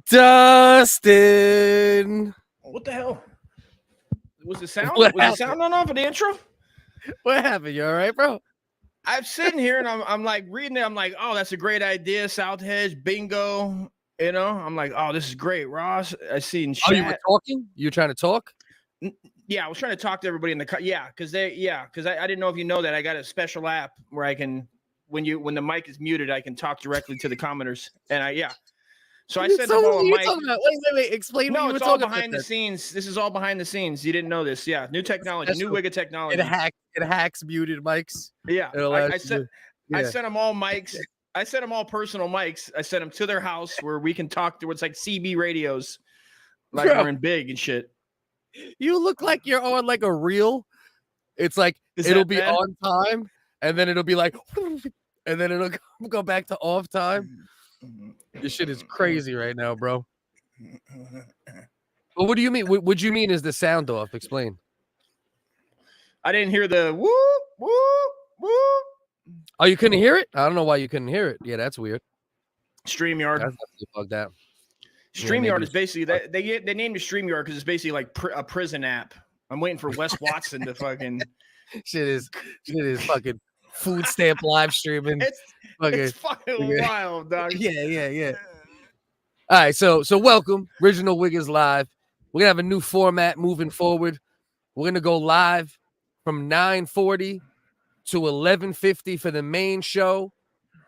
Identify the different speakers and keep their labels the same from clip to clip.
Speaker 1: Dustin.
Speaker 2: What the hell? Was the sound? Was the sound on for the intro?
Speaker 1: What happened? You all right, bro?
Speaker 2: I'm sitting here and I'm like reading it. I'm like, oh, that's a great idea. South Hedge, bingo. You know, I'm like, oh, this is great, Ross. I see in chat.
Speaker 1: Oh, you were talking? You were trying to talk?
Speaker 2: Yeah, I was trying to talk to everybody in the car. Yeah, because I didn't know if you know that I got a special app where I can when the mic is muted, I can talk directly to the commenters. And So I said them all on mic.
Speaker 1: Wait. Explain.
Speaker 2: No, it's all behind the scenes. This is all behind the scenes. You didn't know this. Yeah, new technology, new WHiggaz technology.
Speaker 1: It hacks muted mics.
Speaker 2: Yeah, I sent them all mics. I sent them all personal mics. I sent them to their house where we can talk to what's like CB radios, like we're in big and shit.
Speaker 1: You look like you're on like a reel. It's like it'll be on time, and then it'll be like, and then it'll go back to off time. This shit is crazy right now, bro. Well, what do you mean? What you mean is the sound off? Explain.
Speaker 2: I didn't hear the woo, woo, woo.
Speaker 1: Oh, you couldn't hear it? I don't know why you couldn't hear it. Yeah, that's weird.
Speaker 2: StreamYard.
Speaker 1: That's bugged out.
Speaker 2: StreamYard is basically they named it StreamYard because it's basically like a prison app. I'm waiting for Wes Watson to fucking.
Speaker 1: Shit is fucking food stamp live streaming.
Speaker 2: It's fucking wild, dog.
Speaker 1: Yeah. All right, so welcome, Original WHiggaz Live. We're gonna have a new format moving forward. We're gonna go live from 9:40 to 11:50 for the main show.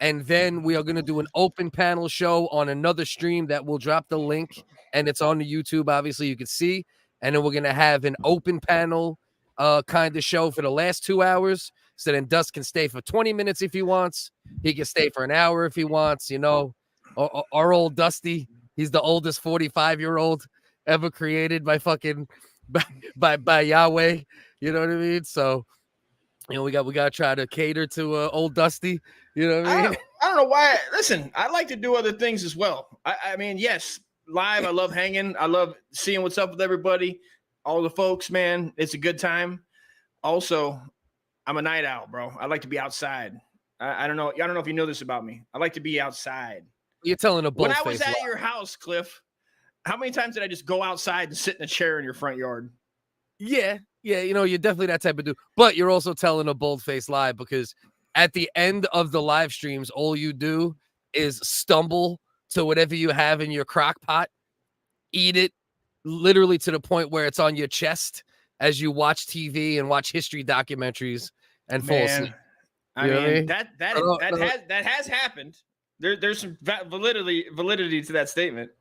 Speaker 1: And then we are going to do an open panel show on another stream that we'll drop the link. And it's on the YouTube, obviously, you can see. And then we're going to have an open panel kind of show for the last 2 hours. So then Dust can stay for 20 minutes if he wants. He can stay for an hour if he wants. You know, our old Dusty, he's the oldest 45-year-old ever created by fucking by Yahweh. You know what I mean? So, you know, we got to try to cater to old Dusty. You know what I mean?
Speaker 2: I don't know why. Listen, I like to do other things as well. I mean, yes, live. I love hanging. I love seeing what's up with everybody, all the folks. Man, it's a good time. Also, I'm a night owl, bro. I like to be outside. I don't know. I don't know if you know this about me. I like to be outside.
Speaker 1: You're telling a bull.
Speaker 2: When I was at your house, Cliff, how many times did I just go outside and sit in a chair in your front yard?
Speaker 1: Yeah, you know, you're definitely that type of dude. But you're also telling a bold-faced lie because at the end of the live streams, all you do is stumble to whatever you have in your crock pot, eat it literally to the point where it's on your chest as you watch TV and watch history documentaries and fall asleep.
Speaker 2: I mean, that has happened. There's some validity to that statement.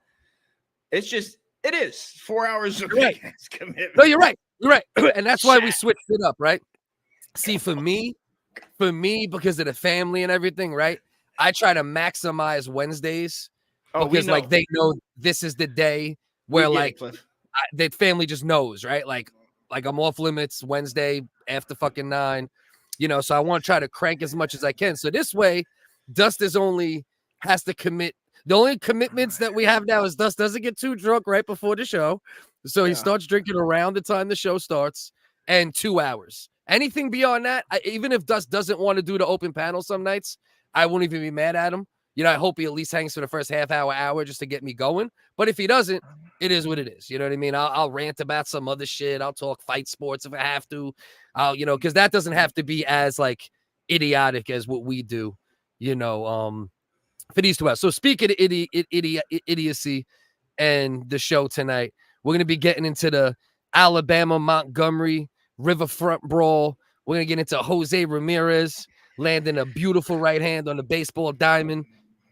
Speaker 2: It's just it is 4 hours of commitment.
Speaker 1: No, you're right. You're right. And that's why we switched it up, right? See, for me, because of the family and everything, right? I try to maximize Wednesdays because like they know this is the day where like the family just knows, right? Like I'm off limits Wednesday after fucking 9, you know, so I want to try to crank as much as I can. So this way, Dust has to commit. The only commitments that we have now is Dust doesn't get too drunk right before the show. So he starts drinking around the time the show starts and 2 hours. Anything beyond that, even if Dust doesn't want to do the open panel some nights, I won't even be mad at him. You know, I hope he at least hangs for the first half hour just to get me going. But if he doesn't, it is what it is. You know what I mean? I'll rant about some other shit. I'll talk fight sports if I have to. You know, because that doesn't have to be as like idiotic as what we do, you know, for these 2 hours. So speaking of idiocy and the show tonight, we're going to be getting into the Alabama Montgomery Riverfront Brawl. We're going to get into Jose Ramirez landing a beautiful right hand on the baseball diamond.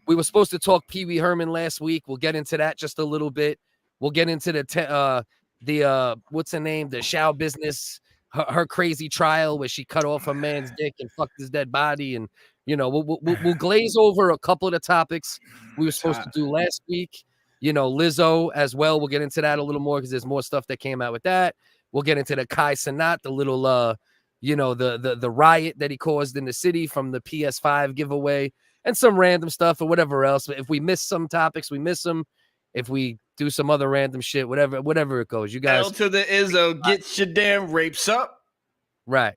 Speaker 1: We were supposed to talk Pee Wee Herman last week. We'll get into that just a little bit. We'll get into the what's her name? The Schabusiness, her crazy trial where she cut off a man's dick and fucked his dead body. And, you know, we'll glaze over a couple of the topics we were supposed to do last week. You know, Lizzo as well. We'll get into that a little more because there's more stuff that came out with that. We'll get into the KaiCenat, the little, you know, the riot that he caused in the city from the PS5 giveaway and some random stuff or whatever else. If we miss some topics, we miss them. If we do some other random shit, whatever it goes. You guys.
Speaker 2: L to the Izzo, get your damn rapes up.
Speaker 1: Right.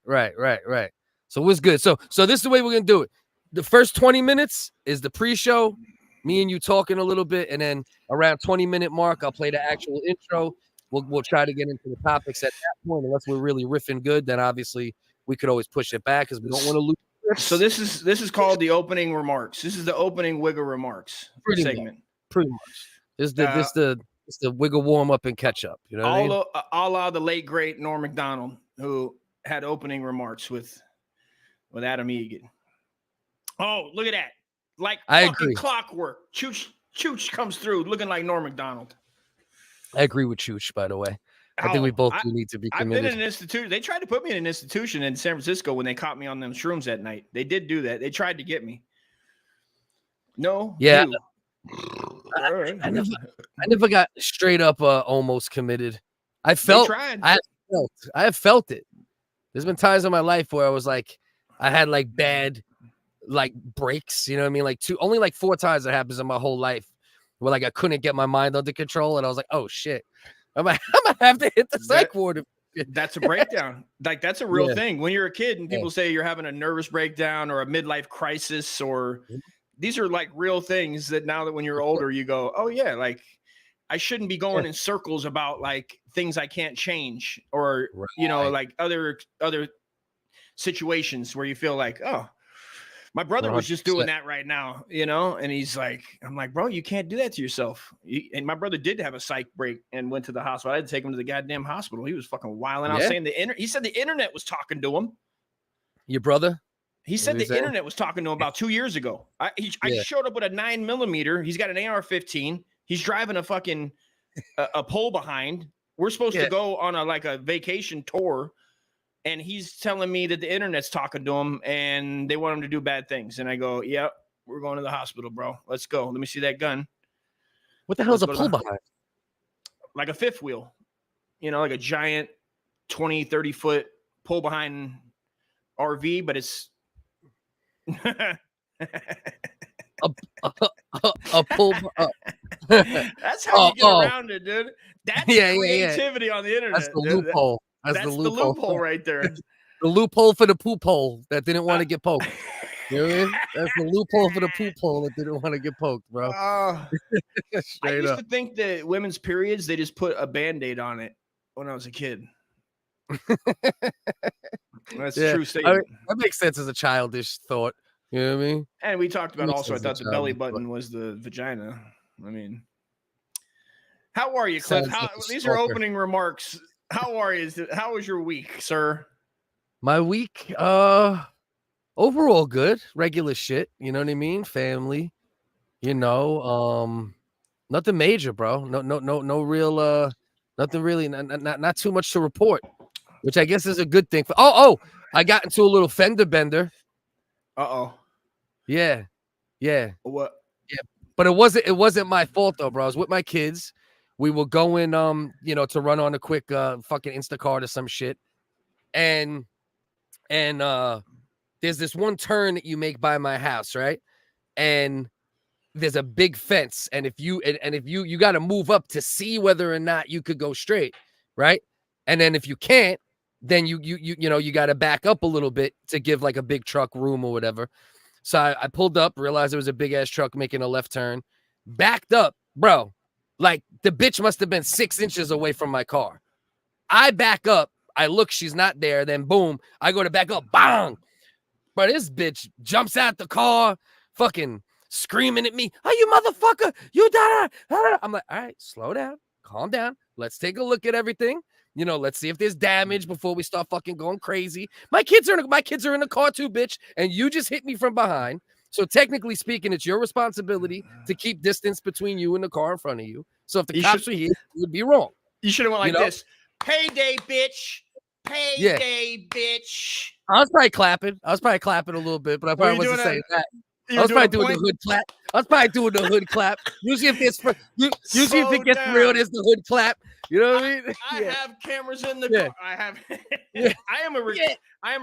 Speaker 1: So what's good? So this is the way we're going to do it. The first 20 minutes is the pre-show. Me and you talking a little bit, and then around 20-minute mark, I'll play the actual intro. We'll try to get into the topics at that point. Unless we're really riffing good, then obviously we could always push it back because we don't want to lose.
Speaker 2: So this is called the opening remarks. This is the opening WHiggaz remarks segment.
Speaker 1: Pretty much. This the WHiggaz warm up and catch up. You know what I mean?
Speaker 2: All the late great Norm Macdonald, who had opening remarks with Adam Egan. Oh, look at that! Like
Speaker 1: I
Speaker 2: fucking
Speaker 1: agree.
Speaker 2: Clockwork. Chooch comes through looking like Norm Macdonald.
Speaker 1: I agree with Chooch, by the way. I think we both do need to be committed.
Speaker 2: I've been in an institution. They tried to put me in an institution in San Francisco when they caught me on them shrooms that night. They did do that. They tried to get me. No.
Speaker 1: Yeah. I never got straight up almost committed. I have felt it. There's been times in my life where I was like, I had like bad like breaks, you know what I mean? Like only like 4 times that happens in my whole life where like I couldn't get my mind under control and I was like, oh shit, I'm gonna have to hit the psych ward.
Speaker 2: That's a breakdown. Like that's a real thing. When you're a kid and people say you're having a nervous breakdown or a midlife crisis, or these are like real things that now that when you're older, you go, oh yeah, like I shouldn't be going in circles about like things I can't change or, you know, like other situations where you feel like, oh, my brother was just doing that right now, you know? And he's like, I'm like, bro, you can't do that to yourself. And my brother did have a psych break and went to the hospital. I had to take him to the goddamn hospital. He was fucking wilding out saying he said the internet was talking to him.
Speaker 1: Your brother?
Speaker 2: He said the internet was talking to him about 2 years ago. I showed up with a 9mm. He's got an AR-15. He's driving a fucking a pole behind. We're supposed to go on a vacation tour. And he's telling me that the internet's talking to him and they want him to do bad things. And I go, yep, we're going to the hospital, bro. Let's go. Let me see that gun.
Speaker 1: What the hell is a pull behind?
Speaker 2: Like a fifth wheel, you know, like a giant 20, 30 foot pull behind RV, but it's
Speaker 1: a pull.
Speaker 2: That's how you get around it, dude. That's creativity on the internet.
Speaker 1: That's the loophole.
Speaker 2: That's the loophole right there.
Speaker 1: The loophole for the poop hole that didn't want to get poked. You know what I mean? That's the loophole for the poop hole that didn't want to get poked, bro.
Speaker 2: I used to think that women's periods, they just put a Band-Aid on it when I was a kid. That's a true statement.
Speaker 1: I mean, that makes sense as a childish thought. You know what I mean?
Speaker 2: And we talked about also, I thought the belly button was the vagina. I mean, how are you, Cliff? These are opening remarks. How are you? How was your week, sir?
Speaker 1: My week, overall good. Regular shit. You know what I mean? Family. You know, nothing major, bro. No real. Nothing really. Not too much to report, which I guess is a good thing. I got into a little fender bender. Yeah.
Speaker 2: What?
Speaker 1: Yeah, but it wasn't my fault though, bro. I was with my kids. We were going, to run on a quick fucking Instacart or some shit. And there's this one turn that you make by my house, right? And there's a big fence. And if you got to move up to see whether or not you could go straight, right? And then if you can't, then you got to back up a little bit to give like a big truck room or whatever. So I pulled up, realized it was a big ass truck making a left turn, backed up, bro. Like the bitch must have been 6 inches away from my car. I back up. I look, she's not there. Then boom, I go to back up. Bang. But this bitch jumps out the car, fucking screaming at me. Oh, you motherfucker. You da. I'm like, all right, slow down. Calm down. Let's take a look at everything. You know, let's see if there's damage before we start fucking going crazy. My kids are in the car too, bitch. And you just hit me from behind. So technically speaking, it's your responsibility to keep distance between you and the car in front of you. So if the cops were here, it would be wrong.
Speaker 2: You should have went like this. Payday, bitch. Payday, bitch.
Speaker 1: I was probably clapping a little bit, but I probably wasn't saying that. I was probably doing the hood clap. Usually if it gets real, there's the hood clap. You know what I mean?
Speaker 2: I have cameras in the car. I have. I am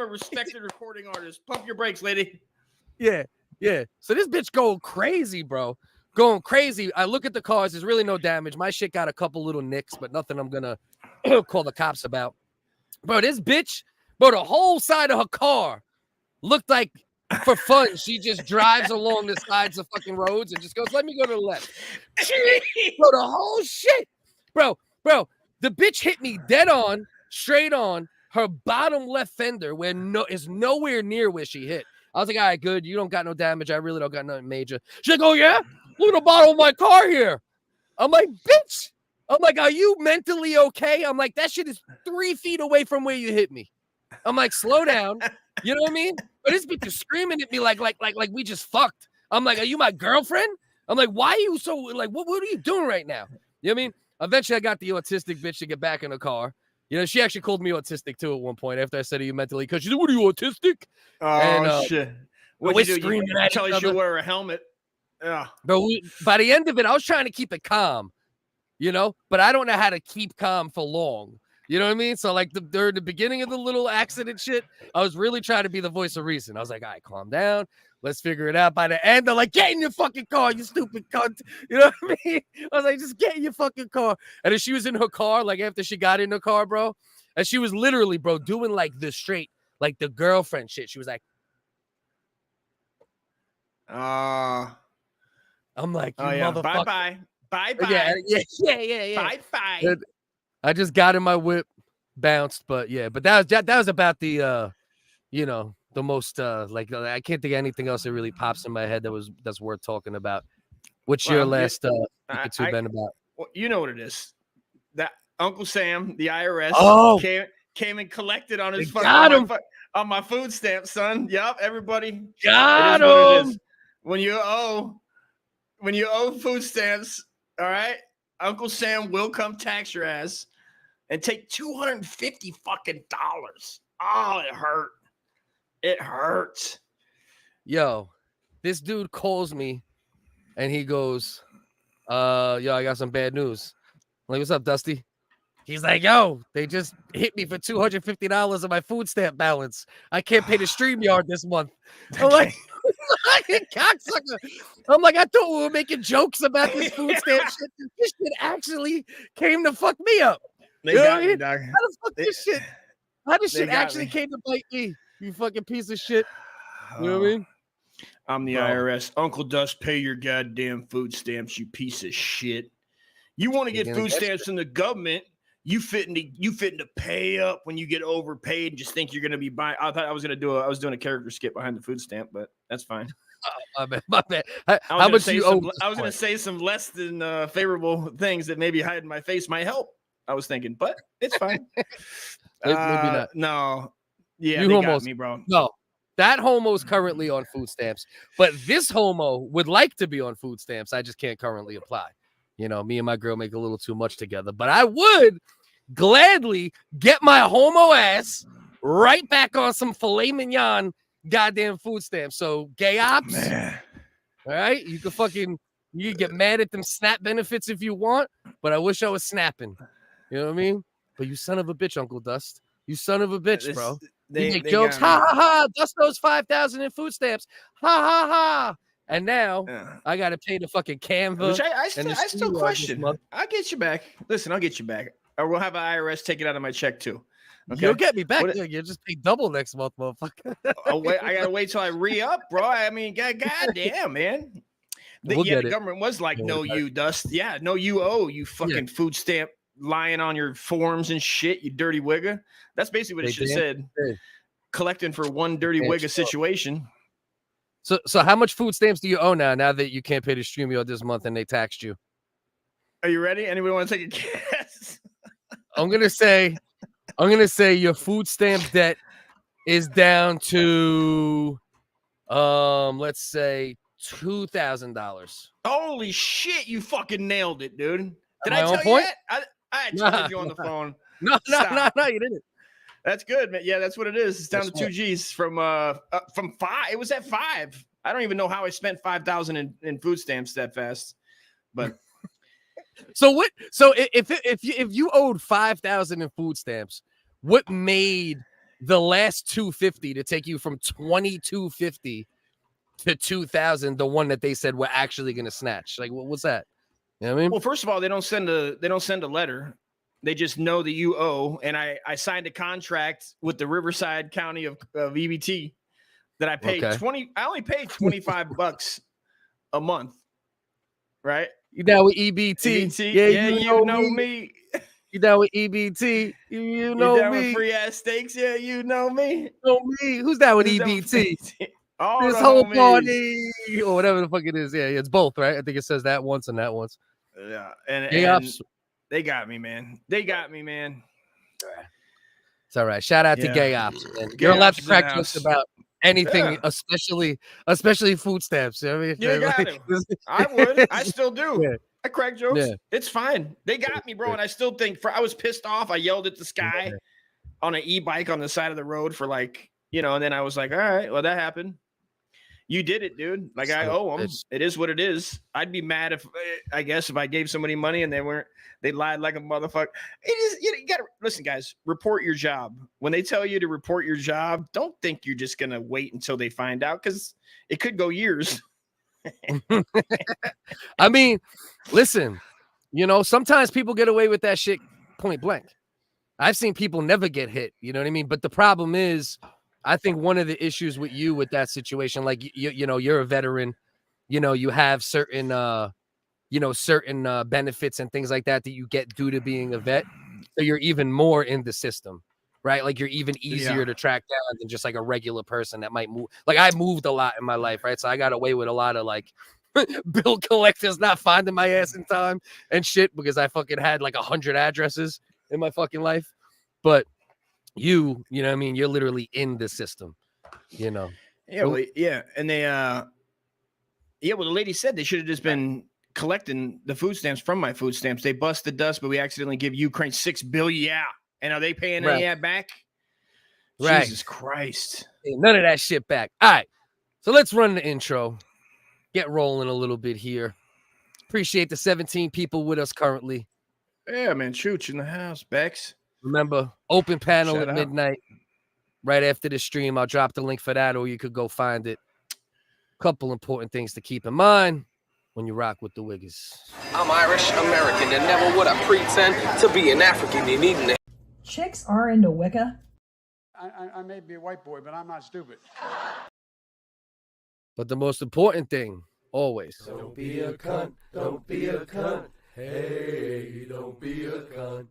Speaker 2: a respected recording artist. Pump your brakes, lady.
Speaker 1: Yeah. So this bitch going crazy, bro. Going crazy. I look at the cars. There's really no damage. My shit got a couple little nicks, but nothing I'm gonna call the cops about. Bro, this bitch, the whole side of her car looked like for fun. She just drives along the sides of fucking roads and just goes, let me go to the left. Bro, the whole shit. Bro, the bitch hit me dead on, straight on her bottom left fender is nowhere near where she hit. I was like, all right, good. You don't got no damage. I really don't got nothing major. She's like, oh, yeah? Look at the bottom of my car here. I'm like, bitch. I'm like, are you mentally okay? I'm like, that shit is 3 feet away from where you hit me. I'm like, slow down. You know what I mean? But this bitch is screaming at me like we just fucked. I'm like, are you my girlfriend? I'm like, why are you so, like, what are you doing right now? You know what I mean? Eventually, I got the autistic bitch to get back in the car. You know, she actually called me autistic, too, at one point after I said, are you mentally? Because she said, what are you, autistic?
Speaker 2: Oh, shit.
Speaker 1: What'd you do?
Speaker 2: You tell you should wear a helmet. Yeah.
Speaker 1: But by the end of it, I was trying to keep it calm, you know? But I don't know how to keep calm for long. You know what I mean? So, like, during the beginning of the little accident shit, I was really trying to be the voice of reason. I was like, all right, calm down. Let's figure it out. By the end, they're like, get in your fucking car, you stupid cunt. You know what I mean? I was like, just get in your fucking car. And then she was in her car, like, after she got in the car, bro. And she was literally, bro, doing, like, the straight, like, the girlfriend shit. She was like, I'm like, you motherfucker.
Speaker 2: Bye-bye. Bye-bye.
Speaker 1: Yeah.
Speaker 2: Bye-bye.
Speaker 1: I just got in my whip, bounced, but yeah. But that was about the you know, the most like I can't think of anything else that really pops in my head that's worth talking about. What's your last Pikachu been about?
Speaker 2: Well, you know what it is. That Uncle Sam, the IRS, came and collected on his on my food stamp, son. Yup, everybody
Speaker 1: got
Speaker 2: him. What it is. When you owe food stamps, all right, Uncle Sam will come tax your ass and take $250 fucking dollars. Oh, it hurt. It hurts.
Speaker 1: Yo, this dude calls me and he goes, yo, I got some bad news. I'm like, what's up, Dusty? He's like, yo, they just hit me for $250 of my food stamp balance. I can't pay the StreamYard this month. I'm like, cocksucker. I'm like, I thought we were making jokes about this food stamp shit. This shit actually came to fuck me up.
Speaker 2: They got me, dog.
Speaker 1: How the fuck this shit? How this shit actually came to bite me? You fucking piece of shit. You know what I mean?
Speaker 2: I'm the IRS. Uncle Dust, pay your goddamn food stamps, you piece of shit. You want to get food stamps from the government? You fitting to pay up when you get overpaid and just think you're gonna be buying. I thought I was doing a character skit behind the food stamp, but that's fine.
Speaker 1: My bad. How much you owe?
Speaker 2: I was gonna say some less than favorable things that maybe hiding my face might help. I was thinking, but it's fine.
Speaker 1: Maybe not.
Speaker 2: No. Yeah,
Speaker 1: you
Speaker 2: they
Speaker 1: got
Speaker 2: me, bro.
Speaker 1: No. That homo's currently on food stamps, but this homo would like to be on food stamps. I just can't currently apply. You know, me and my girl make a little too much together, but I would gladly get my homo ass right back on some filet mignon goddamn food stamps. So gay ops,
Speaker 2: man.
Speaker 1: All right, you can get mad at them SNAP benefits if you want, but I wish I was snapping. You know what I mean? But you son of a bitch, Uncle Dust. You son of a bitch, bro. You make jokes. Ha ha ha. Dust knows 5,000 in food stamps. Ha ha ha. And now I got to pay the fucking Canva.
Speaker 2: Which I still question. I'll get you back. Listen, I'll get you back. Or we'll have an IRS take it out of my check too.
Speaker 1: Okay? You'll get me back. You'll just pay double next month, motherfucker.
Speaker 2: I got to wait till I re-up, bro. I mean, goddamn, man. The government was like, no, you, Dust. Yeah, no, you owe, you fucking food stamp lying on your forms and shit, you dirty wigger. That's basically what it should have said. Collecting for one dirty wigger situation.
Speaker 1: So how much food stamps do you owe now that you can't pay the StreamYard this month and they taxed you?
Speaker 2: Are you ready? Anybody want to take a guess?
Speaker 1: I'm gonna say your food stamp debt is down to let's say $2,000.
Speaker 2: Holy shit, you fucking nailed it, dude. Did I tell you that? I told you on the phone.
Speaker 1: No, you didn't.
Speaker 2: That's good, man. Yeah, that's what it is. It's down to 2 G's from 5. It was at 5. I don't even know how I spent 5,000 in food stamps that fast. But
Speaker 1: so what? So if you owed 5,000 in food stamps, what made the last 250 to take you from 2,250 to 2,000? The one that they said we're actually going to snatch. Like, what's that? You know what I mean?
Speaker 2: Well, first of all, they don't send a letter. They just know that you owe, and I signed a contract with the Riverside County of EBT that I paid I only paid $25 a month, right?
Speaker 1: You down with EBT?
Speaker 2: Yeah, you know me.
Speaker 1: You down with EBT? You know
Speaker 2: down
Speaker 1: me.
Speaker 2: With free ass steaks? Yeah, you know me.
Speaker 1: You know me. Who's down with EBT? This whole party or whatever the fuck it is. Yeah, it's both, right? I think it says that once and that once.
Speaker 2: Yeah, and they got me, man. It's
Speaker 1: all right. Shout out to Gay Ops, man. You're allowed to crack jokes about anything, especially food stamps. You know what I mean?
Speaker 2: You got it. I would. I still do. Yeah. I crack jokes. Yeah. It's fine. They got me, bro. And I still think I was pissed off. I yelled at the sky on an e-bike on the side of the road for and then I was like, all right, well, that happened. You did it, dude. Like, I owe them. It is what it is. I'd be mad if I gave somebody money and they lied like a motherfucker. It is, you gotta listen, guys, report your job. When they tell you to report your job, don't think you're just gonna wait until they find out, because it could go years.
Speaker 1: I mean, listen, sometimes people get away with that shit point blank. I've seen people never get hit, you know what I mean? But the problem is, I think one of the issues with that situation, like you're a veteran, you have certain benefits and things like that you get due to being a vet. So you're even more in the system, right? Like you're even easier to track down than just like a regular person that might move. Like I moved a lot in my life, right? So I got away with a lot of like bill collectors not finding my ass in time and shit because I fucking had like 100 addresses in my fucking life. But you know what I mean? You're literally in the system, you know?
Speaker 2: Yeah, well, yeah. And they, well, the lady said they should have just been collecting the food stamps from my food stamps. They busted dust, but we accidentally give Ukraine $6 billion. Yeah. And are they paying any of that back?
Speaker 1: Right.
Speaker 2: Jesus Christ.
Speaker 1: None of that shit back. All right. So let's run the intro. Get rolling a little bit here. Appreciate the 17 people with us currently.
Speaker 2: Yeah, man. Chooch in the house, Bex.
Speaker 1: Remember, open panel at midnight. Right after the stream, I'll drop the link for that, or you could go find it. Couple important things to keep in mind when you rock with the WHiggaz.
Speaker 3: I'm Irish American, and never would I pretend to be an African. You need to.
Speaker 4: Chicks are into Wicca.
Speaker 5: I may be a white boy, but I'm not stupid.
Speaker 1: But the most important thing, always.
Speaker 6: Don't be a cunt. Don't be a cunt. Hey, don't be a cunt.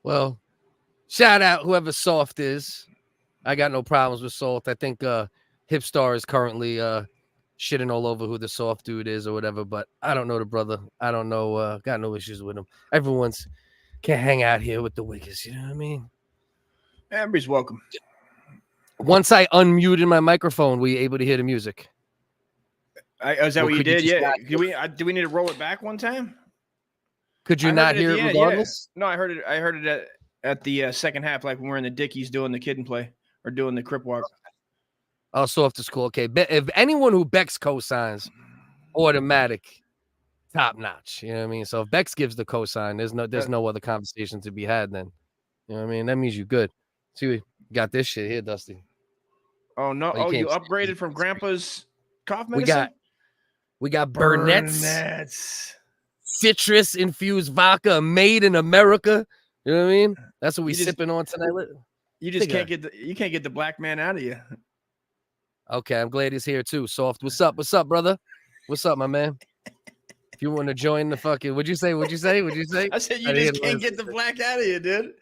Speaker 1: Well, shout out whoever Soft is. I got no problems with Soft. I think Hipstar is currently shitting all over who the Soft dude is or whatever, but I don't know the brother. I don't know. Got no issues with him. Everyone's can hang out here with the WHiggaz. You know what I mean?
Speaker 2: Everybody's welcome.
Speaker 1: Once I unmuted my microphone, were you able to hear the music?
Speaker 2: Is that what you did? Yeah. Do we need to roll it back one time?
Speaker 1: Could you not hear it regardless?
Speaker 2: Yeah. No, I heard it at the second half, like when we're in the Dickies doing the kid and play or doing the Crip Walk.
Speaker 1: Oh, Soft is cool. Okay. If anyone who Bex cosigns, automatic, top notch. You know what I mean? So if Bex gives the cosign, there's no other conversation to be had then. You know what I mean? That means you're good. See, we got this shit here, Dusty.
Speaker 2: Oh, no. Oh, you upgraded from Grandpa's cough medicine?
Speaker 1: We got Burnett's. Citrus infused vodka made in America. You know what I mean? That's what we sipping on tonight.
Speaker 2: You just can't get the black man out of you.
Speaker 1: Okay, I'm glad he's here too. Soft. What's up? What's up, brother? What's up, my man? If you want to join the fucking, what'd you say?
Speaker 2: I said you just can't get the black out of you, dude.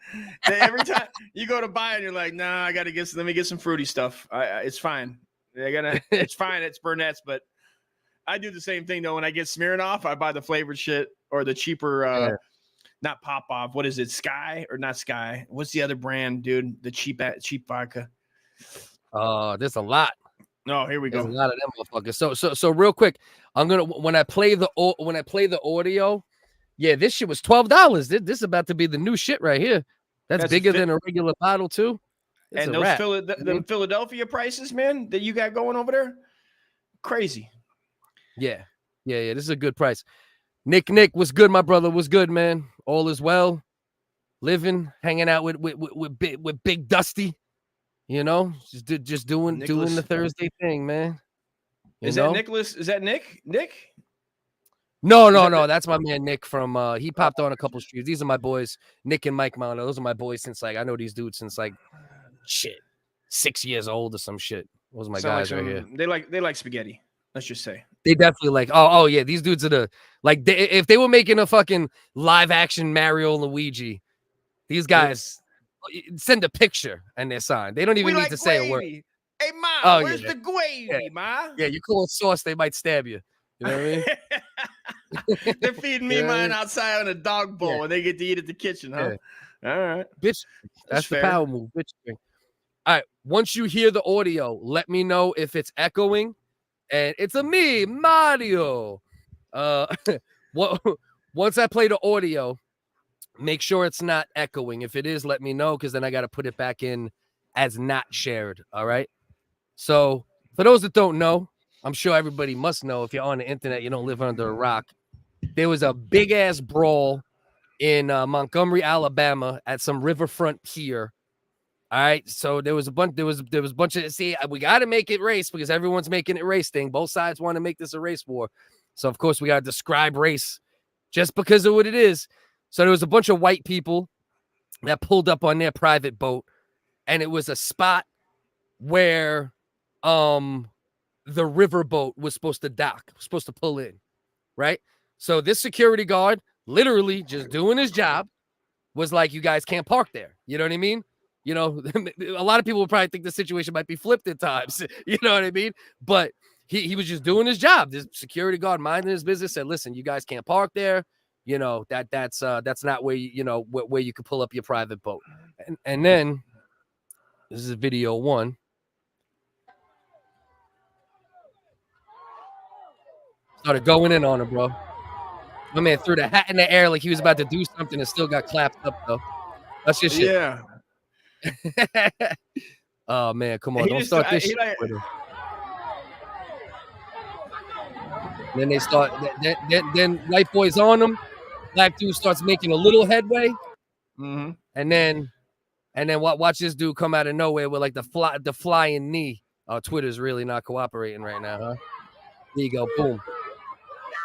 Speaker 2: Every time you go to buy it, you're like, nah, let me get some fruity stuff. It's fine. It's fine. It's Burnett's, but I do the same thing though. When I get Smirnoff, I buy the flavored shit or the cheaper, not Pop Off. What is it? Sky or not Sky? What's the other brand, dude? The cheap vodka.
Speaker 1: There's a lot.
Speaker 2: No, here we go.
Speaker 1: There's a lot of them motherfuckers. So real quick, I'm gonna when I play the audio, yeah, this shit was $12. This is about to be the new shit right here. That's bigger than a regular bottle too. It's
Speaker 2: and those Philadelphia prices, man, that you got going over there, crazy.
Speaker 1: Yeah. This is a good price. Nick, what's good, my brother? What's good, man? All is well. Living, hanging out with Big Dusty. You know, just doing the Thursday thing, man.
Speaker 2: That Nicholas? Is that Nick?
Speaker 1: No. That's my man Nick from. He popped on a couple streams. These are my boys, Nick and Mike Mono. Those are my boys since I know these dudes since 6 years old or some shit. Those are my guys right here.
Speaker 2: They like spaghetti. Let's just say
Speaker 1: they definitely like. Oh yeah, these dudes are if they were making a fucking live action Mario and Luigi, these guys send a picture and they're signed. They don't even need to say a word.
Speaker 2: Hey, Ma, where's the gravy, Ma?
Speaker 1: Yeah, you call it sauce, they might stab you. You know what I mean?
Speaker 2: They're feeding me mine outside on a dog bowl, and they get to eat at the kitchen, huh? Yeah. All right.
Speaker 1: Bitch, that's the power move. Bitch. All right. Once you hear the audio, let me know if it's echoing. And it's a me, Mario. Once I play the audio, make sure it's not echoing. If it is, let me know, because then I got to put it back in as not shared. All right. So for those that don't know, I'm sure everybody must know, if you're on the internet, you don't live under a rock. There was a big ass brawl in Montgomery, Alabama, at some riverfront pier. All right, so there was a bunch. There was a bunch of. See, we got to make it race, because everyone's making it race thing. Both sides want to make this a race war, so of course we got to describe race just because of what it is. So there was a bunch of white people that pulled up on their private boat, and it was a spot where the riverboat was supposed to dock, supposed to pull in, right? So this security guard, literally just doing his job, was like, "You guys can't park there." You know what I mean? You know, a lot of people would probably think the situation might be flipped at times. You know what I mean? But he was just doing his job. This security guard minding his business said, "Listen, you guys can't park there. You know, that's not where where you could pull up your private boat." And then this is video one. Started going in on him, bro. My man threw the hat in the air like he was about to do something and still got clapped up, though. That's just shit.
Speaker 2: Yeah.
Speaker 1: Oh man, come on! Don't start this shit with him. Then they start. Then white boys on them. Black dude starts making a little headway, and then watch this dude come out of nowhere with like the flying knee. Oh, Twitter's really not cooperating right now, huh? There you go, boom.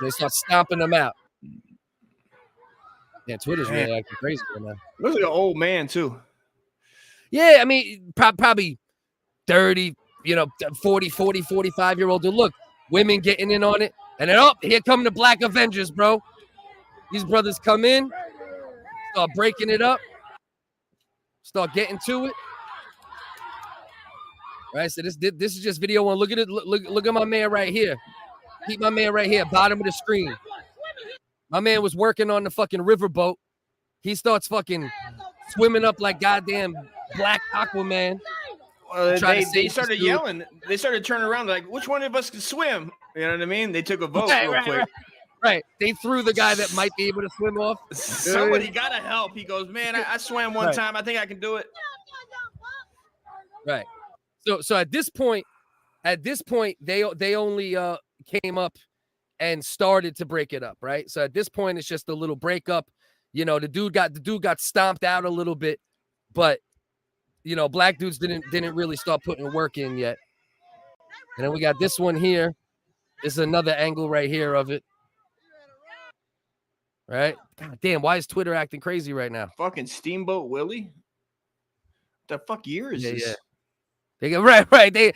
Speaker 1: They start stomping them out. Yeah, Twitter's really acting crazy right now.
Speaker 2: Looks like an old man too.
Speaker 1: Yeah, I mean, probably 30, 40, 45-year-old dude. Look, women getting in on it. And then, here come the Black Avengers, bro. These brothers come in, start breaking it up, start getting to it. All right, so this is just video one. Look at it. Look at my man right here. Keep my man right here, bottom of the screen. My man was working on the fucking riverboat. He starts fucking swimming up like goddamn Black Aquaman.
Speaker 2: They started yelling. They started turning around like, which one of us can swim? You know what I mean? They took a vote real quick.
Speaker 1: Right. They threw the guy that might be able to swim off.
Speaker 2: Somebody got to help. He goes, man, I swam one time. I think I can do it.
Speaker 1: Right. So at this point, they only came up and started to break it up. Right. So at this point, it's just a little breakup. The dude got stomped out a little bit, but black dudes didn't really start putting work in yet. And then we got this one here. This is another angle right here of it. Right? God damn, why is Twitter acting crazy right now?
Speaker 2: Fucking Steamboat Willie? The fuck year is this? Yeah.
Speaker 1: They got right. They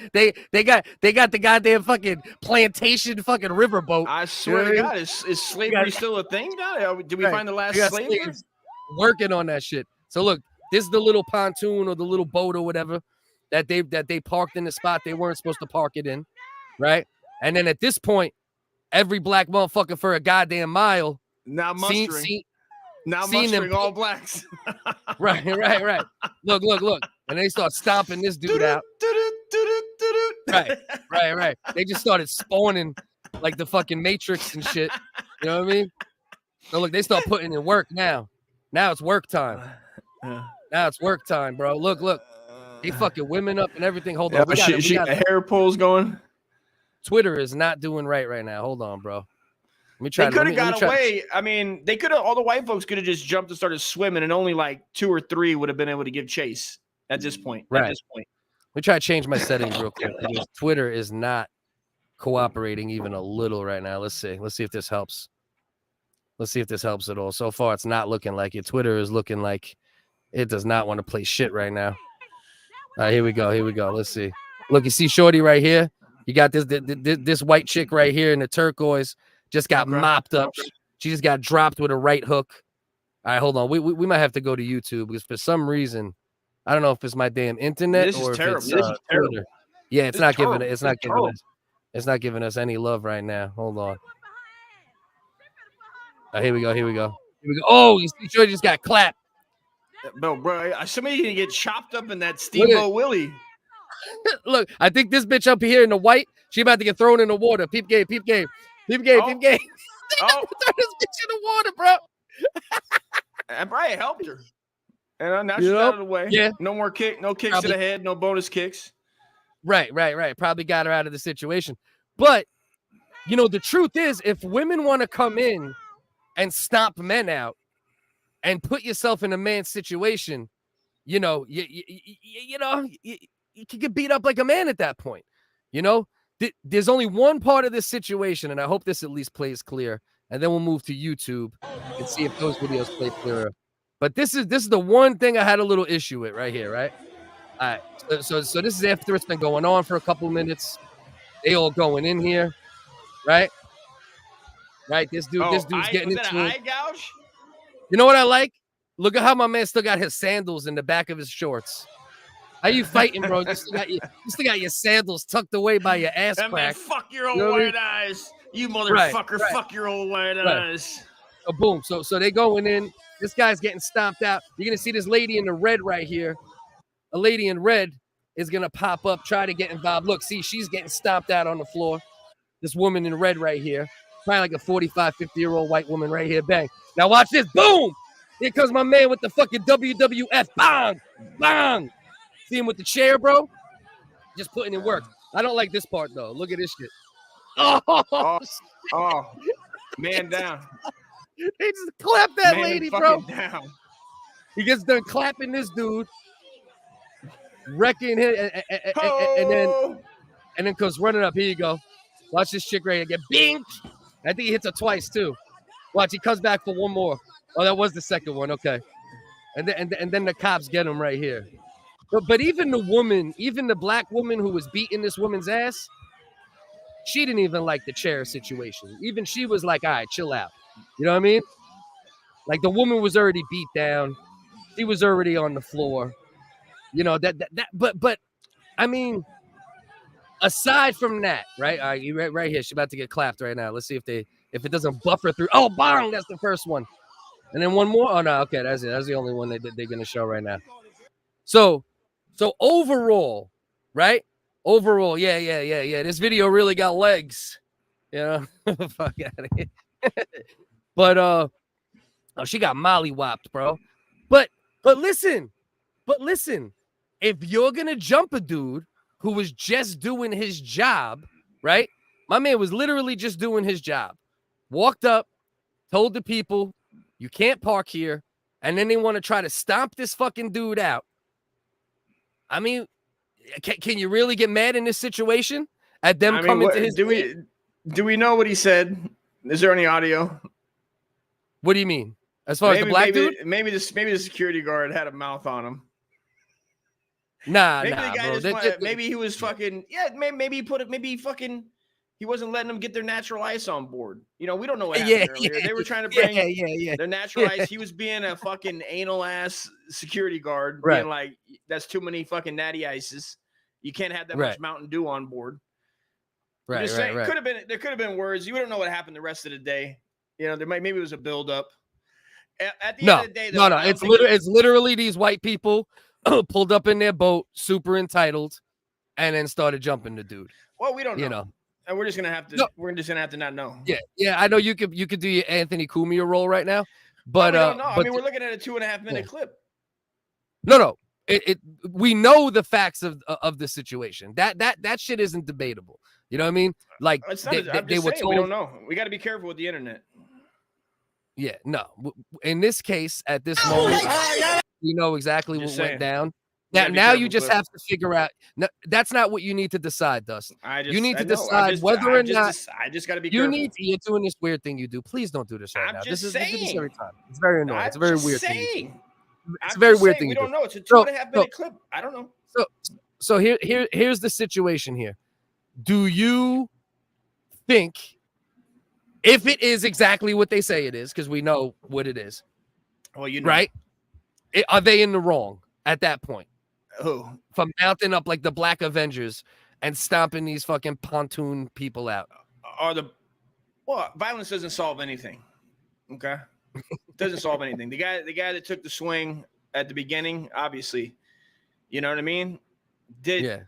Speaker 1: got the goddamn fucking plantation fucking riverboat.
Speaker 2: I swear to God, is slavery still a thing now? Did we find the last slave?
Speaker 1: Working on that shit. So look, this is the little pontoon or the little boat or whatever that they parked in the spot they weren't supposed to park it in, right? And then at this point, every black motherfucker for a goddamn mile
Speaker 2: now mustering. Mustering all blacks.
Speaker 1: Right. Look. And they start stomping this dude out. Right. They just started spawning like the fucking Matrix and shit. You know what I mean? So look, they start putting in work now. Now it's work time. Now it's work time, bro. Look. They fucking women up and everything. Hold on.
Speaker 2: The hair pulls going.
Speaker 1: Twitter is not doing right now. Hold on, bro.
Speaker 2: They could have got away. I mean, they could have. All the white folks could have just jumped and started swimming, and only like 2 or 3 would have been able to give chase at this point.
Speaker 1: Right.
Speaker 2: At this point.
Speaker 1: Let me try to change my settings real quick. Twitter is not cooperating even a little right now. Let's see. Let's see if this helps. Let's see if this helps at all. So far, it's not looking like it. Twitter is looking like it does not want to play shit right now. All right, here we go. Let's see. Look, you see Shorty right here? You got this white chick right here in the turquoise. Just got mopped up. She just got dropped with a right hook. All right, hold on. We might have to go to YouTube because for some reason I don't know if it's my damn internet
Speaker 2: This
Speaker 1: or
Speaker 2: is
Speaker 1: if
Speaker 2: terrible.
Speaker 1: it's
Speaker 2: This is terrible.
Speaker 1: Twitter. Yeah, it's
Speaker 2: This
Speaker 1: not
Speaker 2: is
Speaker 1: giving
Speaker 2: terrible.
Speaker 1: it's not
Speaker 2: This is
Speaker 1: giving
Speaker 2: terrible.
Speaker 1: us it's not giving us any love right now. Hold on. Oh, here we go. Here we go. Here we go. Oh, you see, Joy just got clapped.
Speaker 2: Bro, somebody can get chopped up in that
Speaker 1: Look
Speaker 2: Steamboat Willie.
Speaker 1: Look, I think this bitch up here in the white, she about to get thrown in the water. Peep game, peep game, peep game, peep game.
Speaker 2: Oh,
Speaker 1: Throw this bitch in the water, bro.
Speaker 2: I probably helped her. And now
Speaker 1: You
Speaker 2: she's
Speaker 1: know?
Speaker 2: out of the way.
Speaker 1: Yeah.
Speaker 2: No more kick, no kicks
Speaker 1: Probably.
Speaker 2: to the head, no bonus kicks.
Speaker 1: Right. Probably got her out of the situation. But, you know, the truth is, if women want to come in and stomp men out and put yourself in a man's situation, you know, you can get beat up like a man at that point. You know, there's only one part of this situation, and I hope this at least plays clear, and then we'll move to YouTube and see if those videos play clearer. But this is the one thing I had a little issue with right here, right? All right, so this is after it's been going on for a couple minutes. They all going in here, right? Right, this dude's getting into
Speaker 2: an
Speaker 1: it.
Speaker 2: eye gouge?
Speaker 1: You know what I like? Look at how my man still got his sandals in the back of his shorts. How you fighting, bro? You still got your sandals tucked away by your ass
Speaker 2: That
Speaker 1: crack.
Speaker 2: man, fuck your old
Speaker 1: You know what I mean?
Speaker 2: white eyes. You motherfucker,
Speaker 1: Right.
Speaker 2: fuck your old white
Speaker 1: Right.
Speaker 2: eyes.
Speaker 1: So boom. So they going in. This guy's getting stomped out. You're gonna see this lady in the red right here. A lady in red is gonna pop up, try to get involved. Look, see, she's getting stomped out on the floor. This woman in red right here. Probably like a 45, 50-year-old white woman right here. Bang. Now watch this. Boom! Here comes my man with the fucking WWF. Bang! Bang! See him with the chair, bro? Just putting in work. I don't like this part, though. Look at this shit.
Speaker 2: Oh, man down.
Speaker 1: They just clapped that
Speaker 2: Man
Speaker 1: lady,
Speaker 2: fucking
Speaker 1: bro.
Speaker 2: down.
Speaker 1: He gets done clapping this dude, wrecking him, and then comes running up. Here you go. Watch this chick right here get bing. I think he hits her twice too. Watch, he comes back for one more. Oh, that was the second one. Okay, and then the cops get him right here. But even the woman, even the black woman who was beating this woman's ass, she didn't even like the chair situation. Even she was like, "All right, chill out." You know what I mean? Like the woman was already beat down. She was already on the floor. You know but I mean, aside from that, right? All right, you right here. She's about to get clapped right now. Let's see if it doesn't buffer through. Oh, bang! That's the first one. And then one more. Oh no, okay, that's it. That's the only one they're gonna show right now. So overall, right? Overall, yeah. This video really got legs. You know, fuck out of here. But oh, she got mollywopped, bro. But listen, if you're gonna jump a dude who was just doing his job, right? My man was literally just doing his job. Walked up, told the people, you can't park here, and then they want to try to stomp this fucking dude out. I mean, can you really get mad in this situation at them coming to his?
Speaker 2: Do we know what he said? Is there any audio?
Speaker 1: What do you mean? As far as the black dude?
Speaker 2: Maybe the security guard had a mouth on him.
Speaker 1: Nah,
Speaker 2: maybe the guy
Speaker 1: bro.
Speaker 2: Maybe he was fucking he wasn't letting them get their natural ice on board. You know, we don't know what happened earlier. They were trying to bring their natural ice. He was being a fucking anal ass security guard, being like, that's too many fucking natty ices. You can't have that much Mountain Dew on board. Right. There could have been words. You don't know what happened the rest of the day. You know, maybe it was a buildup. At the end of the day, though,
Speaker 1: no. It's literally these white people pulled up in their boat, super entitled, and then started jumping the dude.
Speaker 2: Well, we don't know.
Speaker 1: You know.
Speaker 2: And we're just gonna have to. No. We're just gonna have to not know.
Speaker 1: Yeah. I know you could do your Anthony Cumia role right now, but
Speaker 2: we don't know. I mean, we're looking at a 2.5 minute clip.
Speaker 1: No. We know the facts of the situation. That shit isn't debatable. You know what I mean? Like they were told.
Speaker 2: We don't know. We got to be careful with the internet.
Speaker 1: Yeah. No. In this case, at this moment, you know exactly what went down. Now you just have to figure out. No, that's not what you need to decide, Dustin. You need to decide whether or not.
Speaker 2: I just got to be careful.
Speaker 1: You're doing this weird thing you do. Please don't do this right now. This is every time. It's very annoying. It's a very weird thing. It's a very weird thing.
Speaker 2: We don't know. It's a 2.5 minute clip. I don't know.
Speaker 1: So here's the situation here. Do you think if it is exactly what they say it is, because we know what it is,
Speaker 2: well, you know,
Speaker 1: right? Are they in the wrong at that point?
Speaker 2: Who?
Speaker 1: From mounting up like the Black Avengers and stomping these fucking pontoon people out.
Speaker 2: Violence doesn't solve anything. Okay, it doesn't solve anything. The guy that took the swing at the beginning, obviously, you know what I mean. Yeah,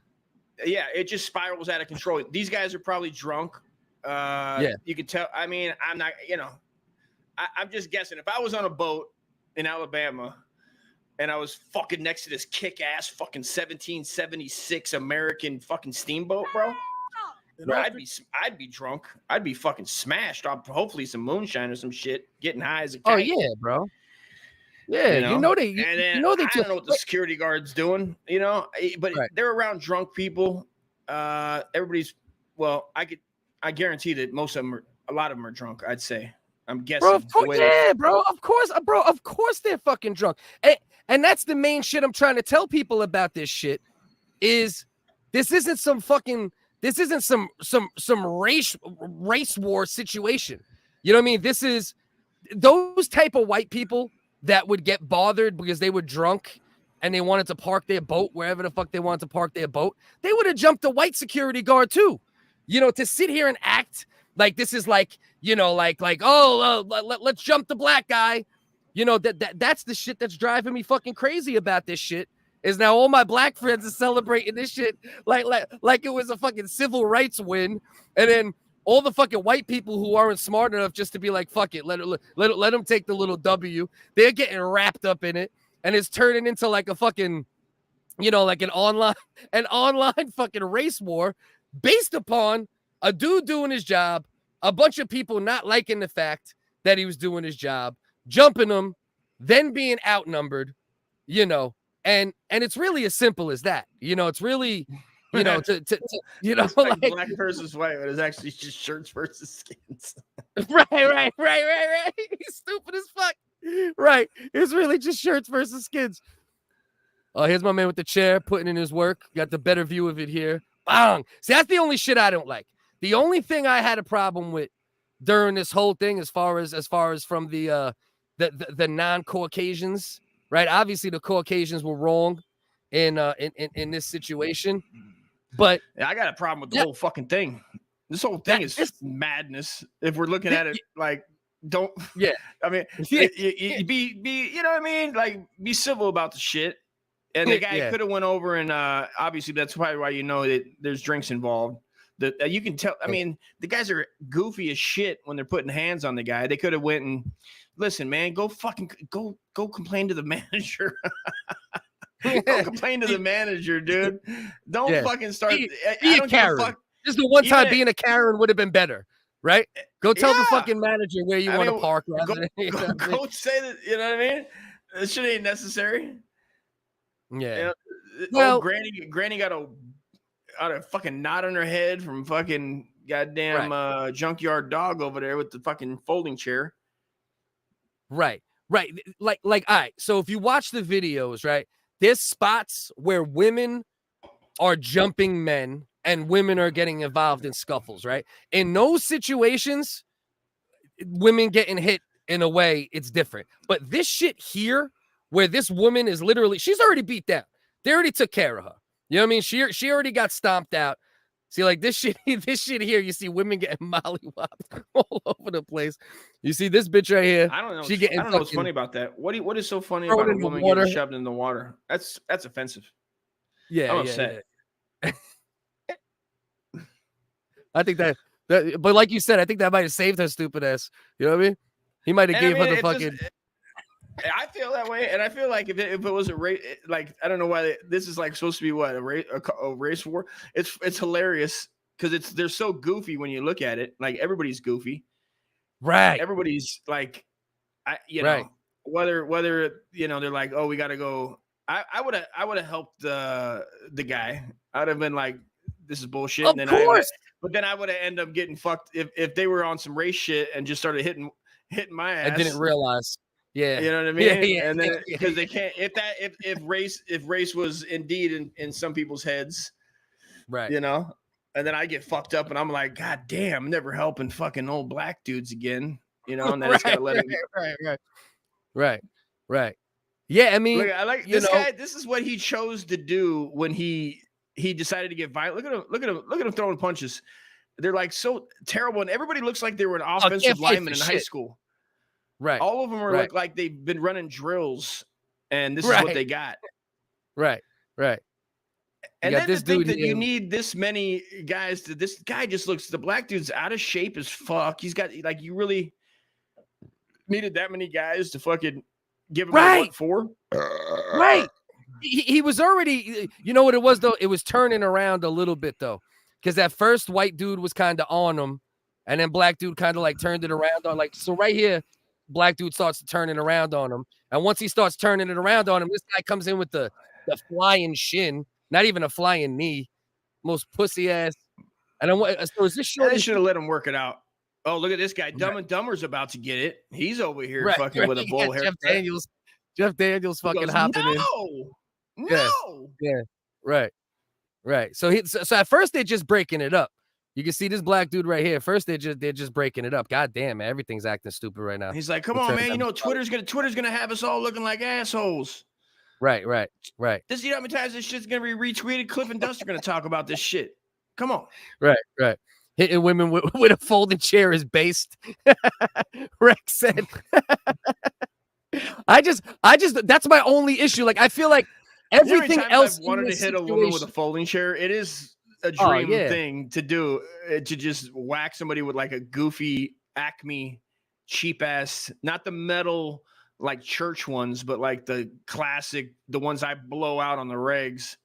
Speaker 2: it just spirals out of control. These guys are probably drunk. You can tell. I mean, I'm not. You know, I'm just guessing. If I was on a boat in Alabama and I was fucking next to this kick-ass fucking 1776 American fucking steamboat, bro. I'd be drunk. I'd be fucking smashed. Hopefully some moonshine or some shit. Getting high as a kite.
Speaker 1: Oh yeah, bro. Yeah, you know they.
Speaker 2: I don't know what the security guard's doing. You know, but they're around drunk people. Everybody's. Well, I guarantee that a lot of them are drunk. I'd say. I'm guessing.
Speaker 1: Bro, of course, bro. Of course, they're fucking drunk. And that's the main shit I'm trying to tell people about this shit. Is this isn't some race war situation. You know what I mean? This is those type of white people that would get bothered because they were drunk and they wanted to park their boat wherever the fuck they wanted to park their boat. They would have jumped the white security guard too. You know, to sit here and act like this is like, you know, let's jump the black guy. You know, that's the shit that's driving me fucking crazy about this shit. Is now all my black friends are celebrating this shit like it was a fucking civil rights win, and then all the fucking white people who aren't smart enough just to be like, fuck it, let them take the little W. They're getting wrapped up in it, and it's turning into like a fucking, you know, like an online fucking race war based upon a dude doing his job, a bunch of people not liking the fact that he was doing his job, jumping him, then being outnumbered, you know. And it's really as simple as that. You know, it's really, you know, to you know,
Speaker 2: like black versus white, but it's actually just shirts versus skins.
Speaker 1: Right. He's stupid as fuck. Right. It's really just shirts versus skins. Oh, here's my man with the chair putting in his work. Got the better view of it here. Bang. See, that's the only shit I don't like. The only thing I had a problem with during this whole thing, as far as from the non-Caucasians. Right, obviously the Caucasians were wrong in this situation, but
Speaker 2: I got a problem with the whole fucking thing. This whole thing is madness. If we're looking at it like, I mean, be you know what I mean? Like, be civil about the shit. And the guy could have went over and obviously that's probably why you know that there's drinks involved. That you can tell. I mean, the guys are goofy as shit when they're putting hands on the guy. They could have went and listen, man, go complain to the manager. Go complain to the manager, dude. Don't fucking start.
Speaker 1: Be a Karen. Just the one time being a Karen would have been better, right? Go tell the fucking manager where you want to park.
Speaker 2: Go say that. You know what I mean? This shit ain't necessary.
Speaker 1: Yeah.
Speaker 2: You know, Granny got a fucking knot on her head from fucking goddamn junkyard dog over there with the fucking folding chair. Right. Like, all right. So if you watch the videos, right, there's spots where women are jumping men and women are getting involved in scuffles, right? In those situations, women getting hit in a way, it's different. But this shit here, where this woman is literally, she's already beat down. They already took care of her. You know what I mean? She already got stomped out. See, like this shit here, you see women getting mollywopped all over the place. You see this bitch right here. I don't know. I don't know what's funny about that. What is so funny about a woman getting shoved in the water? That's offensive.
Speaker 1: Yeah,
Speaker 2: I'm upset.
Speaker 1: Yeah. I think that, but like you said, I think that might have saved her stupid ass. You know what I mean? He might have gave her the fucking.
Speaker 2: I feel that way, and I feel like if it was a race, like I don't know why this is like supposed to be what a race war. It's hilarious because they're so goofy when you look at it. Like everybody's goofy,
Speaker 1: right?
Speaker 2: Everybody's like, you know, whether you know they're like, oh, we got to go. I would have helped the guy. I'd have been like, this is bullshit.
Speaker 1: Of course.
Speaker 2: But then I would have ended up getting fucked if they were on some race shit and just started hitting my ass.
Speaker 1: I didn't realize. Yeah,
Speaker 2: you know what I mean. Yeah, and then because they can't if race was indeed in some people's heads,
Speaker 1: right?
Speaker 2: You know, and then I get fucked up and I'm like, God damn, I'm never helping fucking old black dudes again. You know, and then I just gotta let it.
Speaker 1: Right. Yeah, I mean,
Speaker 2: look, I like this guy. This is what he chose to do when he decided to get violent. Look at him throwing punches. They're like so terrible, and everybody looks like they were an offensive lineman in high school.
Speaker 1: Right.
Speaker 2: All of them are look like they've been running drills, and this is what they got.
Speaker 1: Right.
Speaker 2: And then to think that you need this many guys to this guy just looks, the black dude's out of shape as fuck. He's got like, you really needed that many guys to fucking give him a what for?
Speaker 1: Right. He was already, you know what it was though? It was turning around a little bit though. Because that first white dude was kind of on him. And then black dude kind of like turned it around on like, so right here, black dude starts turning around on him. And once he starts turning it around on him, this guy comes in with the flying shin. Not even a flying knee, most pussy ass. And so is this show?
Speaker 2: They should have let him work it out. Oh, look at this guy. Dumb and Dumber's about to get it. He's over here fucking with a bull hair.
Speaker 1: Jeff Daniels fucking hopping in. Yeah. Right. So at first they're just breaking it up. You can see this black dude right here. First they're just breaking it up. God damn, man, everything's acting stupid right now.
Speaker 2: He's like, come on, man. You know, Twitter's gonna have us all looking like assholes.
Speaker 1: Right.
Speaker 2: This, you know how many times this shit's gonna be retweeted? Cliff and Dust are gonna talk about this shit. Come on.
Speaker 1: Right. Hitting women with a folding chair is based. Rex said. I just that's my only issue. Like I feel like everything else
Speaker 2: I've wanted to hit a woman with a folding chair. It is a dream thing to do, to just whack somebody with like a goofy Acme cheap ass, not the metal like church ones, but like the classic, the ones I blow out on the regs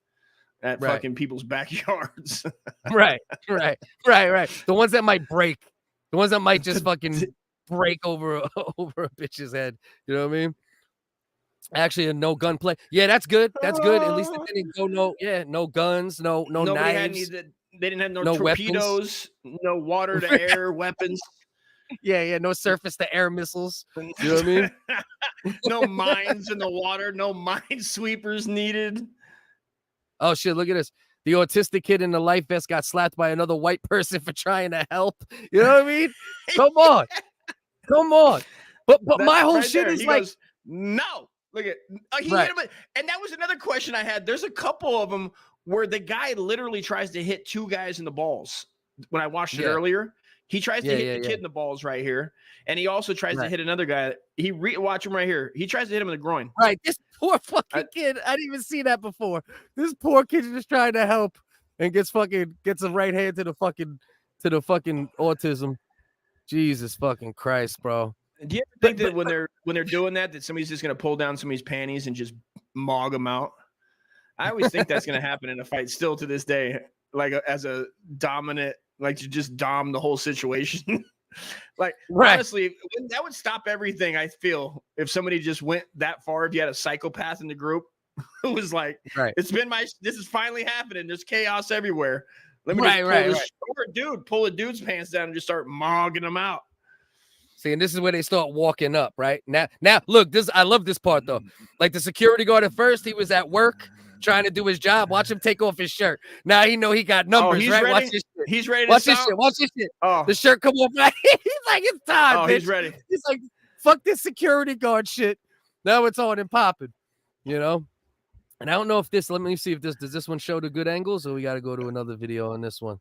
Speaker 2: at fucking people's backyards. right. The ones that might break, the ones that might just fucking break over a bitch's head. You know what I mean? Actually, a no gun play. Yeah, that's good. That's good. At least it didn't go no guns, no knives. They didn't have no torpedoes, weapons. No water to air weapons.
Speaker 1: Yeah, no surface to air missiles. You know what I mean?
Speaker 2: No mines in the water, no minesweepers needed.
Speaker 1: Oh shit, look at this. The autistic kid in the life vest got slapped by another white person for trying to help. You know what I mean? Come on. But my whole shit is like,
Speaker 2: goes, no. Look at he hit him, and that was another question I had. There's a couple of them where the guy literally tries to hit two guys in the balls. When I watched it earlier, he tries to hit the kid in the balls right here, and he also tries to hit another guy. Watch him right here. He tries to hit him in the groin.
Speaker 1: Right, this poor fucking kid. I didn't even see that before. This poor kid is just trying to help and gets a right hand to the fucking autism. Jesus fucking Christ, bro.
Speaker 2: Do you ever think that when they're doing that somebody's just gonna pull down somebody's panties and just mog them out? I always think that's gonna happen in a fight still to this day, like as a dominant, like to just dom the whole situation. Like honestly, that would stop everything. I feel if somebody just went that far, if you had a psychopath in the group who was like, this is finally happening. There's chaos everywhere. Let me pull a dude's pants down and just start mogging them out.
Speaker 1: See, and this is where they start walking up, right? Now, look, I love this part though. Like the security guard at first, he was at work trying to do his job. Watch him take off his shirt. Now he know he got numbers, right?
Speaker 2: Ready?
Speaker 1: Watch this shit.
Speaker 2: He's ready.
Speaker 1: Watch this shit. Oh, the shirt come off. Right? He's like, it's time.
Speaker 2: Oh,
Speaker 1: bitch.
Speaker 2: He's ready.
Speaker 1: He's like, fuck this security guard shit. Now it's on and popping, you know. And I don't know if this. Let me see if does this one show the good angles, or we got to go to another video on this one.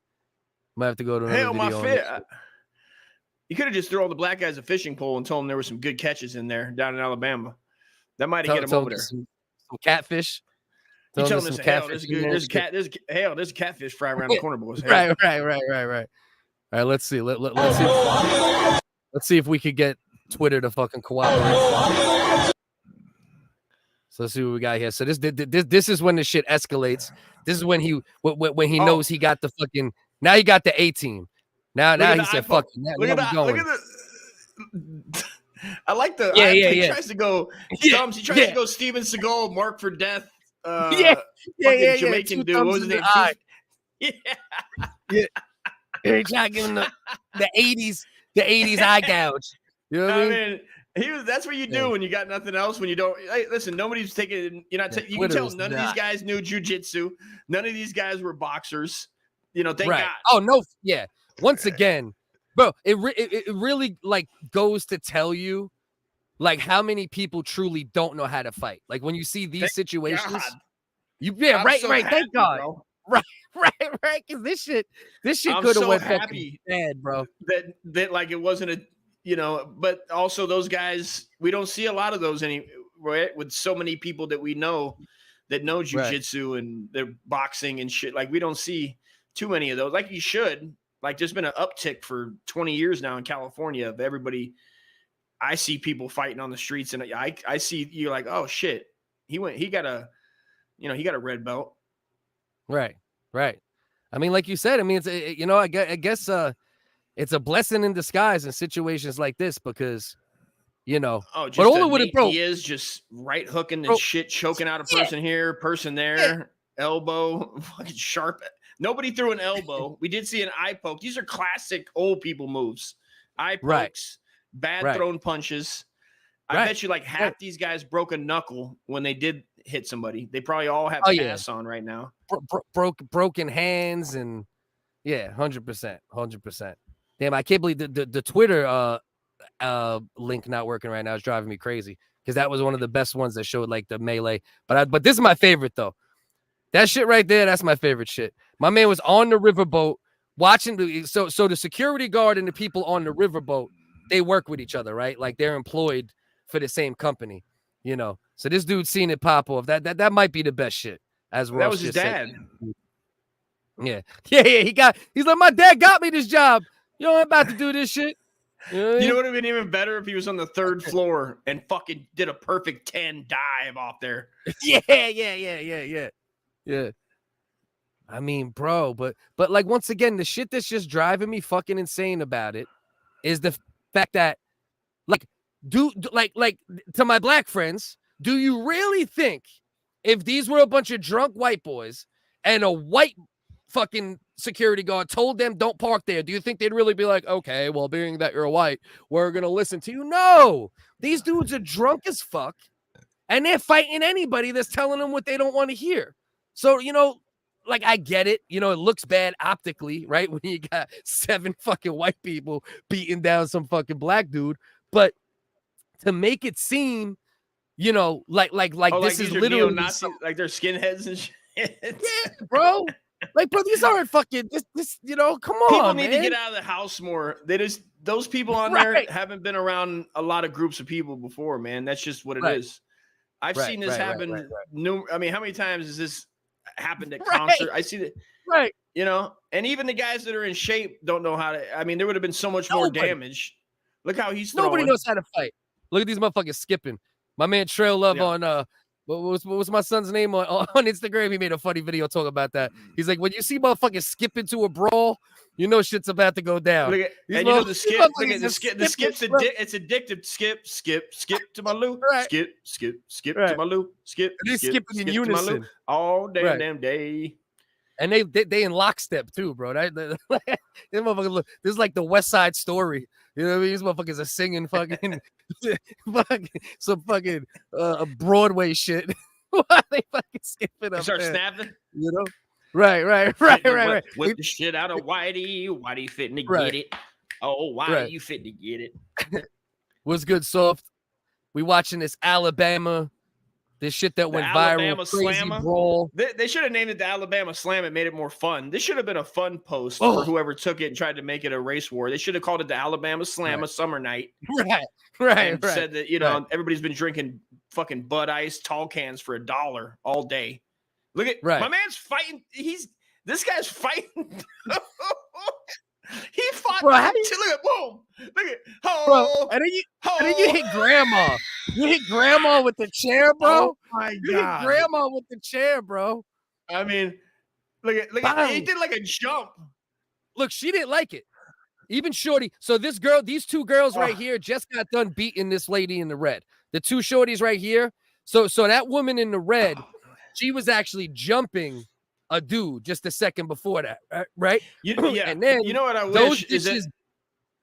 Speaker 1: Might have to go to another video.
Speaker 2: My fit. You could have just threw all the black guys a fishing pole and told them there were some good catches in there down in Alabama. That might have get them over there. Some
Speaker 1: catfish.
Speaker 2: You tell them there's a catfish fry around the corner, boys.
Speaker 1: Right. All right, let's see. Let's see if we could get Twitter to fucking cooperate. So let's see what we got here. So this is when the shit escalates. This is when he knows he got the fucking. Now he got the A team. Now he said, "Fuck you." Look at
Speaker 2: the. I like the. He tries to go. He tries to go Steven Seagal, Mark for Death. Jamaican dude. What was his name?
Speaker 1: He tried to give him the 80s eye gouge. You know what I
Speaker 2: mean? That's what you do when you got nothing else. When you don't, hey, listen, nobody's taking. You're not. You can tell none of these guys knew jujitsu. None of these guys were boxers. You know, thank God.
Speaker 1: Oh no, yeah. Once again, bro, it really like goes to tell you like how many people truly don't know how to fight. Like when you see these situations,
Speaker 2: God.
Speaker 1: right.
Speaker 2: So
Speaker 1: Thank
Speaker 2: happy,
Speaker 1: God.
Speaker 2: bro.
Speaker 1: Right. Because this shit
Speaker 2: I'm
Speaker 1: could have
Speaker 2: so
Speaker 1: went
Speaker 2: happy
Speaker 1: fucking bad, bro.
Speaker 2: that like it wasn't a, you know, but also those guys, we don't see a lot of those right? With so many people that we know that know jujitsu and they're boxing and shit. Like we don't see too many of those. Like you should. Like there's been an uptick for 20 years now in California of everybody. I see people fighting on the streets, and I see you're like, oh shit, he got a red belt.
Speaker 1: Right. I mean, like you said, I mean, it's I guess it's a blessing in disguise in situations like this because,
Speaker 2: Oh, just
Speaker 1: but all it would have, bro,
Speaker 2: Diaz just right hooking and shit, choking out a person here, person there, elbow, fucking sharp. Nobody threw an elbow. We did see an eye poke. These are classic old people moves. Eye pokes, bad thrown punches. I bet you like half these guys broke a knuckle when they did hit somebody. They probably all have casts on right now.
Speaker 1: Broken hands and 100%. Damn, I can't believe the Twitter link not working right now is driving me crazy because that was one of the best ones that showed like the melee. But this is my favorite though. That shit right there, that's my favorite shit. My man was on the riverboat watching. So the security guard and the people on the riverboat, they work with each other, right? Like they're employed for the same company, So this dude seen it pop off. That might be the best shit. As Ross
Speaker 2: that was his
Speaker 1: just
Speaker 2: dad.
Speaker 1: Said. Yeah. He's like, my dad got me this job. You know, I'm about to do this shit.
Speaker 2: You know what would have been even better if he was on the 3rd floor and fucking did a perfect 10 dive off there.
Speaker 1: Yeah. I mean, bro, but like once again, the shit that's just driving me fucking insane about it is the fact that, like, like to my black friends, do you really think if these were a bunch of drunk white boys and a white fucking security guard told them don't park there, do you think they'd really be like, okay, well, being that you're white, we're gonna listen to you? No, these dudes are drunk as fuck and they're fighting anybody that's telling them what they don't want to hear. So, like, I get it. It looks bad optically, right? When you got 7 fucking white people beating down some fucking black dude. But to make it seem, like this is literally
Speaker 2: like they're skinheads and shit.
Speaker 1: Yeah, bro. Like, bro, these aren't fucking this, come on.
Speaker 2: People need
Speaker 1: man.
Speaker 2: to get out of the house more. Those people on there haven't been around a lot of groups of people before, man. That's just what it is. I've seen this happen. I mean, how many times has this happened at concert? I see that.
Speaker 1: Right.
Speaker 2: And even the guys that are in shape don't know how to. I mean, there would have been so much more damage. Look how he's throwing.
Speaker 1: Nobody knows how to fight. Look at these motherfuckers skipping. My man Trail Love on what was my son's name on Instagram? He made a funny video talking about that. He's like, when you see motherfuckers skip into a brawl, shit's about to go down.
Speaker 2: Look at, and the skip. Look at the skip. The skip's it's addictive. Skip to my loo.
Speaker 1: Right.
Speaker 2: Skip to my loo. Skip.
Speaker 1: They skipping in unison
Speaker 2: all damn day.
Speaker 1: And they in lockstep too, bro. This motherfucker look. This is like the West Side Story. You know what I mean? These motherfuckers are singing fucking some fucking Broadway shit. Why they fucking skipping up?
Speaker 2: Start snapping.
Speaker 1: Right.
Speaker 2: Whip the shit out of Whitey. Whitey fitting to get it. Oh, why are you fitting to get it?
Speaker 1: What's good, Soft? We watching this Alabama. This shit that went viral, crazy brawl.
Speaker 2: They should have named it the Alabama Slam. It made it more fun. This should have been a fun post for whoever took it and tried to make it a race war. They should have called it the Alabama Slam, a summer night.
Speaker 1: Right.
Speaker 2: Said that, everybody's been drinking fucking Bud Ice tall cans for $1 all day. Look at my man's fighting. This guy's fighting. He fought.
Speaker 1: Bro,
Speaker 2: look at boom. Look at
Speaker 1: and then you hit grandma. You hit grandma with the chair, bro.
Speaker 2: Oh my God.
Speaker 1: You hit grandma with the chair, bro.
Speaker 2: I mean, look at he did like a jump.
Speaker 1: Look, she didn't like it. Even Shorty. So these 2 girls right here just got done beating this lady in the red. The 2 shorties right here. So that woman in the red, she was actually jumping a dude just a second before that, right?
Speaker 2: And then you know what I wish is that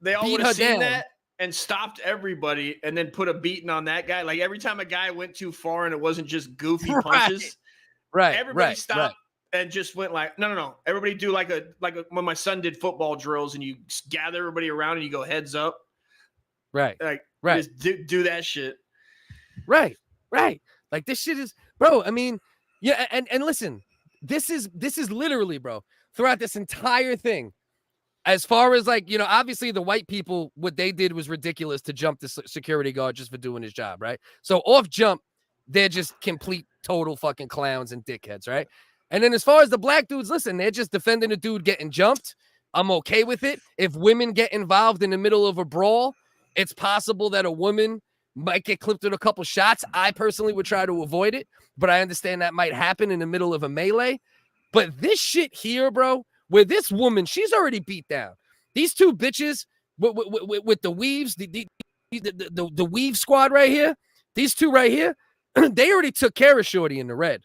Speaker 2: they all would have seen that and stopped everybody and then put a beating on that guy. Like every time a guy went too far and it wasn't just goofy punches, everybody stopped and just went like, no. Everybody do like when my son did football drills and you gather everybody around and you go heads up.
Speaker 1: Right.
Speaker 2: Like
Speaker 1: Right.
Speaker 2: Just do that shit.
Speaker 1: Right. Like this shit is, bro. I mean, yeah, and listen, this is literally, bro, throughout this entire thing. As far as like, obviously the white people, what they did was ridiculous to jump the security guard just for doing his job, right? So off jump, they're just complete, total fucking clowns and dickheads, right? And then as far as the black dudes, listen, they're just defending a dude getting jumped. I'm okay with it. If women get involved in the middle of a brawl, it's possible that a woman might get clipped with a couple shots. I personally would try to avoid it, but I understand that might happen in the middle of a melee. But this shit here, bro, where this woman, she's already beat down. These two bitches with the weaves, the weave squad right here, these two right here, they already took care of Shorty in the red.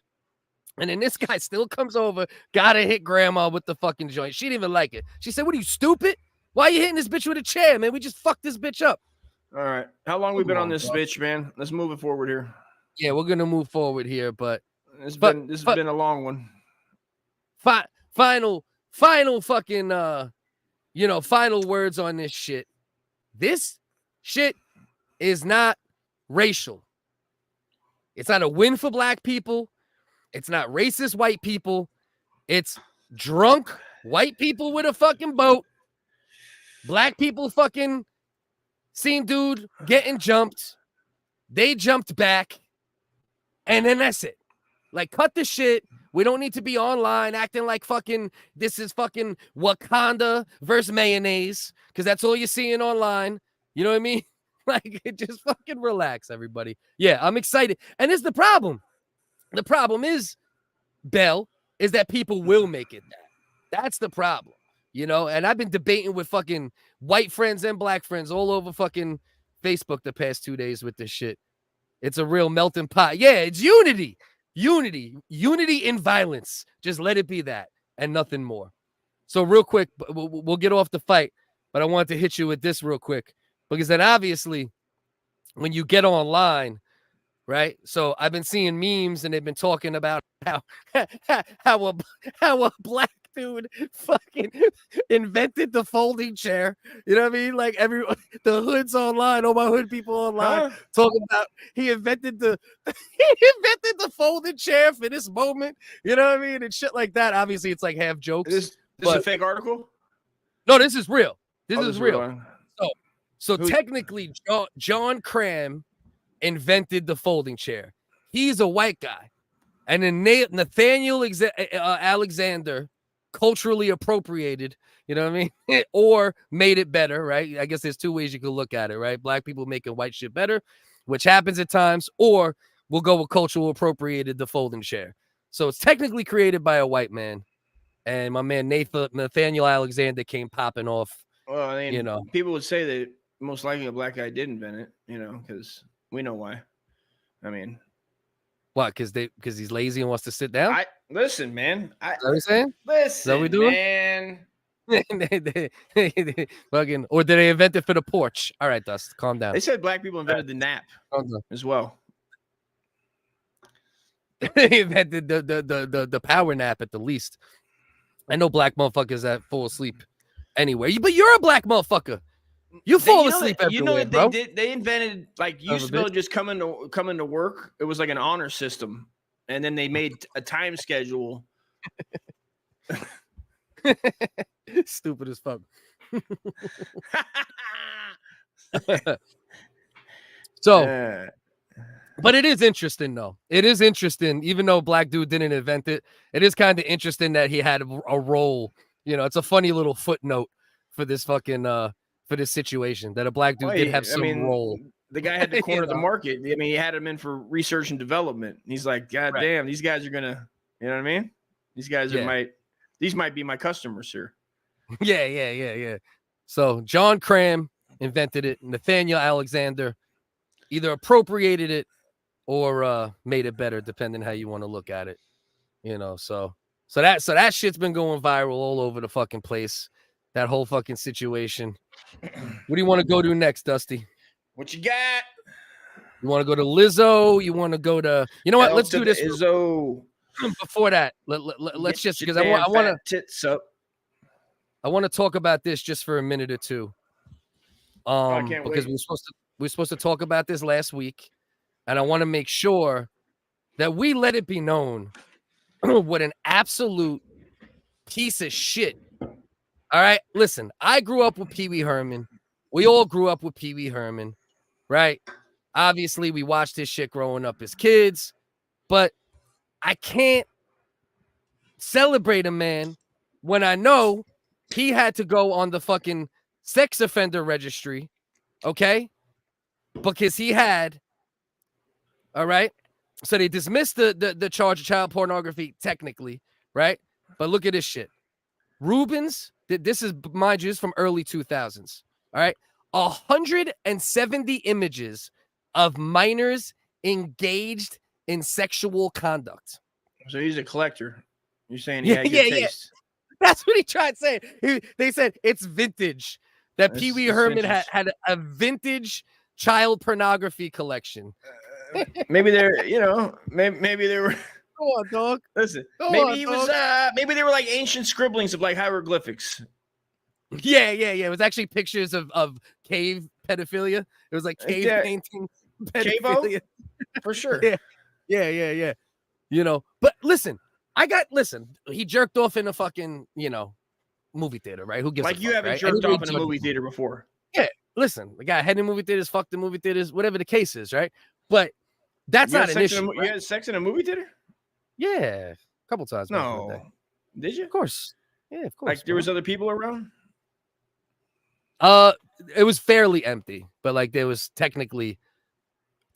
Speaker 1: And then this guy still comes over, gotta hit grandma with the fucking joint. She didn't even like it. She said, "What are you, stupid? Why are you hitting this bitch with a chair, man? We just fucked this bitch up."
Speaker 2: All right. How long we been on this bitch, man? Let's move it forward here.
Speaker 1: Yeah, we're gonna move forward here, but
Speaker 2: this has been a long one.
Speaker 1: Final fucking final words on this shit. This shit is not racial. It's not a win for black people. It's not racist white people. It's drunk white people with a fucking boat. Black people fucking seen dude getting jumped. They jumped back. And then that's it. Like, cut the shit. We don't need to be online acting like fucking this is fucking Wakanda versus mayonnaise, because that's all you're seeing online. You know what I mean? Like, just fucking relax, everybody. Yeah, I'm excited. And it's the problem. The problem is, Bell, is that people will make it that. That's the problem. And I've been debating with fucking white friends and black friends all over fucking Facebook the past 2 days with this shit. It's a real melting pot. Yeah, it's unity. Unity in violence. Just let it be that and nothing more. So real quick, we'll get off the fight, but I wanted to hit you with this real quick, because then obviously when you get online, right? So I've been seeing memes and they've been talking about how a black dude fucking invented the folding chair. You know what I mean? Like the hoods online, all my hood people online talking about he invented the folding chair for this moment. You know what I mean? And shit like that. Obviously, it's like half jokes.
Speaker 2: This is a fake article?
Speaker 1: No, this is real. This is real.
Speaker 2: real.
Speaker 1: So technically, John Cram invented the folding chair. He's a white guy. And then Nathaniel Alexander culturally appropriated, you know what I mean? Or made it better, right? I guess there's two ways you could look at it, right? Black people making white shit better, which happens at times, or we'll go with cultural appropriated the folding chair. So it's technically created by a white man. And my man Nathaniel Alexander came popping off.
Speaker 2: Well, I mean, people would say that most likely a black guy did invent it, because we know why. I mean,
Speaker 1: what? Because he's lazy and wants to sit down?
Speaker 2: Listen, man.
Speaker 1: Is that what you're saying?
Speaker 2: Listen,
Speaker 1: is that what we doing?
Speaker 2: Man.
Speaker 1: Fucking, or did they invent it for the porch? All right, Dust, calm down.
Speaker 2: They said black people invented the nap as well.
Speaker 1: They invented the power nap at the least. I know black motherfuckers that fall asleep anyway, but you're a black motherfucker. You fall asleep everywhere, bro.
Speaker 2: They invented, like, you used to be able to just come into work. It was like an honor system, and then they made a time schedule.
Speaker 1: Stupid as fuck. So, but it is interesting, though. It is interesting, even though black dude didn't invent it. It is kind of interesting that he had a role. It's a funny little footnote for this fucking for this situation, that a black dude did have some role.
Speaker 2: The guy had to corner the market. I mean, he had him in for research and development. He's like, God damn, these guys are gonna, you know what I mean? These guys these might be my customers here.
Speaker 1: Yeah. So John Cram invented it. Nathaniel Alexander either appropriated it or made it better, depending how you want to look at it. So that shit's been going viral all over the fucking place. That whole fucking situation. What do you want to go to next, Dusty?
Speaker 2: What you got?
Speaker 1: You want to go to Lizzo? You want to go to? You know what? Let's do this.
Speaker 2: Lizzo.
Speaker 1: Before that, let's just, because I want to talk about this just for a minute or two.
Speaker 2: I can't
Speaker 1: because
Speaker 2: wait.
Speaker 1: We were supposed to talk about this last week, and I want to make sure that we let it be known what an absolute piece of shit. All right, listen, I grew up with Pee Wee Herman. We all grew up with Pee Wee Herman, right? Obviously, we watched his shit growing up as kids, but I can't celebrate a man when I know he had to go on the fucking sex offender registry, okay? Because he had, all right? So they dismissed the charge of child pornography technically, right? But look at this shit. Rubens, this is, mind you, this is from early 2000s, all right? 170 images of minors engaged in sexual conduct.
Speaker 2: So he's a collector. You're saying he had good taste.
Speaker 1: That's what he tried saying. They said it's vintage. That Pee Wee Herman had a vintage child pornography collection.
Speaker 2: Maybe they're, maybe they were.
Speaker 1: Go on, dog.
Speaker 2: Listen, maybe they were like ancient scribblings of like hieroglyphics.
Speaker 1: Yeah. It was actually pictures of cave pedophilia. It was like cave painting pedophilia.
Speaker 2: For sure.
Speaker 1: Yeah. But listen, he jerked off in a fucking, movie theater, right? Who gives
Speaker 2: like
Speaker 1: a
Speaker 2: you
Speaker 1: fuck,
Speaker 2: haven't
Speaker 1: right?
Speaker 2: jerked off in a movie theater before.
Speaker 1: Yeah, listen, the guy head in movie theaters, fucked the movie theaters, whatever the case is, right? But that's not an issue.
Speaker 2: You had sex in a movie theater?
Speaker 1: Yeah, a couple times.
Speaker 2: No, did you?
Speaker 1: Of course. Yeah, of course.
Speaker 2: Like there was other people around?
Speaker 1: It was fairly empty, but like there was technically.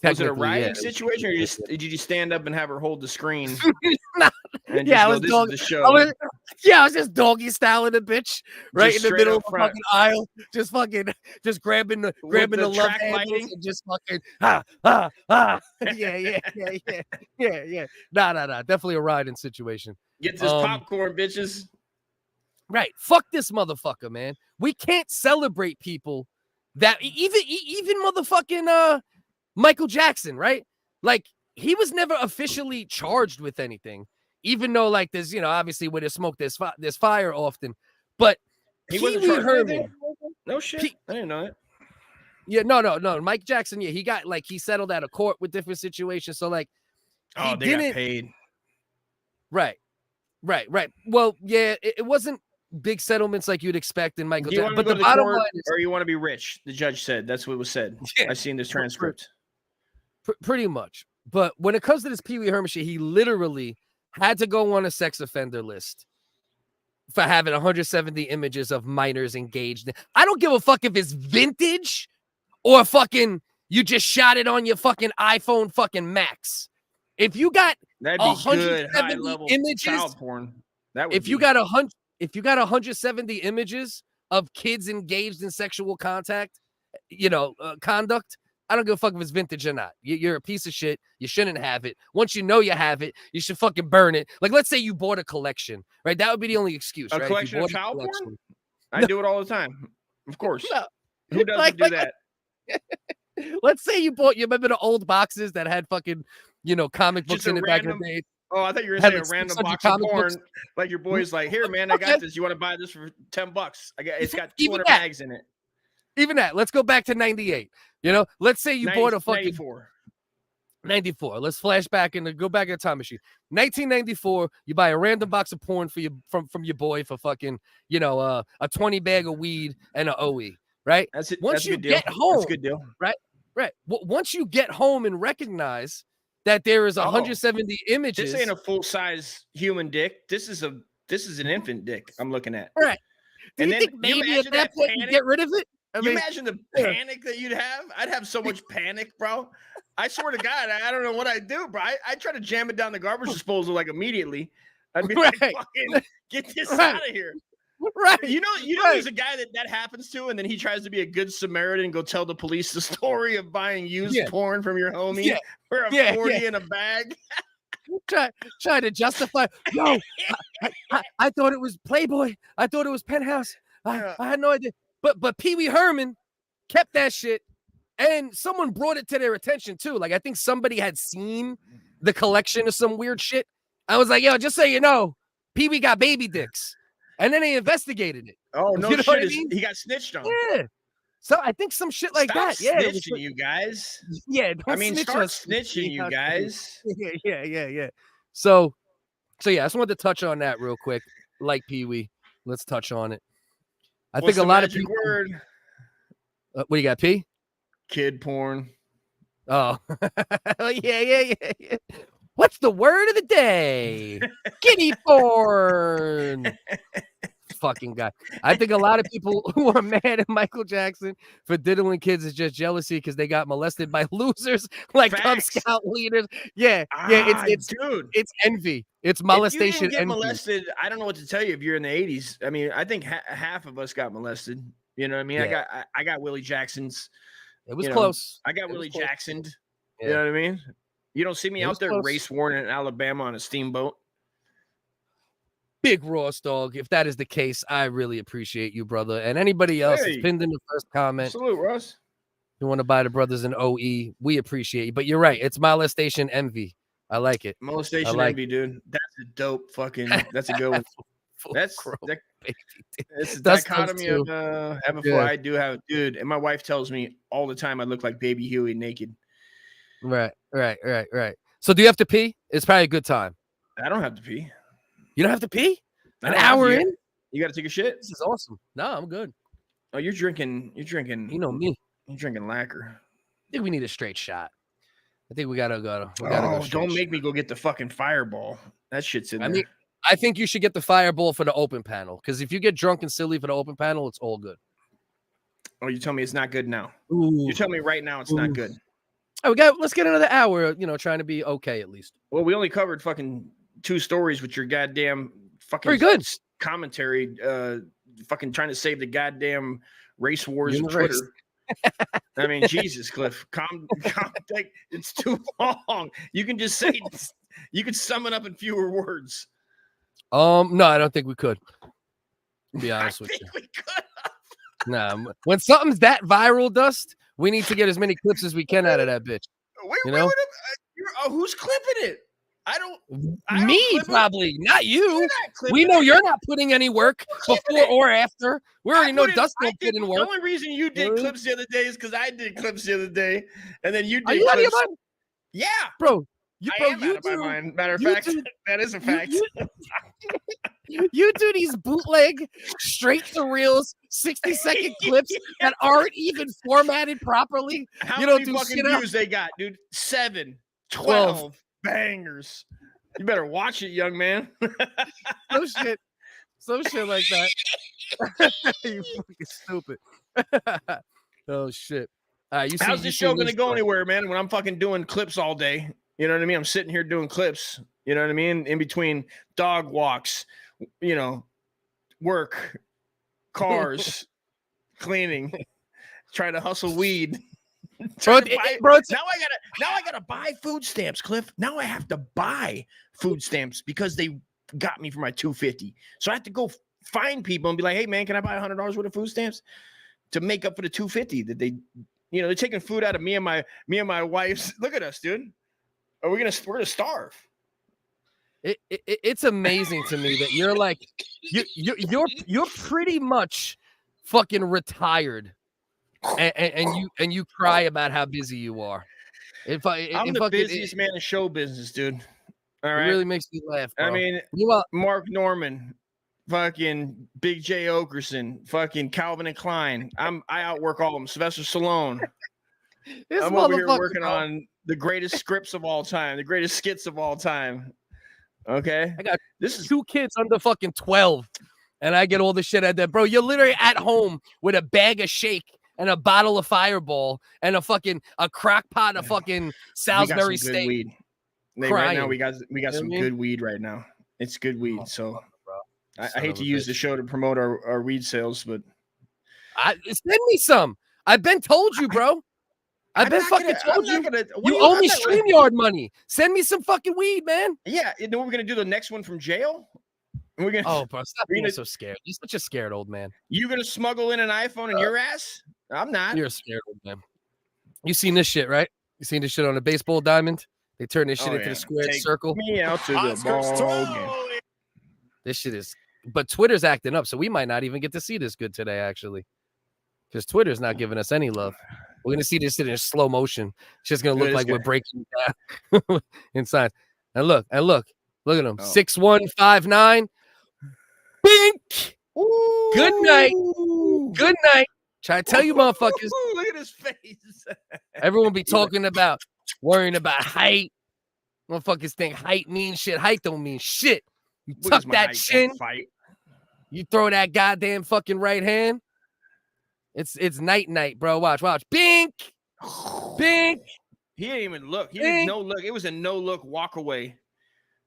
Speaker 2: Was it a rioting situation, or did you stand up and have her hold the screen?
Speaker 1: I was doggy.
Speaker 2: This is the show.
Speaker 1: I was just doggy styling the bitch right
Speaker 2: just
Speaker 1: in the middle of the
Speaker 2: front.
Speaker 1: fucking aisle, just grabbing the love handles and just fucking yeah. Nah. Definitely a rioting situation.
Speaker 2: Get this popcorn, bitches.
Speaker 1: Right. Fuck this motherfucker, man. We can't celebrate people that even motherfucking Michael Jackson, right? Like he was never officially charged with anything, even though like there's obviously where there's smoke, there's fire often. But
Speaker 2: he wasn't charged with anything? No shit. I didn't know that.
Speaker 1: Yeah, no. Mike Jackson, he got he settled out of court with different situations. So like,
Speaker 2: they got paid.
Speaker 1: Right. Well, yeah, it wasn't big settlements like you'd expect in Michael Jackson. But the bottom line is,
Speaker 2: or you want to be rich, the judge said. That's what was said. Yeah, I've seen this transcript.
Speaker 1: Pretty much. But when it comes to this Pee Wee Herman shit, he literally had to go on a sex offender list for having 170 images of minors engaged. I don't give a fuck if it's vintage or fucking you just shot it on your fucking iPhone fucking Max. If you got 170 images,
Speaker 2: child porn.
Speaker 1: If you got 170 images of kids engaged in sexual conduct, I don't give a fuck if it's vintage or not. You're a piece of shit. You shouldn't have it. Once you know you have it, you should fucking burn it. Like, let's say you bought a collection, right? That would be the only excuse, right?
Speaker 2: A collection of child porn? I do it all the time. Of course. No. Who doesn't do that?
Speaker 1: Let's say you remember the old boxes that had fucking, comic books in it back in the day?
Speaker 2: Oh, I thought you were going to say a random box of porn. Books. Like your boy's like, here, man, I got this. You want to buy this for $10? It's got 200 mags in it.
Speaker 1: Even that. Let's go back to 98. Let's say you bought a fucking
Speaker 2: 94.
Speaker 1: Let's flash back and go back in the time machine. 1994, you buy a random box of porn for from your boy for fucking, a 20 bag of weed and an OE, right?
Speaker 2: That's it.
Speaker 1: Once you get home, that's a good deal. Right. Once you get home and recognize that there is 170 images.
Speaker 2: This ain't a full-size human dick. This is an infant dick I'm looking at.
Speaker 1: Right. Do you think maybe at that point you get rid of it?
Speaker 2: Imagine the panic that you'd have. I'd have so much panic, bro. I swear to God, I don't know what I'd do, bro. I try to jam it down the garbage disposal like immediately. I'd be like, fucking get this out of here.
Speaker 1: Right.
Speaker 2: There's a guy that happens to, and then he tries to be a good Samaritan and go tell the police the story of buying used porn from your homie for a 40 in a bag.
Speaker 1: Try to justify. Yo, I thought it was Playboy. I thought it was Penthouse. I had no idea. But Pee Wee Herman kept that shit, and someone brought it to their attention too. Like I think somebody had seen the collection of some weird shit. I was like, yo, just so you know, Pee Wee got baby dicks, and then they investigated it.
Speaker 2: Oh no, shit! I mean? He got snitched on.
Speaker 1: Yeah, So I think some shit like
Speaker 2: Stop
Speaker 1: that. Yeah,
Speaker 2: snitching, you guys.
Speaker 1: Yeah,
Speaker 2: I mean, start
Speaker 1: us.
Speaker 2: snitching, you guys.
Speaker 1: Yeah. So yeah, I just wanted to touch on that real quick. Like Pee Wee, let's touch on it. I think a lot of people.
Speaker 2: Word?
Speaker 1: What do you got, P?
Speaker 2: Kid porn.
Speaker 1: Oh, yeah. What's the word of the day? Kitty porn. Fucking guy. I think a lot of people who are mad at Michael Jackson for diddling kids is just jealousy because they got molested by losers like Cub Scout leaders. Yeah. It's
Speaker 2: dude.
Speaker 1: It's envy. It's molestation.
Speaker 2: If you didn't get
Speaker 1: envy.
Speaker 2: molested, I don't know what to tell you. If you're in the 80s, I mean, I think half of us got molested. You know what I mean?
Speaker 1: Yeah.
Speaker 2: I got Willie Jackson's.
Speaker 1: It was close.
Speaker 2: I got Willie Jacksoned.
Speaker 1: Yeah.
Speaker 2: You know what I mean? You don't see me out there
Speaker 1: close.
Speaker 2: race worn in Alabama on a steamboat.
Speaker 1: Big Ross dog. If that is the case, I really appreciate you, brother. And anybody else that's pinned in the first comment.
Speaker 2: Salute, Ross.
Speaker 1: You want to buy the brothers in OE? We appreciate you. But you're right. It's molestation envy. I like it.
Speaker 2: Molestation envy, dude. That's a dope fucking. That's a good one. That's it's a dichotomy of I do have, dude. And my wife tells me all the time I look like Baby Huey naked.
Speaker 1: Right. So do you have to pee? It's probably a good time.
Speaker 2: I don't have to pee.
Speaker 1: You don't have to pee? An hour in?
Speaker 2: You got to take a shit?
Speaker 1: This is awesome. No, I'm good.
Speaker 2: Oh, you're drinking.
Speaker 1: You know me.
Speaker 2: You're drinking lacquer.
Speaker 1: I think we need a straight shot. I think we gotta go.
Speaker 2: Don't make me go get the fucking fireball. That shit's in there.
Speaker 1: mean, I think you should get the fireball for the open panel because if you get drunk and silly for the open panel, it's all good.
Speaker 2: Oh, you tell me it's not good now.
Speaker 1: Ooh.
Speaker 2: You tell me right now it's not good.
Speaker 1: Oh, let's get another hour. Trying to be okay at least.
Speaker 2: Well, we only covered fucking 2 stories with your goddamn fucking
Speaker 1: very good
Speaker 2: commentary. Fucking trying to save the goddamn race wars of Twitter. I mean, Jesus, Cliff, it's too long. You can just say, you could sum it up in fewer words.
Speaker 1: No, I don't think we could. To be honest with you,
Speaker 2: we could.
Speaker 1: Nah, when something's that viral, Dust, we need to get as many clips as we can out of that bitch.
Speaker 2: Who's clipping it? I don't
Speaker 1: Me, probably, not you. We know you're not putting any work before or after. We already know Dust don't put in work.
Speaker 2: The only reason you did clips the other day is because I did clips the other day, and then you did.
Speaker 1: Are you out of your mind?
Speaker 2: Yeah,
Speaker 1: bro.
Speaker 2: I am out of my mind. Matter of fact, that is a fact.
Speaker 1: You do these bootleg, straight to reels, 60-second clips that aren't even formatted properly.
Speaker 2: How many fucking views they got, dude? 7, 12 bangers. You better watch it, young man.
Speaker 1: Some shit like that. You fucking stupid. Oh shit.
Speaker 2: How's this show gonna go anywhere, man? When I'm fucking doing clips all day, you know what I mean? I'm sitting here doing clips, you know what I mean? In between dog walks, work, cars, cleaning, trying to hustle weed. Now I gotta buy food stamps, Cliff. Now I have to buy food stamps because they got me for my $250. So I have to go find people and be like, hey man, can I buy $100 worth of food stamps to make up for the $250 that they, they're taking food out of me and my wife's. Look at us, dude. We're gonna starve.
Speaker 1: It's amazing to me that you're like you're pretty much fucking retired. And you cry about how busy you are.
Speaker 2: I'm the busiest man in show business, dude. All right,
Speaker 1: it really makes me laugh, bro.
Speaker 2: I mean, Mark Norman, fucking Big J Okerson, fucking Calvin and Klein. I outwork all of them. Sylvester Stallone. I'm over here working on the greatest scripts of all time, the greatest skits of all time. Okay,
Speaker 1: I got 2 kids under fucking 12, and I get all the shit out there, bro. You're literally at home with a bag of shake and a bottle of Fireball and a crock pot of fucking Salisbury steak.
Speaker 2: Weed. Right now we got some good weed right now. It's good weed. So I hate to use the show to promote our weed sales, but
Speaker 1: send me some. I've been told you, bro. I've been fucking told you. You owe me StreamYard money. Send me some fucking weed, man.
Speaker 2: Yeah. You know we're gonna do the next one from jail? We're gonna,
Speaker 1: oh, bro, stop being so scared. You're such a scared old man.
Speaker 2: You gonna smuggle in an iPhone in your ass? I'm not.
Speaker 1: You're a scared old man. You seen this shit, right? You seen this shit on a baseball diamond? They turn this shit into the squared circle.
Speaker 2: Me out to the ball game.
Speaker 1: This shit is, but Twitter's acting up, so we might not even get to see this good today, actually. because Twitter's not giving us any love. We're gonna see this in slow motion. It's just gonna look like we're breaking down inside. And look at him. 6159. Bink.
Speaker 2: Ooh.
Speaker 1: Good night. Good night. Try to tell you motherfuckers.
Speaker 2: Look at his face.
Speaker 1: Everyone be talking about worrying about height. Motherfuckers think height means shit. Height don't mean shit. You tuck that chin. You throw that goddamn fucking right hand. It's night, bro. Watch. Bink. Bink.
Speaker 2: He didn't even look. He didn't no look. It was a no look walk away.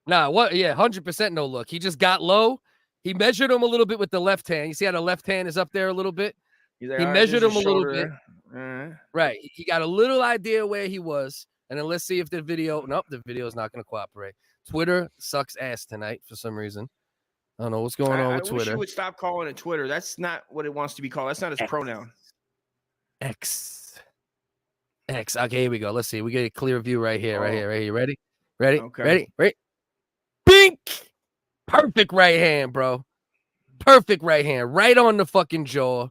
Speaker 1: Nah, what? Yeah, 100% no look. He just got low. He measured him a little bit with the left hand. You see how the left hand is up there a little bit?
Speaker 2: Like,
Speaker 1: he measured him a little bit. Right. He got a little idea where he was. And then let's see if the video. Nope, the video is not going to cooperate. Twitter sucks ass tonight for some reason. I don't know what's going on with Twitter. I wish
Speaker 2: you would stop calling it Twitter. That's not what it wants to be called. That's not its pronoun.
Speaker 1: X. Okay, here we go. Let's see. We get a clear view right here. Right here. Ready? Okay. Ready? Bink! Perfect right hand, bro. Perfect right hand. Right on the fucking jaw.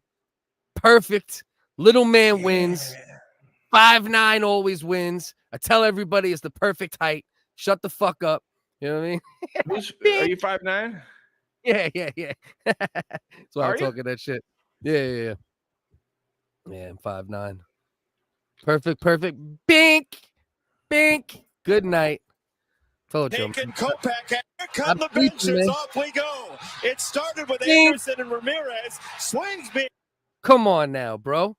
Speaker 1: Perfect. Little man wins. 5'9" always wins. I tell everybody it's the perfect height. Shut the fuck up. You know what I mean?
Speaker 2: Are you 5'9"?
Speaker 1: Yeah. That's why I'm talking that shit. Yeah. Yeah, I'm 5'9". Perfect. Bink. Good night. Told you.
Speaker 7: Taking Kopak. Here come the benches. Off we go. It started with Anderson and Ramirez. Swings me.
Speaker 1: Come on now, bro.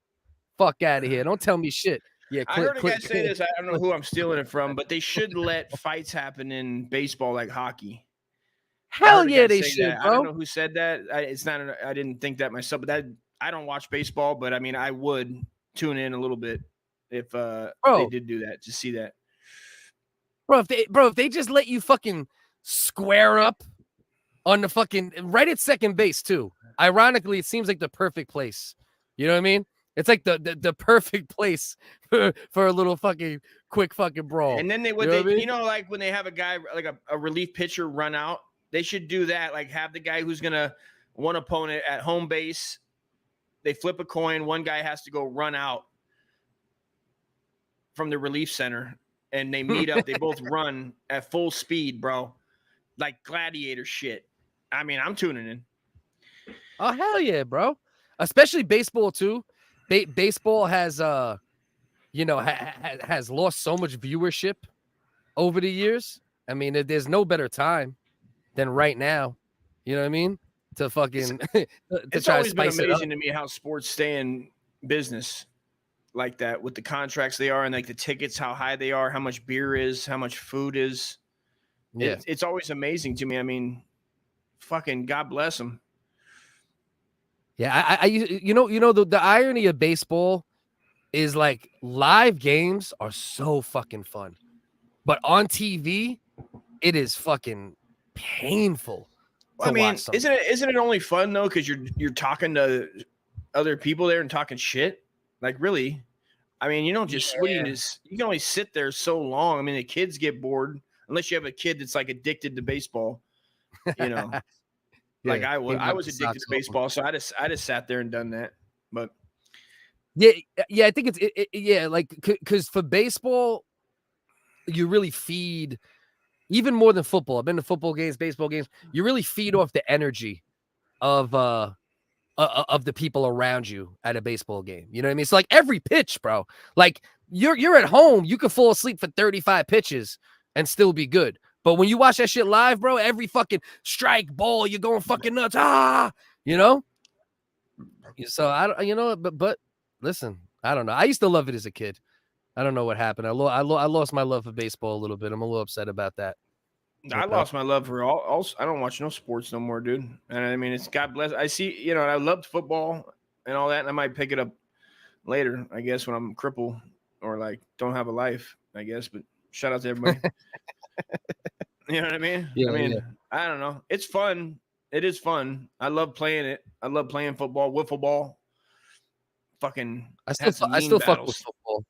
Speaker 1: Fuck out of here. Don't tell me shit. Yeah,
Speaker 2: I heard a guy say this. I don't know who I'm stealing it from, but they should let fights happen in baseball like hockey.
Speaker 1: Hell yeah, they should, bro.
Speaker 2: I don't know who said that. I didn't think that myself, but I don't watch baseball, but I mean, I would tune in a little bit if they did do that to see that.
Speaker 1: Bro, if they just let you fucking square up on the fucking right at second base too. Ironically, it seems like the perfect place. You know what I mean? It's like the perfect place for a little fucking quick fucking brawl.
Speaker 2: And then like when they have a guy like a relief pitcher run out, they should do that. Like have the guy who's gonna one opponent at home base. They flip a coin. One guy has to go run out from the relief center, and they meet up. They both run at full speed, bro, like gladiator shit. I mean, I'm tuning in.
Speaker 1: Oh hell yeah, bro! Especially baseball too. Baseball has has lost so much viewership over the years. I mean, there's no better time than right now. You know what I mean? To fucking
Speaker 2: it's always been amazing to me how sports stay in business like that with the contracts they are and like the tickets, how high they are, how much beer is, how much food is. Yeah, it's always amazing to me. I mean, fucking God bless them.
Speaker 1: Yeah, the irony of baseball is like live games are so fucking fun, but on TV, it is fucking painful.
Speaker 2: I mean, isn't it only fun though because you're talking to other people there and talking shit? Like really, I mean, you don't just you can only sit there so long. I mean, the kids get bored unless you have a kid that's like addicted to baseball, you know. Like I was addicted to baseball, so I just sat there and done that. But
Speaker 1: yeah, I think it's like because for baseball, you really feed even more than football. I've been to football games, baseball games. You really feed off the energy of the people around you at a baseball game. You know what I mean? It's like every pitch, bro. Like you're at home, you could fall asleep for 35 pitches and still be good. But when you watch that shit live, bro, every fucking strike, ball, you're going fucking nuts. You know? So I don't, but listen, I don't know. I used to love it as a kid. I don't know what happened. I lost my love for baseball a little bit. I'm a little upset about that.
Speaker 2: I lost my love for all. I don't watch no sports no more, dude. And I mean, it's God bless. I see, I loved football and all that, and I might pick it up later, I guess, when I'm crippled or like don't have a life, I guess. But shout out to everybody. You know what I mean?
Speaker 1: Yeah,
Speaker 2: I don't know. It's fun. It is fun. I love playing it. I love playing football, wiffle ball. Fucking.
Speaker 1: I still fuck with football.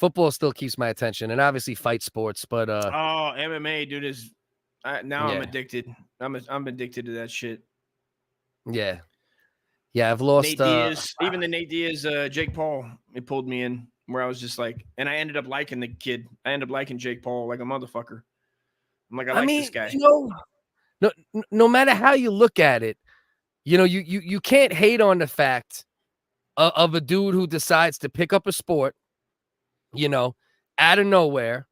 Speaker 1: Football still keeps my attention, and obviously fight sports. But
Speaker 2: MMA, dude, is now I'm addicted. I'm addicted to that shit.
Speaker 1: Yeah. Yeah, I've lost.
Speaker 2: Nate Diaz, even the Nate Diaz, Jake Paul, it pulled me in where I was just like, and I ended up liking the kid. I ended up liking Jake Paul like a motherfucker. I'm like, I like this guy.
Speaker 1: No matter how you look at it, you can't hate on the fact of a dude who decides to pick up a sport, out of nowhere,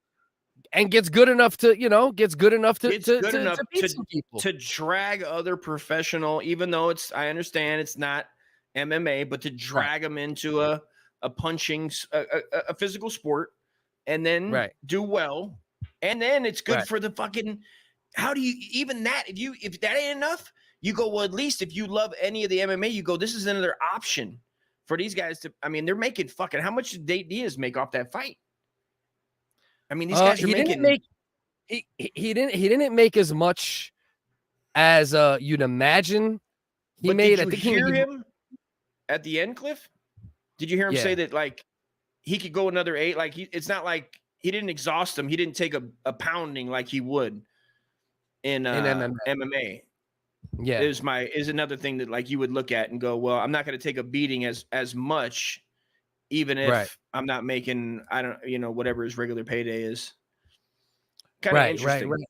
Speaker 1: and gets good enough to beat some people,
Speaker 2: to drag other professional, even though I understand it's not MMA, but to drag them into a punching, a physical sport, and then do well, and then it's good for the fucking. How do you even that? If that ain't enough, you go, well, at least if you love any of the MMA, you go, this is another option for these guys to. I mean, they're making fucking. How much did Nate Diaz make off that fight? I mean, these guys are making.
Speaker 1: He didn't make as much as you'd imagine. He made.
Speaker 2: Did you hear him at the end, Cliff? Did you hear him say that like he could go another 8? Like it's not like he didn't exhaust him. He didn't take a pounding like he would in MMA. Yeah, is another thing that like you would look at and go, well, I'm not going to take a beating as much, even if I'm not making whatever his regular payday is. Kind of interesting.
Speaker 1: Right.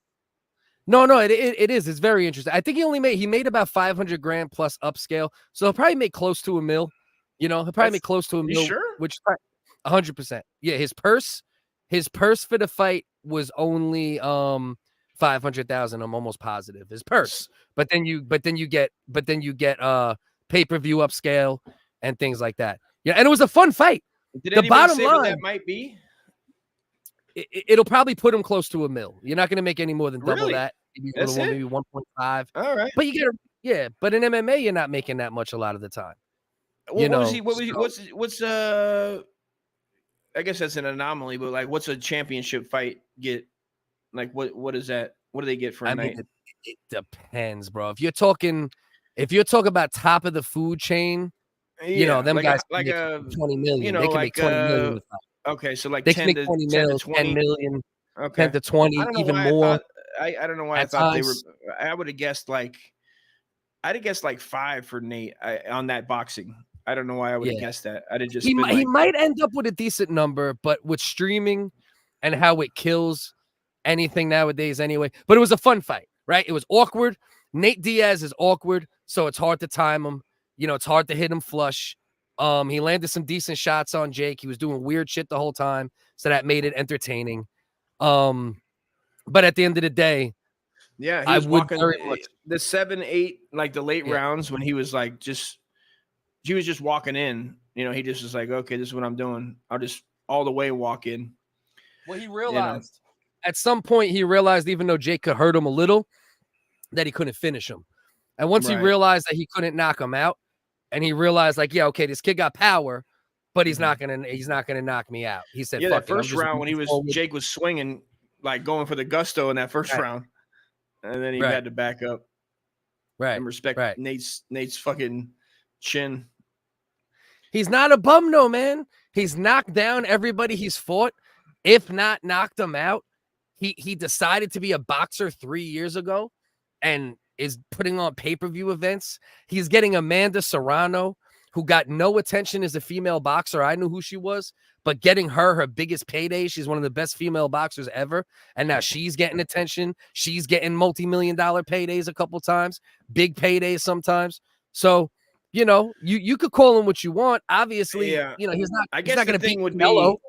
Speaker 1: No, it is. It's very interesting. I think he made about 500 grand plus upscale, so he'll probably make close to $1 million. He'll probably make close to $1 million.
Speaker 2: Sure?
Speaker 1: Which 100%. Yeah, his purse for the fight was only 500,000. I'm almost positive his purse. But then you get pay-per-view upscale and things like that. Yeah, and it was a fun fight.
Speaker 2: Did the bottom say line what that might be?
Speaker 1: It'll probably put him close to $1 million. You're not going to make any more than double that. Maybe 1.5.
Speaker 2: All right.
Speaker 1: But but in MMA, you're not making that much a lot of the time.
Speaker 2: What's I guess that's an anomaly, but like, what's a championship fight get? Like, what is that? What do they get for a night?
Speaker 1: It depends, bro. If you're talking about top of the food chain, them like guys make 20 million. They can make 20 million.
Speaker 2: Okay, so like
Speaker 1: they
Speaker 2: 10
Speaker 1: can
Speaker 2: to
Speaker 1: make 20
Speaker 2: million,
Speaker 1: 10 million, okay. 10 to 20, even more.
Speaker 2: I don't know why I thought they were. I would have guessed like 5 for Nate on that boxing. I don't know why I would have guessed that. I'd have just
Speaker 1: he might end up with a decent number, but with streaming and how it kills anything nowadays anyway. But it was a fun fight, right? It was awkward. Nate Diaz is awkward, so it's hard to time him. It's hard to hit him flush. He landed some decent shots on Jake. He was doing weird shit the whole time, so that made it entertaining. But at the end of the day,
Speaker 2: yeah, he was walking the 7, 8, like the late rounds when he was like he was just walking in. He just was like, okay, this is what I'm doing. I'll just all the way walk in.
Speaker 1: Well, he realized at some point even though Jake could hurt him a little, that he couldn't finish him. And once he realized that he couldn't knock him out, and he realized like, this kid got power, but he's not gonna knock me out. He said,
Speaker 2: that first round when Jake was swinging, like going for the gusto in that first round, and then he had to back up, and respect Nate's fucking chin.
Speaker 1: He's not a bum, no, man. He's knocked down everybody he's fought, if not knocked him out. He decided to be a boxer 3 years ago, and is putting on pay-per-view events. He's getting Amanda Serrano, who got no attention as a female boxer. I knew who she was, but getting her biggest payday. She's one of the best female boxers ever. And now she's getting attention. She's getting multi-million-dollar paydays a couple times, big paydays sometimes. So, you could call him what you want. Obviously, he's not.
Speaker 2: I guess
Speaker 1: he's not going to
Speaker 2: beat
Speaker 1: Mello.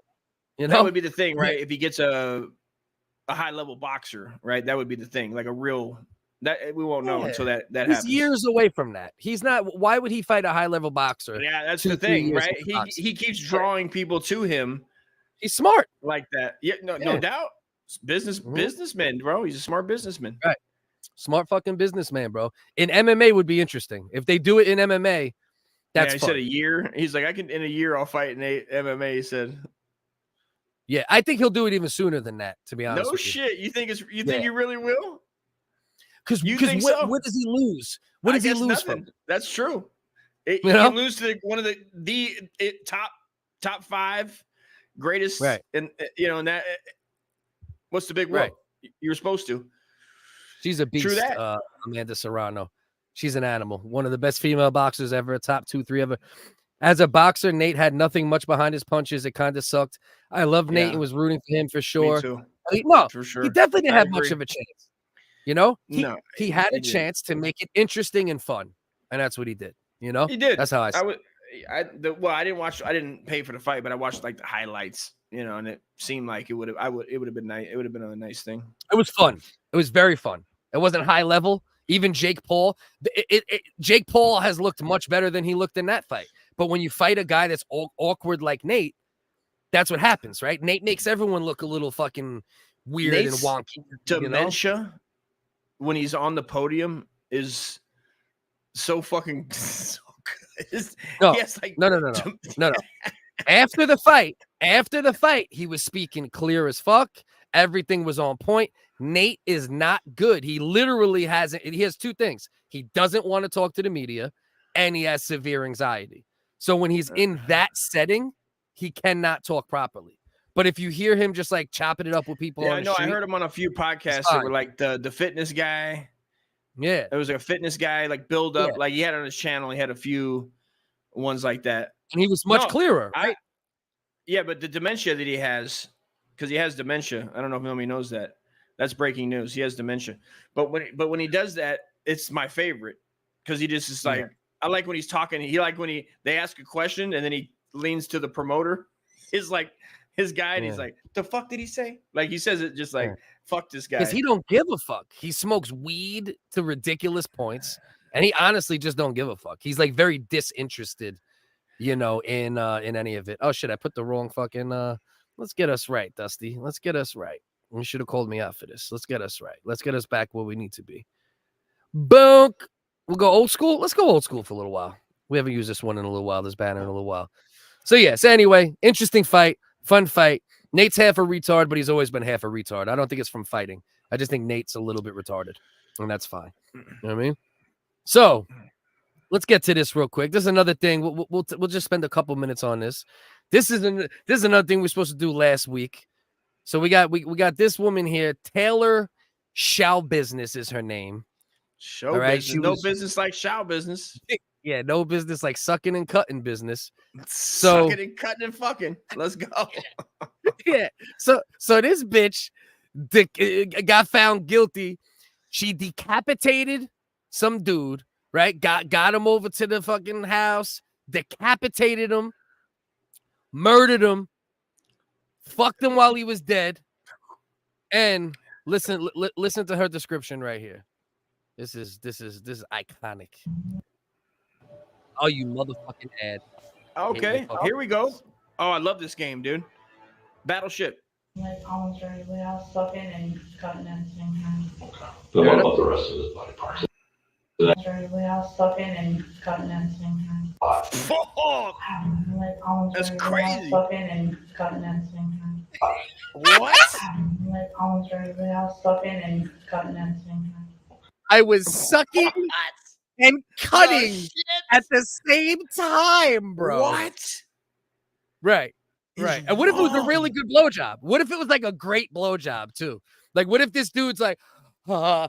Speaker 2: That would be the thing, right? If he gets a high-level boxer, right? That would be the thing, like a real. That we won't know until that
Speaker 1: he's
Speaker 2: happens.
Speaker 1: Years away from that. He's not. Why would he fight a high level boxer?
Speaker 2: Yeah, that's the thing, right? He keeps drawing people to him.
Speaker 1: He's smart
Speaker 2: like that. Yeah, no doubt. Businessman, bro. He's a smart businessman.
Speaker 1: Right. Smart fucking businessman, bro. In MMA would be interesting if they do it in MMA. That's
Speaker 2: he said a year. He's like, in a year I'll fight in MMA. He said.
Speaker 1: Yeah, I think he'll do it even sooner than that. To be honest.
Speaker 2: No
Speaker 1: with
Speaker 2: shit. You think think he really will?
Speaker 1: Because what does he lose? What does he lose from?
Speaker 2: That's true. He can lose to one of the top 5 greatest,
Speaker 1: right?
Speaker 2: And and that. What's the big whoop? You were supposed to.
Speaker 1: She's a beast. Amanda Serrano. She's an animal. One of the best female boxers ever. Top 2, 3 ever. As a boxer, Nate had nothing much behind his punches. It kind of sucked. I love Nate and was rooting for him for sure.
Speaker 2: Me too.
Speaker 1: No,
Speaker 2: For sure.
Speaker 1: he definitely didn't
Speaker 2: I
Speaker 1: have much
Speaker 2: agree.
Speaker 1: of a chance. You know, he had a
Speaker 2: didn't.
Speaker 1: chance to make it interesting and fun, and that's what he did. You know,
Speaker 2: He did.
Speaker 1: That's how I see it.
Speaker 2: I didn't watch. I didn't pay for the fight, but I watched like the highlights. You know, and it seemed like it would have. It would have been nice. It would have been a nice thing.
Speaker 1: It was fun. It was very fun. It wasn't high level. Even Jake Paul. Jake Paul has looked much better than he looked in that fight. But when you fight a guy that's awkward like Nate, that's what happens, right? Nate makes everyone look a little fucking weird
Speaker 2: Nate's
Speaker 1: and wonky.
Speaker 2: Dementia when he's on the podium is so fucking so good.
Speaker 1: No,
Speaker 2: like,
Speaker 1: no. After the fight, he was speaking clear as fuck. Everything was on point. Nate is not good. He literally he has 2 things. He doesn't want to talk to the media, and he has severe anxiety. So when he's in that setting, he cannot talk properly. But if you hear him just like chopping it up with people,
Speaker 2: I know. I heard him on a few podcasts that were like the fitness guy.
Speaker 1: Yeah,
Speaker 2: it was like a fitness guy, like build up. Like he had on his channel, he had a few ones like that,
Speaker 1: and he was much clearer. Right?
Speaker 2: But the dementia that he has, because he has dementia. I don't know if nobody knows that. That's breaking news. He has dementia. But when he does that, it's my favorite because he just is like. I like when he's talking. He like when they ask a question and then he leans to the promoter. His guy, and he's like, "The fuck did he say?" Like he says it just like, "Fuck this guy,"
Speaker 1: because he don't give a fuck. He smokes weed to ridiculous points, and he honestly just don't give a fuck. He's like very disinterested, you know, in any of it. Oh shit, I put the wrong fucking. Let's get us right, Dusty. Let's get us right. You should have called me out for this. Let's get us right. Let's get us back where we need to be. Bonk. We'll go old school. Let's go old school for a little while. We haven't used this one in a little while, this banner in a little while. So, anyway, interesting fight, fun fight. Nate's half a retard, but he's always been half a retard. I don't think it's from fighting. I just think Nate's a little bit retarded, and that's fine. You know what I mean? So, let's get to this real quick. This is another thing. We'll just spend a couple minutes on this. This is another thing we were supposed to do last week. So, we got this woman here, Taylor Schabusiness is her name.
Speaker 2: Show business. Business like show business.
Speaker 1: Yeah, no business like sucking and cutting business. So
Speaker 2: sucking and cutting and fucking. Let's go.
Speaker 1: Yeah. So this bitch got found guilty. She decapitated some dude, right? Got him over to the fucking house, decapitated him, murdered him, fucked him while he was dead. And listen to her description right here. This is iconic. Oh, you motherfucking ad.
Speaker 2: Okay, here we go. Oh, I love this game, dude. Battleship.
Speaker 8: Like almost regularly, I was sucking and cutting at the same time.
Speaker 9: But what about the rest of his body parts?
Speaker 8: Regularly, I was sucking and cutting at the same time. Like almost
Speaker 2: that's
Speaker 8: regularly, I was
Speaker 2: crazy.
Speaker 8: sucking and cutting at the same time.
Speaker 2: What?
Speaker 8: Like almost regularly, I was sucking and cutting at the same time.
Speaker 1: I was sucking and cutting at the same time, bro.
Speaker 2: What?
Speaker 1: Right. And what if it was a really good blowjob? What if it was like a great blowjob too? Like, what if this dude's like, you know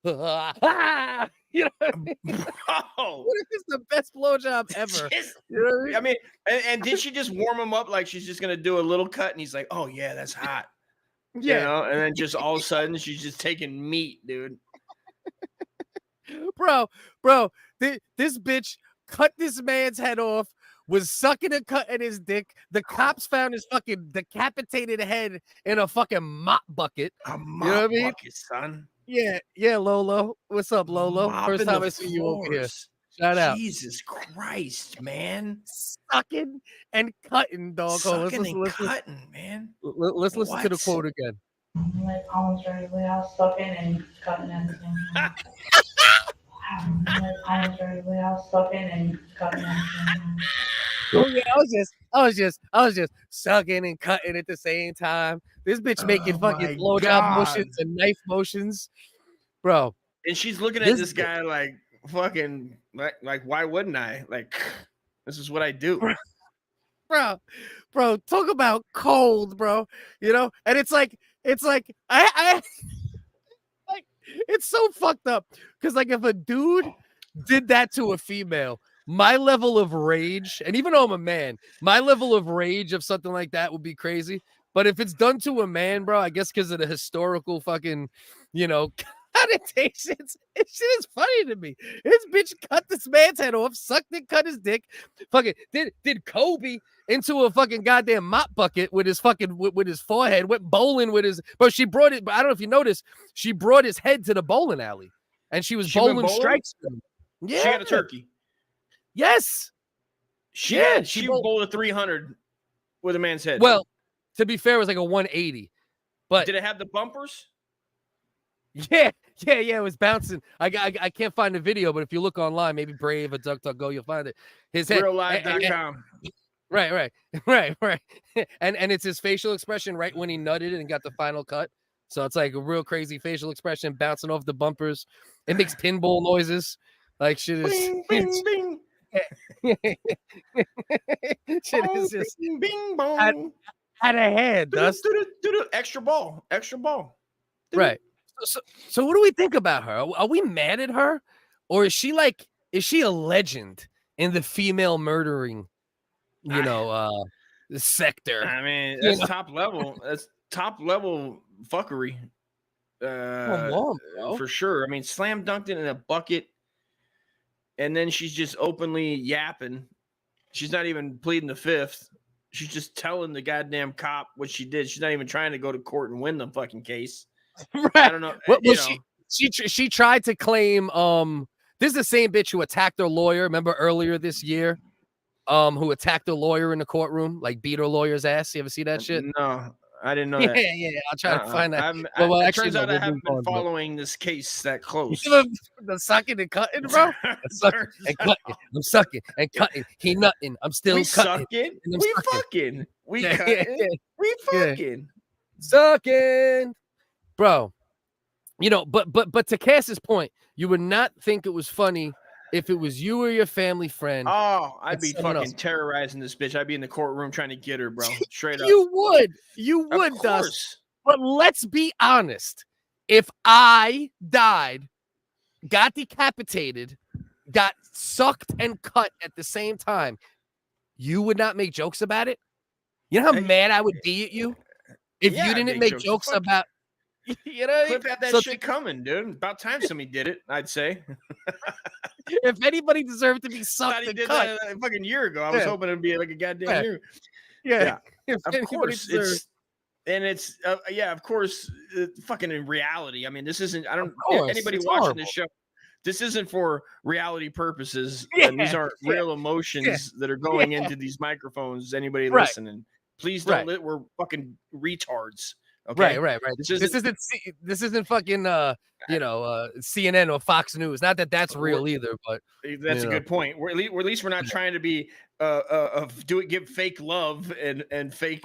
Speaker 1: what I mean? What if it's the best blowjob ever? You know what I mean?
Speaker 2: I mean, and did she just warm him up like she's just gonna do a little cut, and he's like, "Oh yeah, that's hot."
Speaker 1: Yeah.
Speaker 2: You know? And then just all of a sudden she's just taking meat, dude.
Speaker 1: Bro, this bitch cut this man's head off, was sucking and cutting his dick. The cops found his fucking decapitated head in a fucking mop bucket.
Speaker 2: A mop
Speaker 1: you know what I mean?
Speaker 2: bucket, son.
Speaker 1: Yeah, Lolo. What's up, Lolo?
Speaker 2: Mopping
Speaker 1: First time
Speaker 2: the
Speaker 1: I see you over here.
Speaker 2: floors.
Speaker 1: Shout out.
Speaker 2: Jesus Christ, man.
Speaker 1: Sucking and cutting, dog.
Speaker 2: Sucking and cutting, man.
Speaker 1: Let's listen to the quote again.
Speaker 8: Like almost regularly, I was sucking and cutting at the same time. Like almost regularly, I was sucking and cutting at the same time.
Speaker 1: Oh yeah, I was just sucking and cutting at the same time. This bitch making fucking blowjob motions and knife motions, bro.
Speaker 2: And she's looking at this guy like fucking like why wouldn't I? Like this is what I do.
Speaker 1: Bro, talk about cold, bro. You know, and it's like I like It's so fucked up because like if a dude did that to a female, my level of rage, and even though I'm a man, my level of rage of something like that would be crazy. But if it's done to a man, bro, I guess because of the historical fucking, connotations, it shit is funny to me. This bitch cut this man's head off, sucked it, cut his dick, fucking did Kobe into a fucking goddamn mop bucket with his fucking with his forehead, went bowling with his. But she brought it. But I don't know if you noticed, she brought his head to the bowling alley, and she was bowling strikes.
Speaker 2: Yeah, she had a turkey.
Speaker 1: Yes,
Speaker 2: she bowled a 300 with a man's head.
Speaker 1: Well, to be fair, it was like a 180. But
Speaker 2: did it have the bumpers?
Speaker 1: Yeah. It was bouncing. I can't find the video, but if you look online, maybe Brave or DuckDuckGo, you'll find it. His head,
Speaker 2: RealLive.com.
Speaker 1: Right. And it's his facial expression right when he nutted and got the final cut. So it's like a real crazy facial expression bouncing off the bumpers. It makes pinball noises. Like shit is
Speaker 2: bing, bing, bing.
Speaker 1: Shit is just
Speaker 2: bing, bing, bong.
Speaker 1: Out of hand, Dust.
Speaker 2: Extra ball.
Speaker 1: Right. So what do we think about her? Are we mad at her? Or is she a legend in the female murdering, sector?
Speaker 2: I mean, that's top level. That's top level fuckery.
Speaker 1: Come on, bro.
Speaker 2: For sure. I mean, slam dunked it in a bucket. And then she's just openly yapping. She's not even pleading the fifth. She's just telling the goddamn cop what she did. She's not even trying to go to court and win the fucking case.
Speaker 1: Right.
Speaker 2: I don't know.
Speaker 1: She tried to claim this is the same bitch who attacked her lawyer. Remember earlier this year, who attacked her lawyer in the courtroom, like beat her lawyer's ass. You ever see that shit?
Speaker 2: No, I didn't know that.
Speaker 1: Yeah. I'll try to find that.
Speaker 2: It turns out I haven't been following this case that close.
Speaker 1: The sucking and cutting, bro. I'm sucking and cutting. He nutting. I'm still cutting.
Speaker 2: We fucking. We cutting. We fucking.
Speaker 1: Sucking. Bro, but to Cass's point, you would not think it was funny if it was you or your family friend.
Speaker 2: Oh, I'd be fucking terrorizing this bitch. I'd be in the courtroom trying to get her, bro. Straight up.
Speaker 1: You would, Dust. But let's be honest. If I died, got decapitated, got sucked and cut at the same time, you would not make jokes about it? You know how mad I would be at you if you didn't make jokes about.
Speaker 2: Clip had that shit coming, dude. About time somebody did it, I'd say.
Speaker 1: If anybody deserved to be sucked and cut,
Speaker 2: that a fucking year ago. I was hoping it'd be like a goddamn year.
Speaker 1: Yeah.
Speaker 2: Of course, of course, fucking in reality. I mean, this isn't. Anybody watching this show. This isn't for reality purposes, and these aren't real emotions that are going into these microphones. Anybody listening, please don't. We're fucking retards. Okay.
Speaker 1: Right. This isn't fucking CNN or Fox News. Not that that's real either, but
Speaker 2: that's a good point. We're at least we're not trying to be give fake love and fake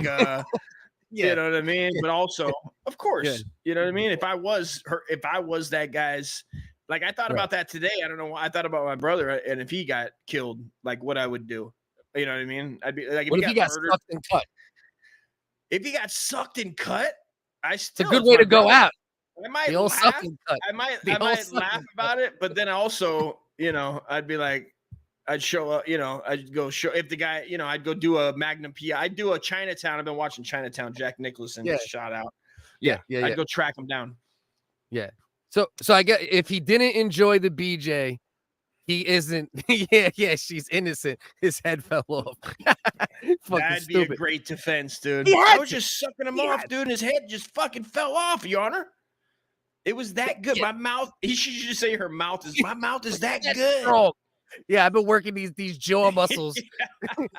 Speaker 2: you know what I mean? But also, of course, you know what I mean? If I was that guy's, like I thought about that today. I don't know why I thought about my brother, and if he got killed, like what I would do. You know what I mean? I'd be like,
Speaker 1: if he got sucked and cut.
Speaker 2: If he got sucked and cut,
Speaker 1: it's a good way to go out.
Speaker 2: I might laugh. I might laugh about it, but then also, I'd be like, I'd show up, I'd go show if the guy, I'd go do a Magnum PI. I'd do a Chinatown. I've been watching Chinatown. Jack Nicholson shot out. I'd go track him down. Yeah.
Speaker 1: So I get if he didn't enjoy the BJ, he isn't. She's innocent. His head fell off.
Speaker 2: That'd be a great defense, dude. I was just sucking him off, dude, and his head just fucking fell off, Your Honor. It was that good. My mouth. He should just say her mouth is. My mouth is that good.
Speaker 1: Strong. Yeah, I've been working these jaw muscles.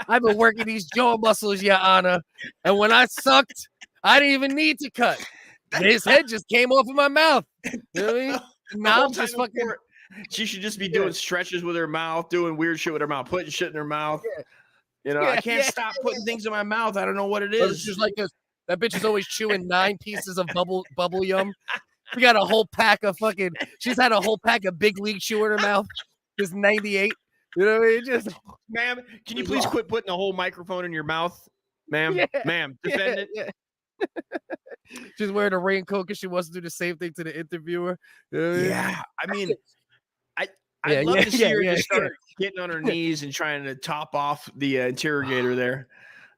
Speaker 1: I've been working these jaw muscles, Your Honor. And when I sucked, I didn't even need to cut. His head just came off of my mouth. You know what I mean? Now I'm just fucking.
Speaker 2: She should just be doing stretches with her mouth, doing weird shit with her mouth, putting shit in her mouth. I can't stop putting things in my mouth. I don't know what it is.
Speaker 1: It's just like this. That bitch is always chewing 9 pieces of bubble yum. We got a whole pack of fucking. She's had a whole pack of Big League Chew in her mouth. Just 98. You know what I mean? Just,
Speaker 2: ma'am, can you please quit putting the whole microphone in your mouth, ma'am? Ma'am, defend it.
Speaker 1: She's wearing a raincoat because she wants to do the same thing to the interviewer.
Speaker 2: Yeah, I mean, I'd love to see her just start getting on her knees and trying to top off the interrogator there.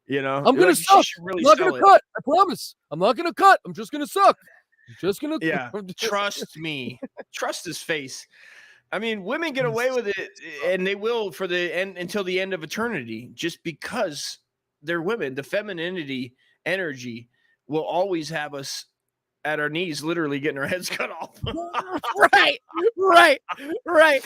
Speaker 2: You know,
Speaker 1: I'm gonna suck.
Speaker 2: Really
Speaker 1: I'm not gonna cut. I promise. I'm not gonna cut. I'm just gonna suck. I'm just gonna.
Speaker 2: Yeah. Trust me. Trust his face. I mean, women get away with it, and they will for the end until the end of eternity, just because they're women. The femininity energy will always have us at our knees, literally getting our heads cut off.
Speaker 1: Right.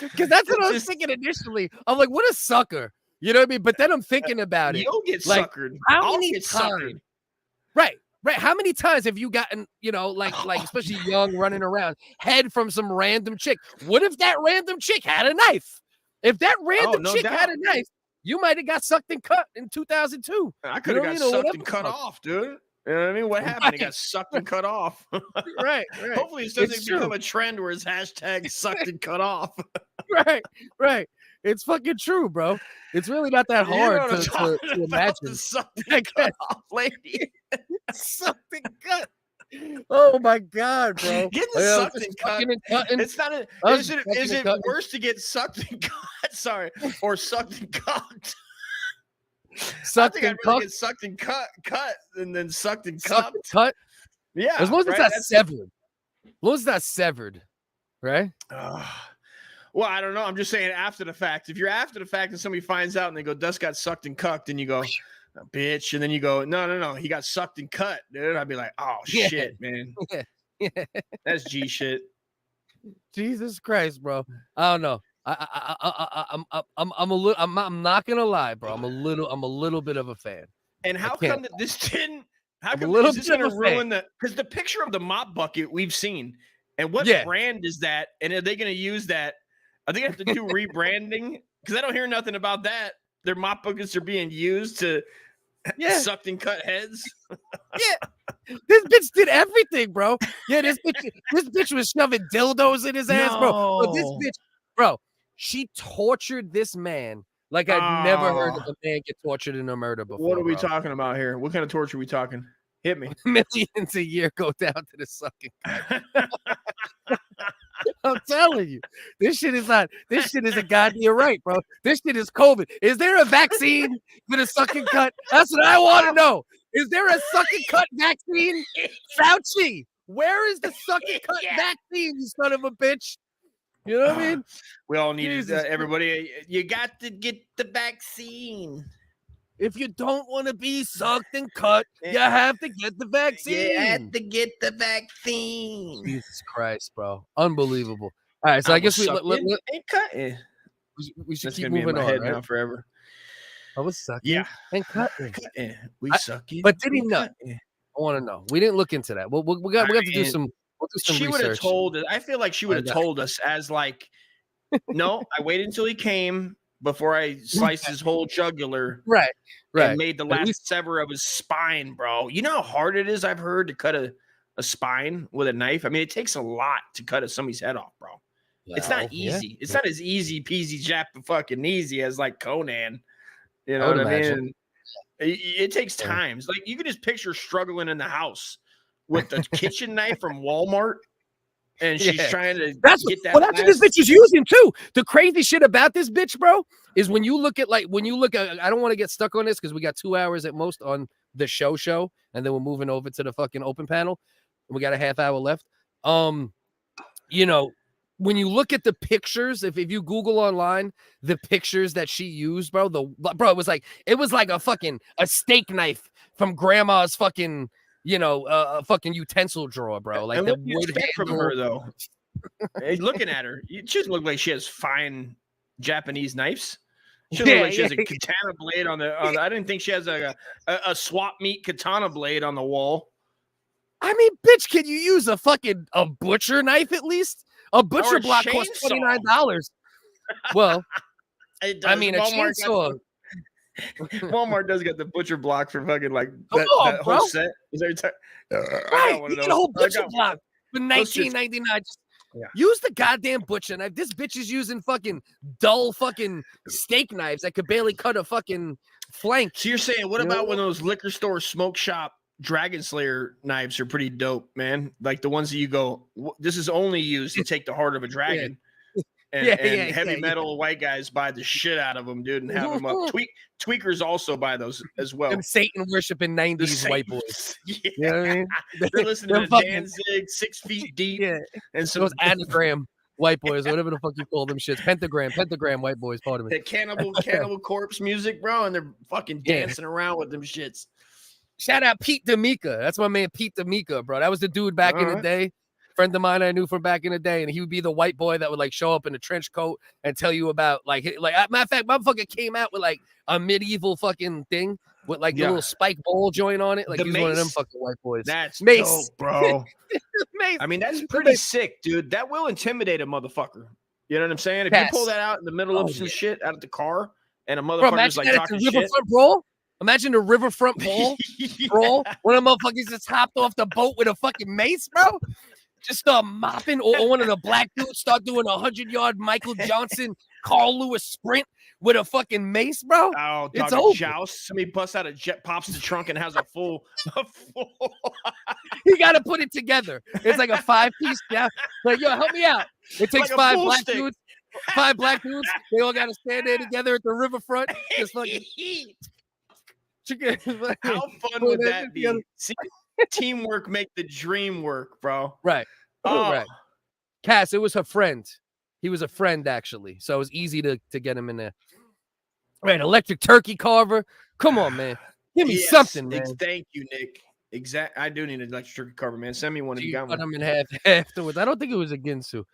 Speaker 1: Because that's what I was thinking initially. I'm like, what a sucker. You know what I mean? But then I'm thinking about it.
Speaker 2: You'll get
Speaker 1: like,
Speaker 2: suckered.
Speaker 1: How many times? Right. How many times have you gotten, like especially young, running around, head from some random chick? What if that random chick had a knife? If that random chick had a knife, you might have got sucked and cut in 2002.
Speaker 2: I could have got sucked and cut off, dude. You know what I mean? What happened? He got sucked and cut off.
Speaker 1: Right.
Speaker 2: Hopefully it doesn't become a trend where it's hashtag sucked and cut off.
Speaker 1: Right. It's fucking true, bro. It's really not that hard to imagine.
Speaker 2: Sucked and cut off, lady.
Speaker 1: Sucked and cut. Oh my god, bro!
Speaker 2: Getting sucked and cut. It's not. Is it worse to get sucked and cut? Sorry, or sucked and cocked?
Speaker 1: Sucked
Speaker 2: and
Speaker 1: cut.
Speaker 2: Get sucked and cut, and then sucked and cupped.
Speaker 1: Cut.
Speaker 2: Yeah.
Speaker 1: As long as it's not severed. As long as it's not severed, right?
Speaker 2: Well, I don't know. I'm just saying after the fact. If you're after the fact and somebody finds out and they go, "Dust got sucked and cucked," and you go, oh, "Bitch," and then you go, "No, he got sucked and cut," dude. I'd be like, "Oh shit, man, that's G shit."
Speaker 1: Jesus Christ, bro. I don't know. I'm a little. I'm not gonna lie, bro. I'm a little bit of a fan.
Speaker 2: And how come that this didn't? How come is this gonna ruin the? Because the picture of the mop bucket we've seen, and what brand is that? And are they gonna use that? Are they gonna have to do rebranding? Because I don't hear nothing about that. Their mop buckets are being used to sucked and cut heads.
Speaker 1: This bitch did everything, bro. Yeah, this bitch was shoving dildos in his ass, bro. But this bitch, bro, she tortured this man like I've never heard of a man get tortured in a murder before.
Speaker 2: What are we talking about here? What kind of torture are we talking? Hit me.
Speaker 1: Millions a year go down to the sucking cut. I'm telling you, this shit is a goddamn right, bro. This shit is COVID. Is there a vaccine for the sucking cut? That's what I want to know. Is there a sucking cut vaccine? Fauci, where is the sucking cut vaccine, you son of a bitch? You know what I mean?
Speaker 2: We all need everybody. You got to get the vaccine.
Speaker 1: If you don't want to be sucked and cut, you have to get the vaccine.
Speaker 2: You have to get the vaccine.
Speaker 1: Jesus Christ, bro. Unbelievable. All right, so I guess we should keep moving on.
Speaker 2: Head now forever.
Speaker 1: I was sucking.
Speaker 2: Yeah.
Speaker 1: And cutting.
Speaker 2: We sucking.
Speaker 1: But did he not? I want to know. We didn't look into that. We got to do some.
Speaker 2: She would have told us. I feel like she would have told us as like, no, I waited until he came before I sliced his whole jugular.
Speaker 1: Right.
Speaker 2: And made the last sever of his spine, bro. You know how hard it is, I've heard, to cut a spine with a knife? I mean, it takes a lot to cut somebody's head off, bro. Well, it's not easy. Yeah. It's not as easy peasy fucking easy as like Conan. You know what I mean? It takes time. It's like you can just picture struggling in the house with the kitchen knife from Walmart. And she's trying to get that.
Speaker 1: Well, that's what this bitch is using too. The crazy shit about this bitch, bro, is when you look at I don't want to get stuck on this because we got 2 hours at most on the show, and then we're moving over to the fucking open panel. We got a half hour left. You know, when you look at the pictures, if you Google online the pictures that she used, bro, it was like a steak knife from grandma's fucking. A fucking utensil drawer, bro. Like the wood
Speaker 2: from her, though. Hey, looking at her, she doesn't look like she has fine Japanese knives. She looks like she has a katana blade on the. I didn't think she has a swap meet katana blade on the wall.
Speaker 1: I mean, bitch, can you use a butcher knife at least? A butcher block costs $29. Well, I mean, a chainsaw.
Speaker 2: Walmart does get the butcher block for fucking like that whole set. Is there
Speaker 1: right? You get a whole butcher block for $19.99. Use the goddamn butcher knife. This bitch is using fucking dull fucking steak knives that could barely cut a fucking flank.
Speaker 2: So you're saying, what about when those liquor store smoke shop Dragon Slayer knives are pretty dope, man. Like the ones that you go, this is only used to take the heart of a dragon. And, heavy metal white guys buy the shit out of them, dude, and have them up. Tweakers also buy those as well.
Speaker 1: Them Satan worshiping 90s white boys.
Speaker 2: Yeah.
Speaker 1: You know what I mean?
Speaker 2: They're listening to Danzig, 6 Feet Deep, and some
Speaker 1: those anagram white boys, whatever the fuck you call them shits. Pentagram white boys, part of it.
Speaker 2: The cannibal corpse music, bro, and they're fucking dancing around with them shits.
Speaker 1: Shout out Pete D'Amica. That's my man Pete D'Amica, bro. That was the dude back in the day. Friend of mine I knew from back in the day, and he would be the white boy that would like show up in a trench coat and tell you about like matter of fact, motherfucker came out with like a medieval fucking thing with like the little spike ball joint on it. Like he's one of them fucking white boys.
Speaker 2: That's
Speaker 1: Mace,
Speaker 2: dope, bro.
Speaker 1: Mace.
Speaker 2: I mean, that's pretty sick, dude. That will intimidate a motherfucker. You know what I'm saying? If you pull that out in the middle of some shit out of the car, and a motherfucker's like talking shit.
Speaker 1: Riverfront Brawl. Imagine the Riverfront Brawl. Brawl. One of the motherfuckers just hopped off the boat with a fucking mace, bro. Just start mopping, or one of the black dudes start doing 100-yard Michael Johnson, Carl Lewis sprint with a fucking mace, bro.
Speaker 2: Oh,
Speaker 1: it's over.
Speaker 2: Joust. Somebody busts out a jet, pops the trunk, and has a full.
Speaker 1: You got to put it together. It's like a 5-piece. Yeah, like yo, help me out. It takes
Speaker 2: like
Speaker 1: 5 black dudes. 5 black dudes. They all got to stand there together at the riverfront. Just fucking.
Speaker 2: How fun would that be? See, teamwork make the dream work, bro.
Speaker 1: Right. Right. Cass, it was her friend. He was a friend, actually. So it was easy to get him in there. Right. Electric turkey carver. Come on, man. Give me something, man.
Speaker 2: Thank you, Nick. I do need an electric turkey carver, man. Send me one if you got one.
Speaker 1: I'm in half afterwards. I don't think it was a Ginsu.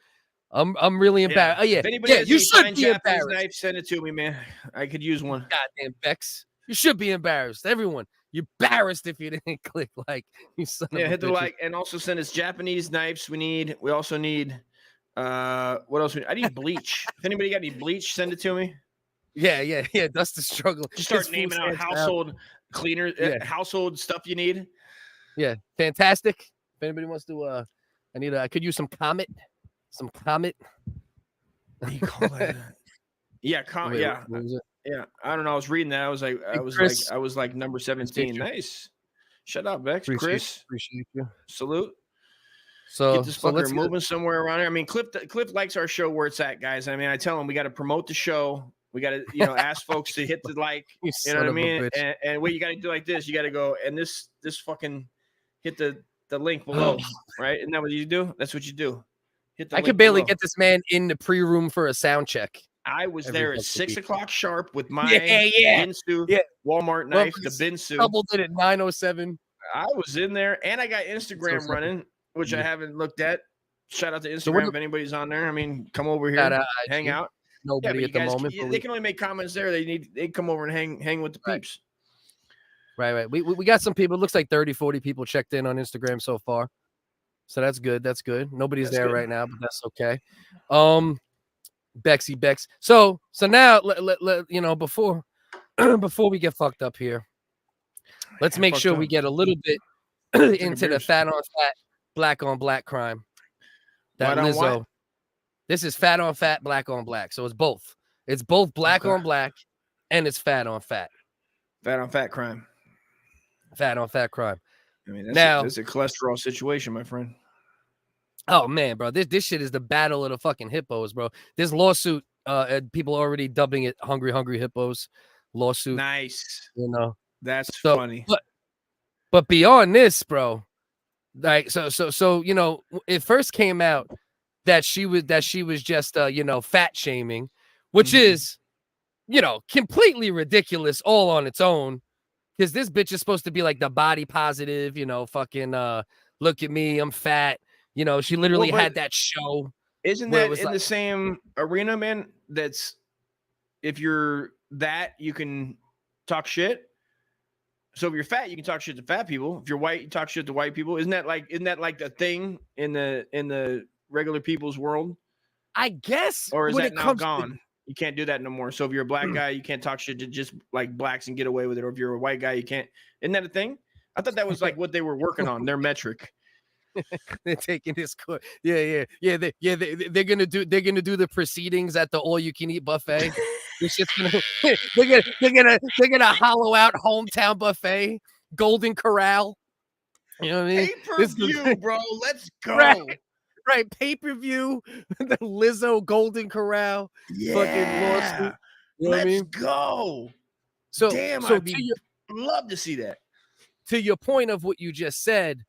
Speaker 1: I'm really embarrassed. Oh, yeah.
Speaker 2: If anybody has
Speaker 1: you should be
Speaker 2: Japanese
Speaker 1: embarrassed.
Speaker 2: knife, send it to me, man. I could use one.
Speaker 1: Goddamn Bex. You should be embarrassed. Everyone. You're embarrassed if you didn't click like. You son of a
Speaker 2: hit the
Speaker 1: bitch.
Speaker 2: like, and also send us Japanese knives. We also need what else? I need bleach. If anybody got any bleach, send it to me.
Speaker 1: Yeah. That's the struggle.
Speaker 2: Just start naming out household cleaner, household stuff you need.
Speaker 1: Yeah, fantastic. If anybody wants to, I could use some Comet. Some Comet.
Speaker 2: What do you call that? Yeah, Yeah, I don't know. I was reading that. I was like number 17. Nice. Shut up, Bex. Chris.
Speaker 1: Appreciate you.
Speaker 2: Salute.
Speaker 1: So
Speaker 2: get this fucker moving somewhere around here. I mean, Cliff likes our show where it's at, guys. I mean, I tell him we got to promote the show. We got to, ask folks to hit the like. You know what I mean? And what you got to do like this, you got to go and this fucking hit the link below, right? Isn't that what you do? That's what you do. Hit the
Speaker 1: I
Speaker 2: link
Speaker 1: could barely
Speaker 2: below.
Speaker 1: get this man in the pre-room for a sound check.
Speaker 2: I was there at 6 o'clock sharp with my Binsu Walmart knife, the Binsu.
Speaker 1: Doubled it at 9:07.
Speaker 2: I was in there, and I got Instagram running, which I haven't looked at. Shout out to Instagram if anybody's on there. I mean, come over here, hang out.
Speaker 1: Nobody at the moment.
Speaker 2: They can only make comments there. They come over and hang with the peeps.
Speaker 1: Right. We got some people. It looks like 30, 40 people checked in on Instagram so far. So that's good. Nobody's there right now, but that's okay. Bex. So now let before we get fucked up here, let's make sure we get a little bit into the fat on fat, black on black crime. That Lizzo. This is fat on fat, black on black. So it's both. It's both black on black, and it's fat on fat.
Speaker 2: Fat on fat crime.
Speaker 1: Fat on fat crime.
Speaker 2: I mean, that's a cholesterol situation, my friend.
Speaker 1: Oh man, bro, this shit is the battle of the fucking hippos, bro. This lawsuit, people are already dubbing it "Hungry Hippos" lawsuit.
Speaker 2: Nice, that's funny.
Speaker 1: But beyond this, bro, like so, it first came out that she was just fat shaming, which is completely ridiculous all on its own, because this bitch is supposed to be like the body positive, fucking look at me, I'm fat. She literally had that show.
Speaker 2: Isn't that in the same arena, man? That's if you're that, you can talk shit. So if you're fat, you can talk shit to fat people. If you're white, you talk shit to white people. Isn't that like the thing in the regular people's world?
Speaker 1: I guess.
Speaker 2: Or is that now gone? You can't do that no more. So if you're a black guy, you can't talk shit to just like blacks and get away with it. Or if you're a white guy, you can't. Isn't that a thing? I thought that was like what they were working on, their metric.
Speaker 1: They're taking this court. They're gonna do the proceedings at the all-you-can-eat buffet. It's just they're gonna hollow out hometown buffet, Golden Corral. You know what I mean?
Speaker 2: Pay-per-view, bro. Let's go.
Speaker 1: Right. Pay-per-view, the Lizzo Golden Corral fucking lawsuit. You know what I mean?
Speaker 2: Go.
Speaker 1: So,
Speaker 2: damn,
Speaker 1: so
Speaker 2: I'd love to see that.
Speaker 1: To your point of what you just said,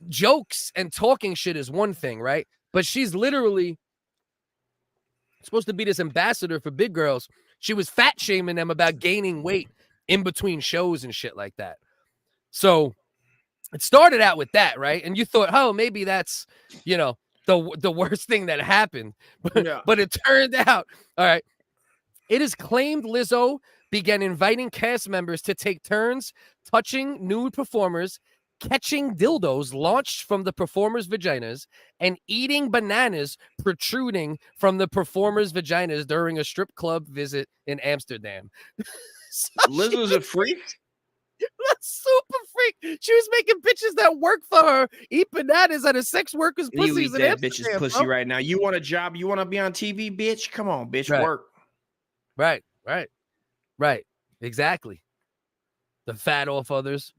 Speaker 1: jokes and talking shit is one thing, right? But she's literally supposed to be this ambassador for big girls. She was fat shaming them about gaining weight in between shows and shit like that. So it started out with that, right? And you thought, oh, maybe that's, you know, the worst thing that happened. But it turned out, all right, it is claimed Lizzo began inviting cast members to take turns touching nude performers, catching dildos launched from the performers' vaginas, and eating bananas protruding from the performers' vaginas during a strip club visit in Amsterdam.
Speaker 2: So Lizzo's a freak?
Speaker 1: Super freak. She was making bitches that work for her eat bananas at a sex worker's pussy.
Speaker 2: You eat that bitch's pussy right now. You want a job? You want to be on TV, bitch? Come on, bitch, work.
Speaker 1: Right. Exactly. The fat off others.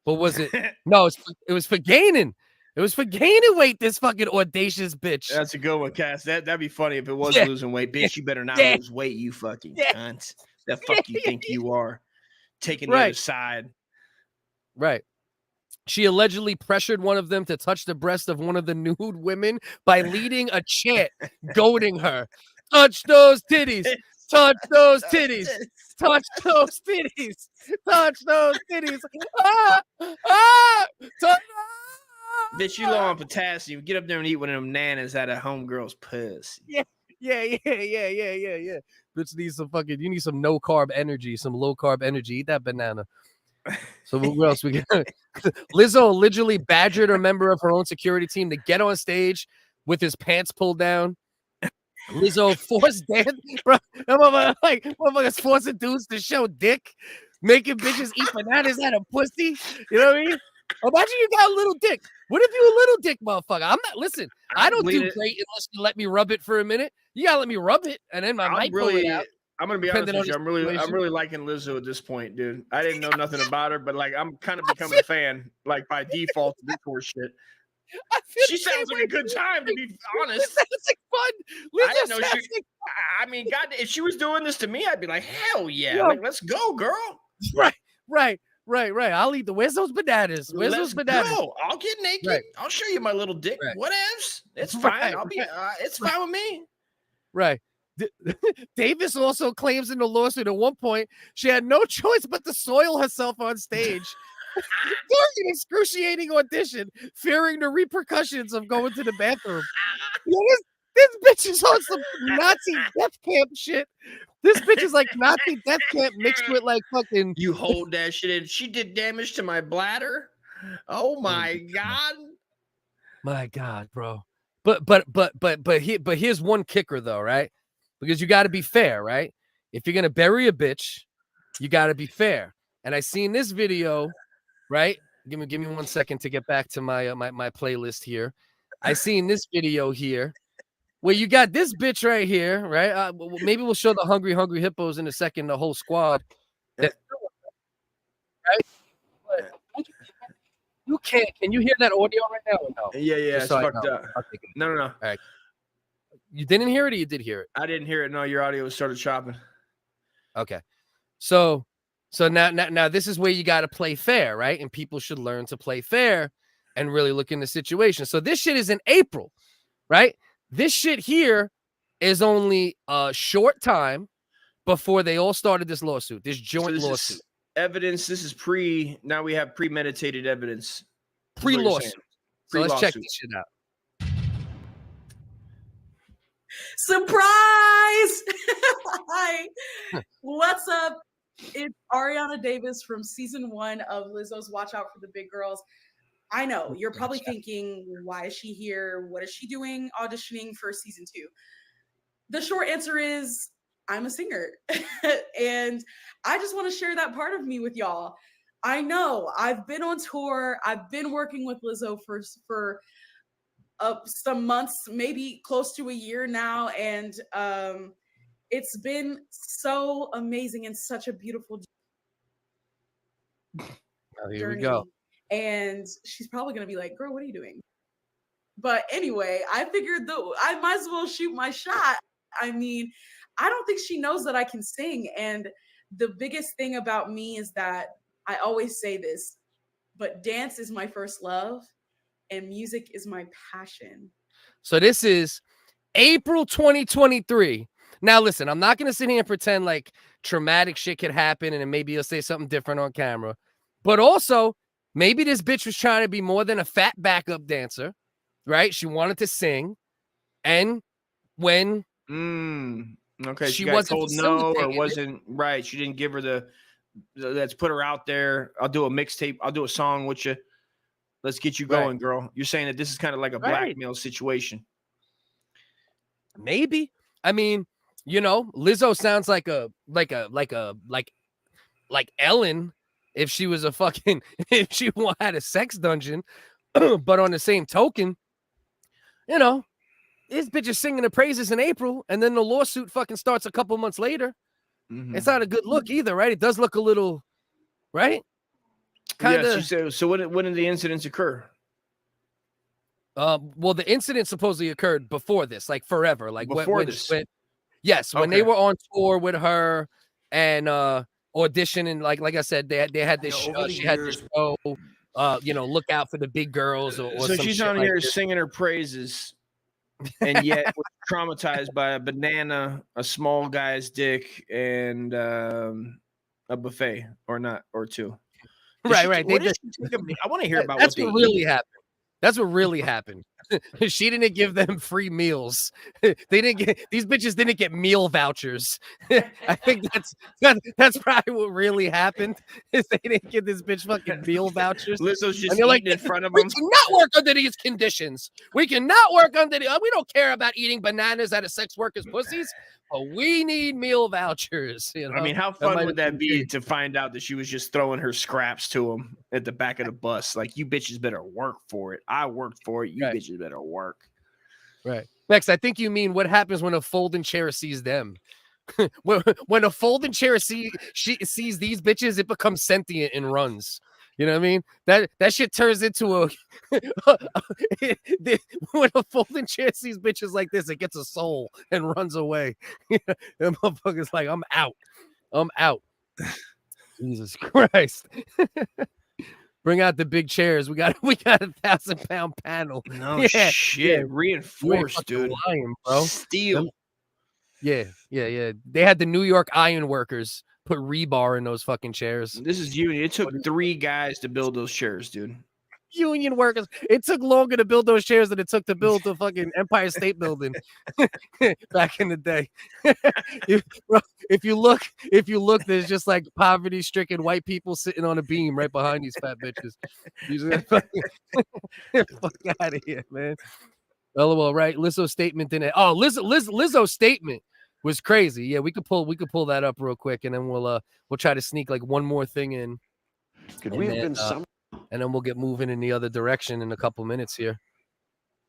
Speaker 1: But was it? No, it was for gaining. It was for gaining weight, this fucking audacious bitch.
Speaker 2: That's a good one, Cass. That'd be funny if it was losing weight. Bitch, you better not lose weight, you fucking cunt. The fuck you think you are? Taking the other side.
Speaker 1: Right. She allegedly pressured one of them to touch the breast of one of the nude women by leading a chant, goading her. Touch those titties. Touch those titties. Touch those titties. Touch those titties.
Speaker 2: Bitch, you low on potassium. Get up there and eat one of them nanas out of homegirl's pussy.
Speaker 1: Yeah. Bitch needs some fucking, you need some no carb energy, some low carb energy. Eat that banana. So what else we got? Lizzo allegedly badgered a member of her own security team to get on stage with his pants pulled down. Lizzo forced dance, bro. Motherfuckers forcing dudes to show dick, making bitches eat bananas out of pussy. You know what I mean? Imagine you got a little dick. What if you a little dick, motherfucker? I'm not. Listen, I don't do great unless you let me rub it for a minute. You gotta let me rub it, and then I might pull it out.
Speaker 2: I'm gonna be honest with you. I'm really liking Lizzo at this point, dude. I didn't know nothing about her, but like I'm kind of becoming a fan, like by default. This horse shit. She sounds like a good time, to be honest.
Speaker 1: It sounds like fun.
Speaker 2: I didn't know she. I mean, God, if she was doing this to me, I'd be like, hell yeah, like, let's go, girl.
Speaker 1: Right. I'll eat where's those bananas? Where's those bananas?
Speaker 2: Go. I'll get naked.
Speaker 1: Right.
Speaker 2: I'll show you my little dick. Whatevs. It's fine. I'll be. It's fine with me.
Speaker 1: Right. Davis also claims in the lawsuit at one point she had no choice but to soil herself on stage during an excruciating audition, fearing the repercussions of going to the bathroom. This bitch is on some Nazi death camp shit. This bitch is like Nazi death camp mixed with like fucking.
Speaker 2: You hold that shit in. She did damage to my bladder. Oh my god.
Speaker 1: My god, bro. But here's one kicker though, right? Because you got to be fair, right? If you're gonna bury a bitch, you got to be fair. And I seen this video, right? Give me 1 second to get back to my my playlist here. I seen this video here where you got this bitch right here, right? Maybe we'll show the hungry hippos in a second, the whole squad. Right? You can't. Can you hear that audio right now or no?
Speaker 2: Yeah, it's fucked up. No.
Speaker 1: All right. You didn't hear it, or you did hear it?
Speaker 2: I didn't hear it. No, your audio started chopping.
Speaker 1: Okay. So now this is where you got to play fair, right? And people should learn to play fair and really look in the situation. So this shit is in April, right? This shit here is only a short time before they all started this lawsuit, this joint lawsuit.
Speaker 2: Evidence. This is now we have premeditated evidence.
Speaker 1: Pre-lawsuit. So let's check this shit out.
Speaker 10: Surprise! Hi. What's up? It's Ariana Davis from season 1 of Lizzo's Watch Out for the Big Girls. I know you're probably thinking, why is she here? What is she doing auditioning for season 2? The short answer is I'm a singer. And I just want to share that part of me with y'all. I know I've been on tour. I've been working with Lizzo for some months, maybe close to a year now. And it's been so amazing and such a beautiful
Speaker 1: journey. Here we go.
Speaker 10: And she's probably gonna be like, girl, what are you doing? But anyway, I figured I might as well shoot my shot. I mean, I don't think she knows that I can sing. And the biggest thing about me is that I always say this, but dance is my first love and music is my passion.
Speaker 1: So this is April 2023. Now, listen, I'm not going to sit here and pretend like traumatic shit could happen and then maybe you'll say something different on camera. But also, maybe this bitch was trying to be more than a fat backup dancer, right? She wanted to sing. And when
Speaker 2: okay,
Speaker 1: she
Speaker 2: wasn't told no or
Speaker 1: it.
Speaker 2: wasn't right, she didn't give her the let's put her out there. I'll do a mixtape. I'll do a song with you. Let's get you going, girl. You're saying that this is kind of like a blackmail situation.
Speaker 1: Maybe. I mean, you know, Lizzo sounds like Ellen if she was a fucking if she had a sex dungeon. But on the same token, you know, this bitch is singing the praises in April, and then the lawsuit fucking starts a couple months later. It's not a good look either, right? It does look a little, right?
Speaker 2: Kind of. Yeah, so when did the incidents occur?
Speaker 1: Well, the incident supposedly occurred before this, like forever, like
Speaker 2: before this.
Speaker 1: When they were on tour with her and auditioning, like I said, they had this. She had this show. You know, look out for the big girls. Or
Speaker 2: so
Speaker 1: some
Speaker 2: she's
Speaker 1: shit
Speaker 2: on
Speaker 1: like
Speaker 2: here
Speaker 1: this.
Speaker 2: singing her praises, and yet was traumatized by a banana, a small guy's dick, and a buffet or two.
Speaker 1: Right.
Speaker 2: I want to hear about
Speaker 1: that's
Speaker 2: what
Speaker 1: really happened. That's what really happened. She didn't give them free meals. These bitches didn't get meal vouchers. I think that's probably what really happened. Is they didn't give this bitch fucking meal vouchers.
Speaker 2: Lizzo's just eating in front of them.
Speaker 1: We cannot work under these conditions. We cannot work under we don't care about eating bananas out of sex workers' pussies. But we need meal vouchers. You know?
Speaker 2: I mean, how fun would that be to find out that she was just throwing her scraps to him at the back of the bus? Like, you bitches better work for it. I worked for it. You bitches better work.
Speaker 1: Right. Next, I think you mean what happens when a folding chair sees them. when a folding chair sees these bitches, it becomes sentient and runs. You know what I mean? That shit turns into a when a folding chair sees bitches like this, it gets a soul and runs away. The motherfucker's like, I'm out. Jesus Christ. Bring out the big chairs. We got a 1,000-pound panel.
Speaker 2: No shit. Reinforced, dude.
Speaker 1: Lying, bro.
Speaker 2: Steel.
Speaker 1: Yeah. They had the New York iron workers put rebar in those fucking chairs.
Speaker 2: This is union. It took 3 guys to build those chairs, dude.
Speaker 1: Union workers. It took longer to build those chairs than it took to build the fucking Empire State Building back in the day. If you look, there's just like poverty-stricken white people sitting on a beam right behind these fat bitches. Fuck out of here, man. LOL, right? Lizzo's statement didn't. Oh, Lizzo's statement was crazy. Yeah, we could pull that up real quick, and then we'll try to sneak like one more thing in. And then we'll get moving in the other direction in a couple minutes here.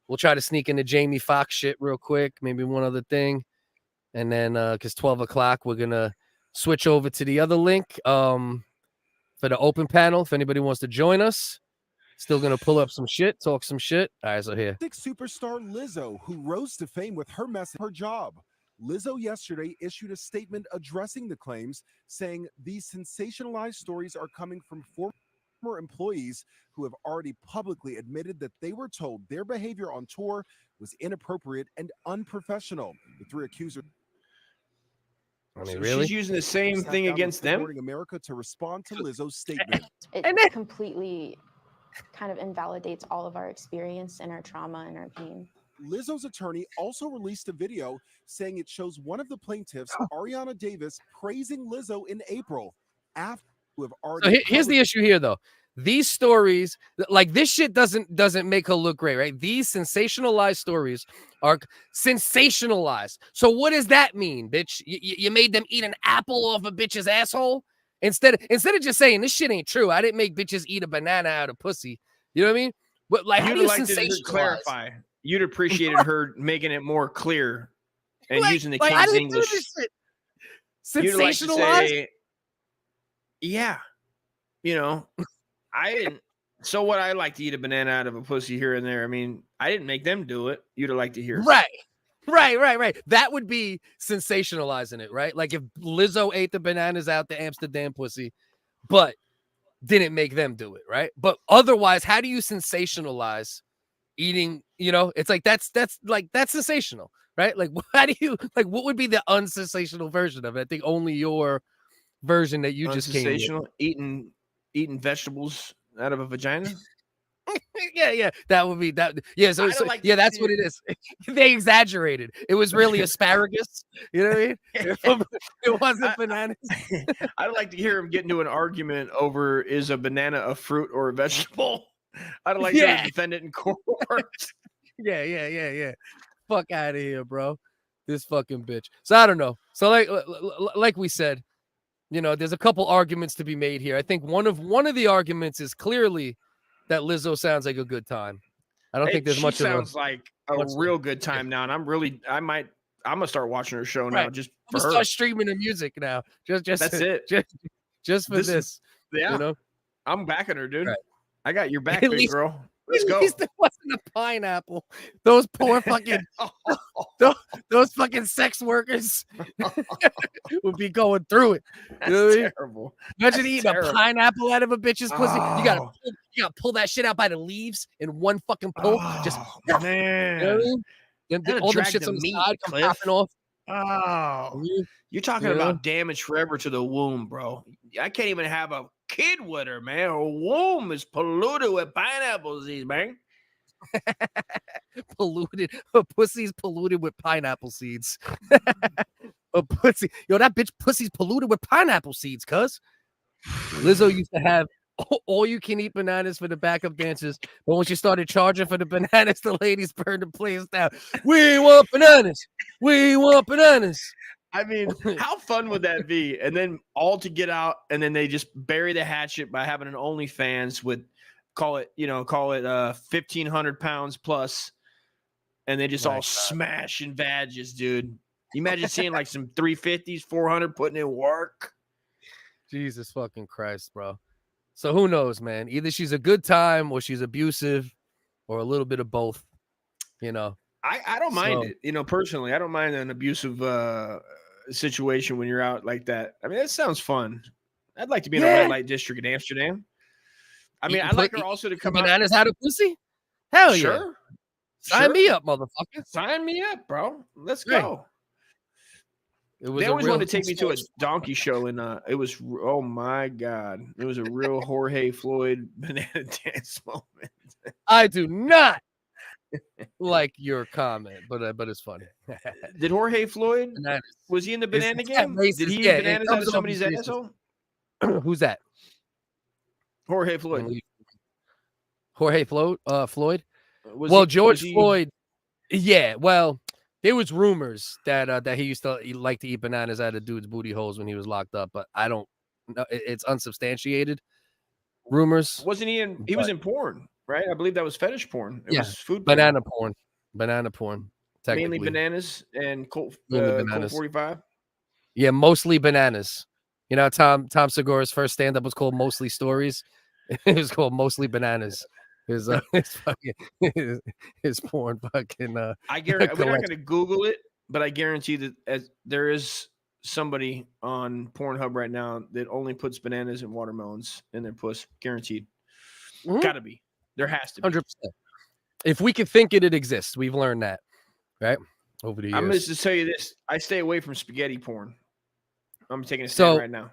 Speaker 1: We'll try to sneak into Jamie Foxx shit real quick, maybe one other thing, and then because 12 o'clock we're gonna switch over to the other link for the open panel. If anybody wants to join us, still gonna pull up some shit, talk some shit. All right, so here.
Speaker 11: Superstar Lizzo, who rose to fame with her message, her job. Lizzo yesterday issued a statement addressing the claims, saying these sensationalized stories are coming from former employees who have already publicly admitted that they were told their behavior on tour was inappropriate and unprofessional. The 3 accusers.
Speaker 1: I mean, really?
Speaker 2: She's using the same thing against them.
Speaker 11: America to respond to Lizzo's statement.
Speaker 12: It completely kind of invalidates all of our experience and our trauma and our pain.
Speaker 11: Lizzo's attorney also released a video saying it shows one of the plaintiffs, Ariana Davis, praising Lizzo in April after we have already.
Speaker 1: So here's the issue here, though. These stories, like this shit, doesn't make her look great, right? These sensationalized stories are sensationalized. So what does that mean, bitch? You made them eat an apple off a bitch's asshole instead of just saying this shit ain't true. I didn't make bitches eat a banana out of pussy. You know what I mean? But like,
Speaker 2: you'd like to clarify. You'd appreciated her making it more clear and using the King's English.
Speaker 1: Sensationalized?
Speaker 2: Like say, yeah, you know, I didn't. So what? I like to eat a banana out of a pussy here and there. I mean, I didn't make them do it. You'd have liked to hear.
Speaker 1: Right. That would be sensationalizing it, right? Like if Lizzo ate the bananas out the Amsterdam pussy, but didn't make them do it, right? But otherwise, how do you sensationalize eating? You know, it's like that's sensational, right? Like how do you what would be the unsensational version of it? I think only your version that you just came with.
Speaker 2: Eating vegetables out of a vagina.
Speaker 1: Yeah, that would be that. Yeah, so
Speaker 2: like
Speaker 1: that's what it is. They exaggerated. It was really asparagus. You know what I mean? It wasn't bananas.
Speaker 2: I'd like to hear him get into an argument over is a banana a fruit or a vegetable. I'd like to defend it in court.
Speaker 1: Yeah. Fuck out of here, bro. This fucking bitch. So I don't know. So like we said, you know, there's a couple arguments to be made here. I think one of the arguments is clearly that Lizzo sounds like a good time. I don't think there's much.
Speaker 2: Sounds like a real good time now, and I'm gonna start watching her show now. Just for her.
Speaker 1: Start streaming the music now. Just
Speaker 2: that's it.
Speaker 1: Just for this.
Speaker 2: Yeah, you know? I'm backing her, dude. Right. I got your back, big girl. Let's go.
Speaker 1: At least there wasn't a pineapple. Those poor fucking those fucking sex workers would be going through it. You know what I mean?
Speaker 2: Terrible.
Speaker 1: Imagine eating a pineapple out of a bitch's pussy. You gotta pull that shit out by the leaves in one fucking pull. Just
Speaker 2: man.
Speaker 1: You know what I mean? All the shits on the side come popping off.
Speaker 2: Oh, you're talking about damage forever to the womb, bro. I can't even have a kid with her, man. Her womb is polluted with pineapple seeds, man.
Speaker 1: Polluted. Her pussy's polluted with pineapple seeds. A pussy. Yo, that bitch pussy's polluted with pineapple seeds, cuz. Lizzo used to have all you can eat bananas for the backup dancers. But when she started charging for the bananas, the ladies burned the place down. We want bananas. We want bananas.
Speaker 2: I mean, how fun would that be? And then all to get out, and then they just bury the hatchet by having an OnlyFans with call it 1,500 pounds plus, and they just all smash in badges, dude. You imagine seeing like some 350s, 400 putting in work.
Speaker 1: Jesus fucking Christ, bro. So who knows, man? Either she's a good time or she's abusive or a little bit of both, you know.
Speaker 2: I don't mind it, you know, personally. I don't mind an abusive situation when you're out like that. I mean, that sounds fun. I'd like to be in a red light district in Amsterdam. I mean, I'd like her also to come out.
Speaker 1: Bananas out of pussy? Hell yeah.
Speaker 2: Sure.
Speaker 1: Sign me up, motherfucker.
Speaker 2: Sign me up, bro. Let's go.
Speaker 1: They
Speaker 2: always wanted to take me to a donkey show, and it was, oh my God, it was a real Jorge Floyd banana dance moment.
Speaker 1: I do not like your comment, but it's funny.
Speaker 2: Did Jorge Floyd, was he in the banana game? Did he eat bananas out of somebody's asshole?
Speaker 1: Who's that?
Speaker 2: Jorge Floyd.
Speaker 1: Jorge Floyd? George Floyd. Yeah, well, there was rumors that he used to like to eat bananas out of dudes' booty holes when he was locked up, but I don't know. It's unsubstantiated rumors.
Speaker 2: Wasn't he in? He was in porn, right? I believe that was fetish porn. It was food
Speaker 1: banana porn. Banana porn.
Speaker 2: Mainly bananas and Colt 45.
Speaker 1: Yeah, mostly bananas. You know, Tom Segura's first stand-up was called Mostly Stories. It was called Mostly Bananas. His porn fucking.
Speaker 2: I guarantee we're not going to Google it, but I guarantee that there is somebody on Pornhub right now that only puts bananas and watermelons in their puss. Guaranteed. Got to be. There has to be.
Speaker 1: 100%. If we can think it exists. We've learned that, right? Over the years.
Speaker 2: I'm just to tell you this. I stay away from spaghetti porn. I'm taking a stand right now.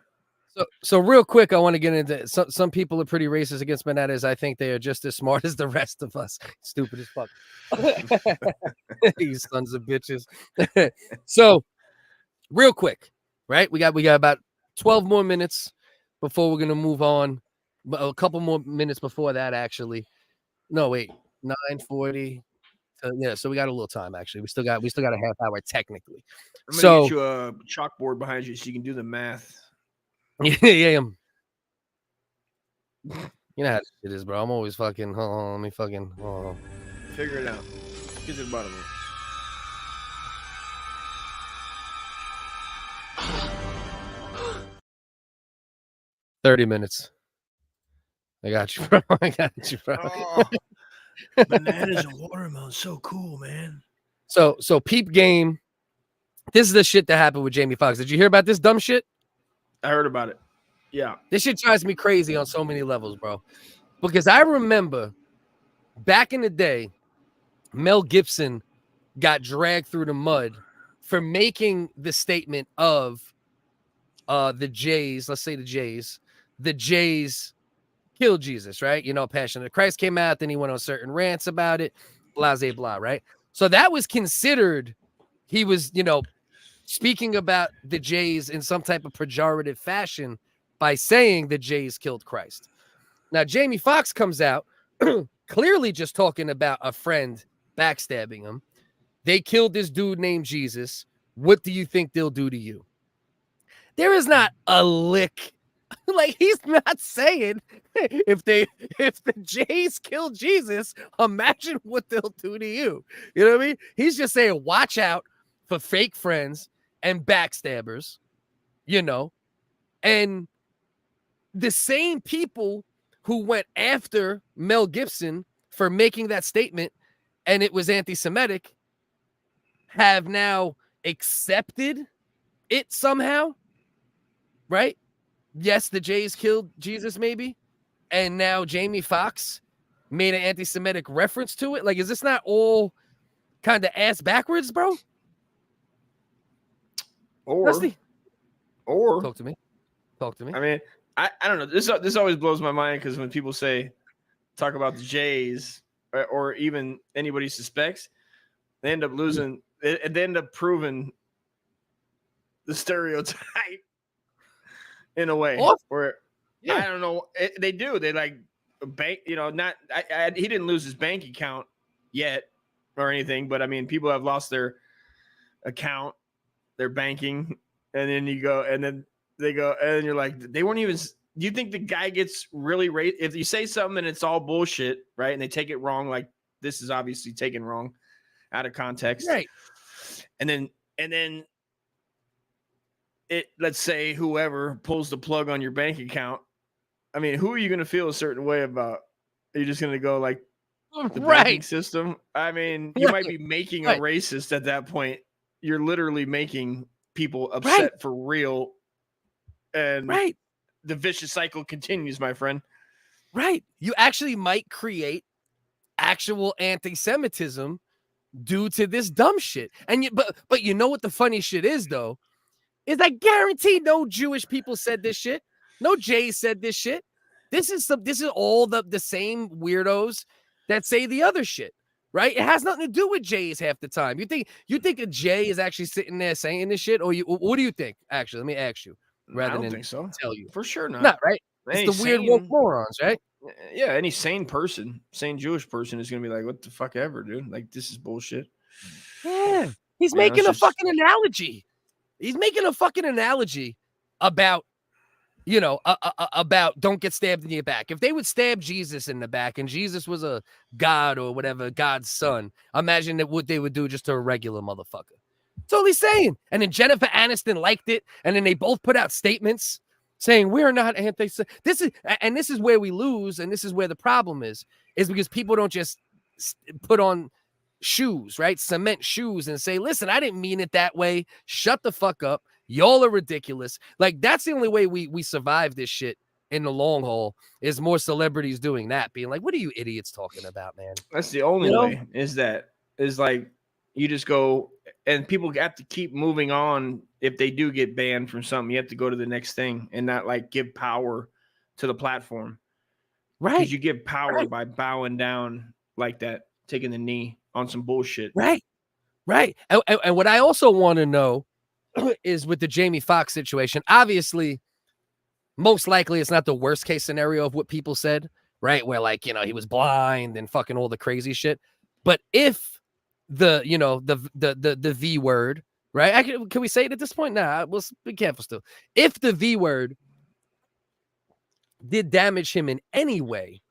Speaker 1: So real quick, I want to get into some people are pretty racist against bananas. I think they are just as smart as the rest of us. Stupid as fuck. These sons of bitches. So real quick, right? We got about 12 more minutes before we're gonna move on. A couple more minutes before that, actually. No, wait, 9:40. So we got a little time. Actually, we still got a half hour technically.
Speaker 2: I'm gonna get you a chalkboard behind you so you can do the math.
Speaker 1: Yeah. You know how it is, bro. I'm always fucking. Hold on, let me fucking. Hold on.
Speaker 2: Figure it out. Get to the bottom of it.
Speaker 1: 30 minutes. I got you, bro. I got you, bro.
Speaker 2: Oh, bananas and watermelon, so cool, man.
Speaker 1: So peep game. This is the shit that happened with Jamie Foxx. Did you hear about this dumb shit?
Speaker 2: I heard about it. Yeah.
Speaker 1: This shit drives me crazy on so many levels, bro. Because I remember back in the day, Mel Gibson got dragged through the mud for making the statement of the Jays, let's say the Jays killed Jesus, right? You know, Passion of the Christ came out, then he went on certain rants about it, blah, blah, blah, right? So that was considered, he was, you know, speaking about the Jays in some type of pejorative fashion by saying the Jays killed Christ. Now, Jamie Foxx comes out clearly just talking about a friend backstabbing him. They killed this dude named Jesus. What do you think they'll do to you? There is not a lick. Like, he's not saying if the Jays kill Jesus, imagine what they'll do to you. You know what I mean? He's just saying, watch out for fake friends and backstabbers, you know, and the same people who went after Mel Gibson for making that statement and it was anti-Semitic have now accepted it somehow, right? Yes, the Jays killed Jesus, maybe. And now Jamie Foxx made an anti-Semitic reference to it. Like, is this not all kind of ass backwards, bro?
Speaker 2: Or
Speaker 1: talk to me.
Speaker 2: I mean, I don't know. This always blows my mind because when people talk about the Jays or even anybody suspects, they end up losing. They end up proving the stereotype in a way. Where I don't know. They do. They like bank. You know, not. He didn't lose his bank account yet or anything, but I mean, people have lost their account, their banking, and then you go, and then they go, and you're like, they weren't even. Do you think the guy gets really raised if you say something and it's all bullshit, right? And they take it wrong, like this is obviously taken wrong out of context,
Speaker 1: right? And
Speaker 2: then it, let's say whoever pulls the plug on your bank account. I mean, who are you going to feel a certain way about? Are you just going to go like the banking system? I mean, you might be making a racist at that point. You're literally making people upset for real. And the vicious cycle continues, my friend.
Speaker 1: Right. You actually might create actual anti-Semitism due to this dumb shit. And but you know what the funny shit is, though? Is I guarantee no Jewish people said this shit. No Jays said this shit. This is all the same weirdos that say the other shit, right? It has nothing to do with Jays half the time. You think a Jay is actually sitting there saying this shit, or what do you think? Actually, let me ask you, rather than
Speaker 2: think so.
Speaker 1: Tell you
Speaker 2: for sure not.
Speaker 1: Not right. It's the weird woke morons, right?
Speaker 2: Yeah, any sane Jewish person is gonna be like, "What the fuck ever, dude? Like, this is bullshit."
Speaker 1: Yeah, he's making a fucking analogy. He's making a fucking analogy about, you know, about don't get stabbed in your back. If they would stab Jesus in the back and Jesus was a god or whatever, God's son, imagine what they would do just to a regular motherfucker. That's all he's saying. And then Jennifer Aniston liked it. And then they both put out statements saying we're not this is where we lose. And this is where the problem is because people don't just put on shoes, right? Cement shoes and say, listen, I didn't mean it that way. Shut the fuck up. Y'all are ridiculous. Like, that's the only way we survive this shit in the long haul is more celebrities doing that, being like, what are you idiots talking about, man?
Speaker 2: That's the only way is like you just go and people have to keep moving on. If they do get banned from something, you have to go to the next thing and not like give power to the platform.
Speaker 1: Right.
Speaker 2: Because you give power by bowing down like that, taking the knee on some bullshit.
Speaker 1: Right. And what I also want to know is with the Jamie Foxx situation, obviously, most likely it's not the worst case scenario of what people said, right? Where like, you know, he was blind and fucking all the crazy shit. But if the V word, right? Can we say it at this point? Nah, we'll be careful still. If the V word did damage him in any way,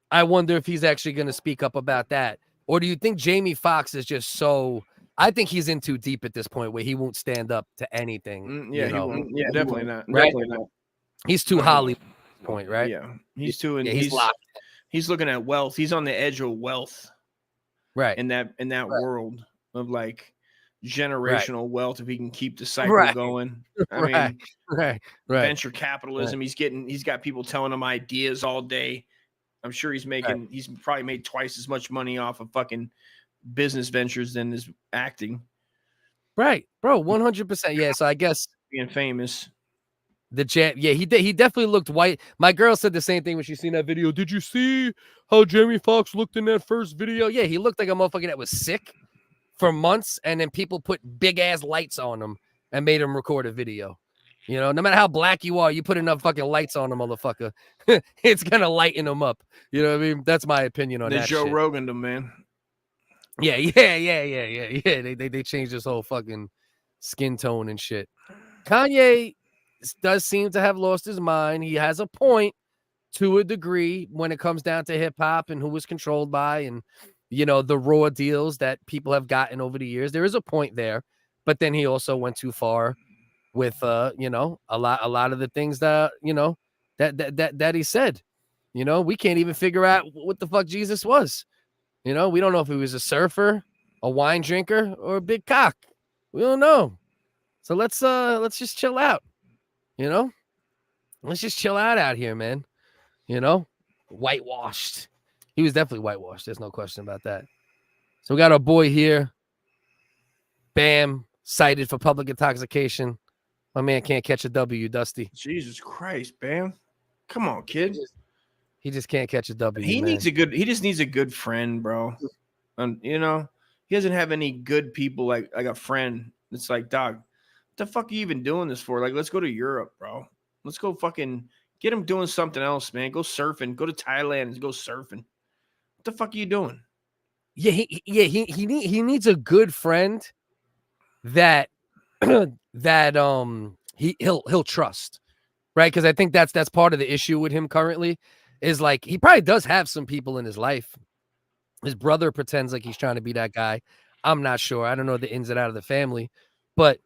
Speaker 1: I wonder if he's actually going to speak up about that. Or do you think Jamie Foxx is just so... I think he's in too deep at this point where he won't stand up to anything.
Speaker 2: Yeah, he won't. Yeah, definitely not.
Speaker 1: Right?
Speaker 2: Definitely not.
Speaker 1: He's too Hollywood. point, right?
Speaker 2: Yeah, he's too.
Speaker 1: Yeah, he's locked.
Speaker 2: He's looking at wealth. He's on the edge of wealth,
Speaker 1: right?
Speaker 2: In that world of like generational wealth. If he can keep the cycle going, I mean,
Speaker 1: right.
Speaker 2: Venture capitalism. He's got people telling him ideas all day. I'm sure he's making. He's probably made twice as much money off of fucking business ventures than his acting.
Speaker 1: Right, bro, 100%. Yeah, so I guess
Speaker 2: being famous.
Speaker 1: He definitely looked white. My girl said the same thing when she seen that video. Did you see how Jamie Foxx looked in that first video? Yeah, he looked like a motherfucker that was sick for months, and then people put big ass lights on him and made him record a video. You know, no matter how black you are, you put enough fucking lights on him, motherfucker. It's gonna lighten him up. You know what I mean? That's my opinion on that.
Speaker 2: Joe
Speaker 1: shit.
Speaker 2: Rogan, the man.
Speaker 1: Yeah. They changed his whole fucking skin tone and shit. Kanye does seem to have lost his mind. He has a point to a degree when it comes down to hip hop and who was controlled by, and you know, the raw deals that people have gotten over the years. There is a point there, but then he also went too far with you know, a lot of the things that, you know, that he said. You know, we can't even figure out what the fuck Jesus was. You know, we don't know if he was a surfer, a wine drinker, or a big cock. We don't know. So let's just chill out. You know, let's just chill out here, man. You know, whitewashed. He was definitely whitewashed. There's no question about that. So we got our boy here. Bam, cited for public intoxication. My man can't catch a W, Dusty.
Speaker 2: Jesus Christ, Bam. Come on, kid.
Speaker 1: He just can't catch a W.
Speaker 2: He just needs a good friend, bro. And you know, he doesn't have any good people like a friend. It's like, dog, what the fuck are you even doing this for? Like, let's go to Europe, bro. Let's go fucking get him doing something else, man. Go surfing. Go to Thailand and go surfing. What the fuck are you doing?
Speaker 1: Yeah, he needs a good friend that he'll trust, right? Because I think that's part of the issue with him currently. Is like he probably does have some people in his life. His brother pretends like he's trying to be that guy. I'm not sure. I don't know the ins and outs of the family, but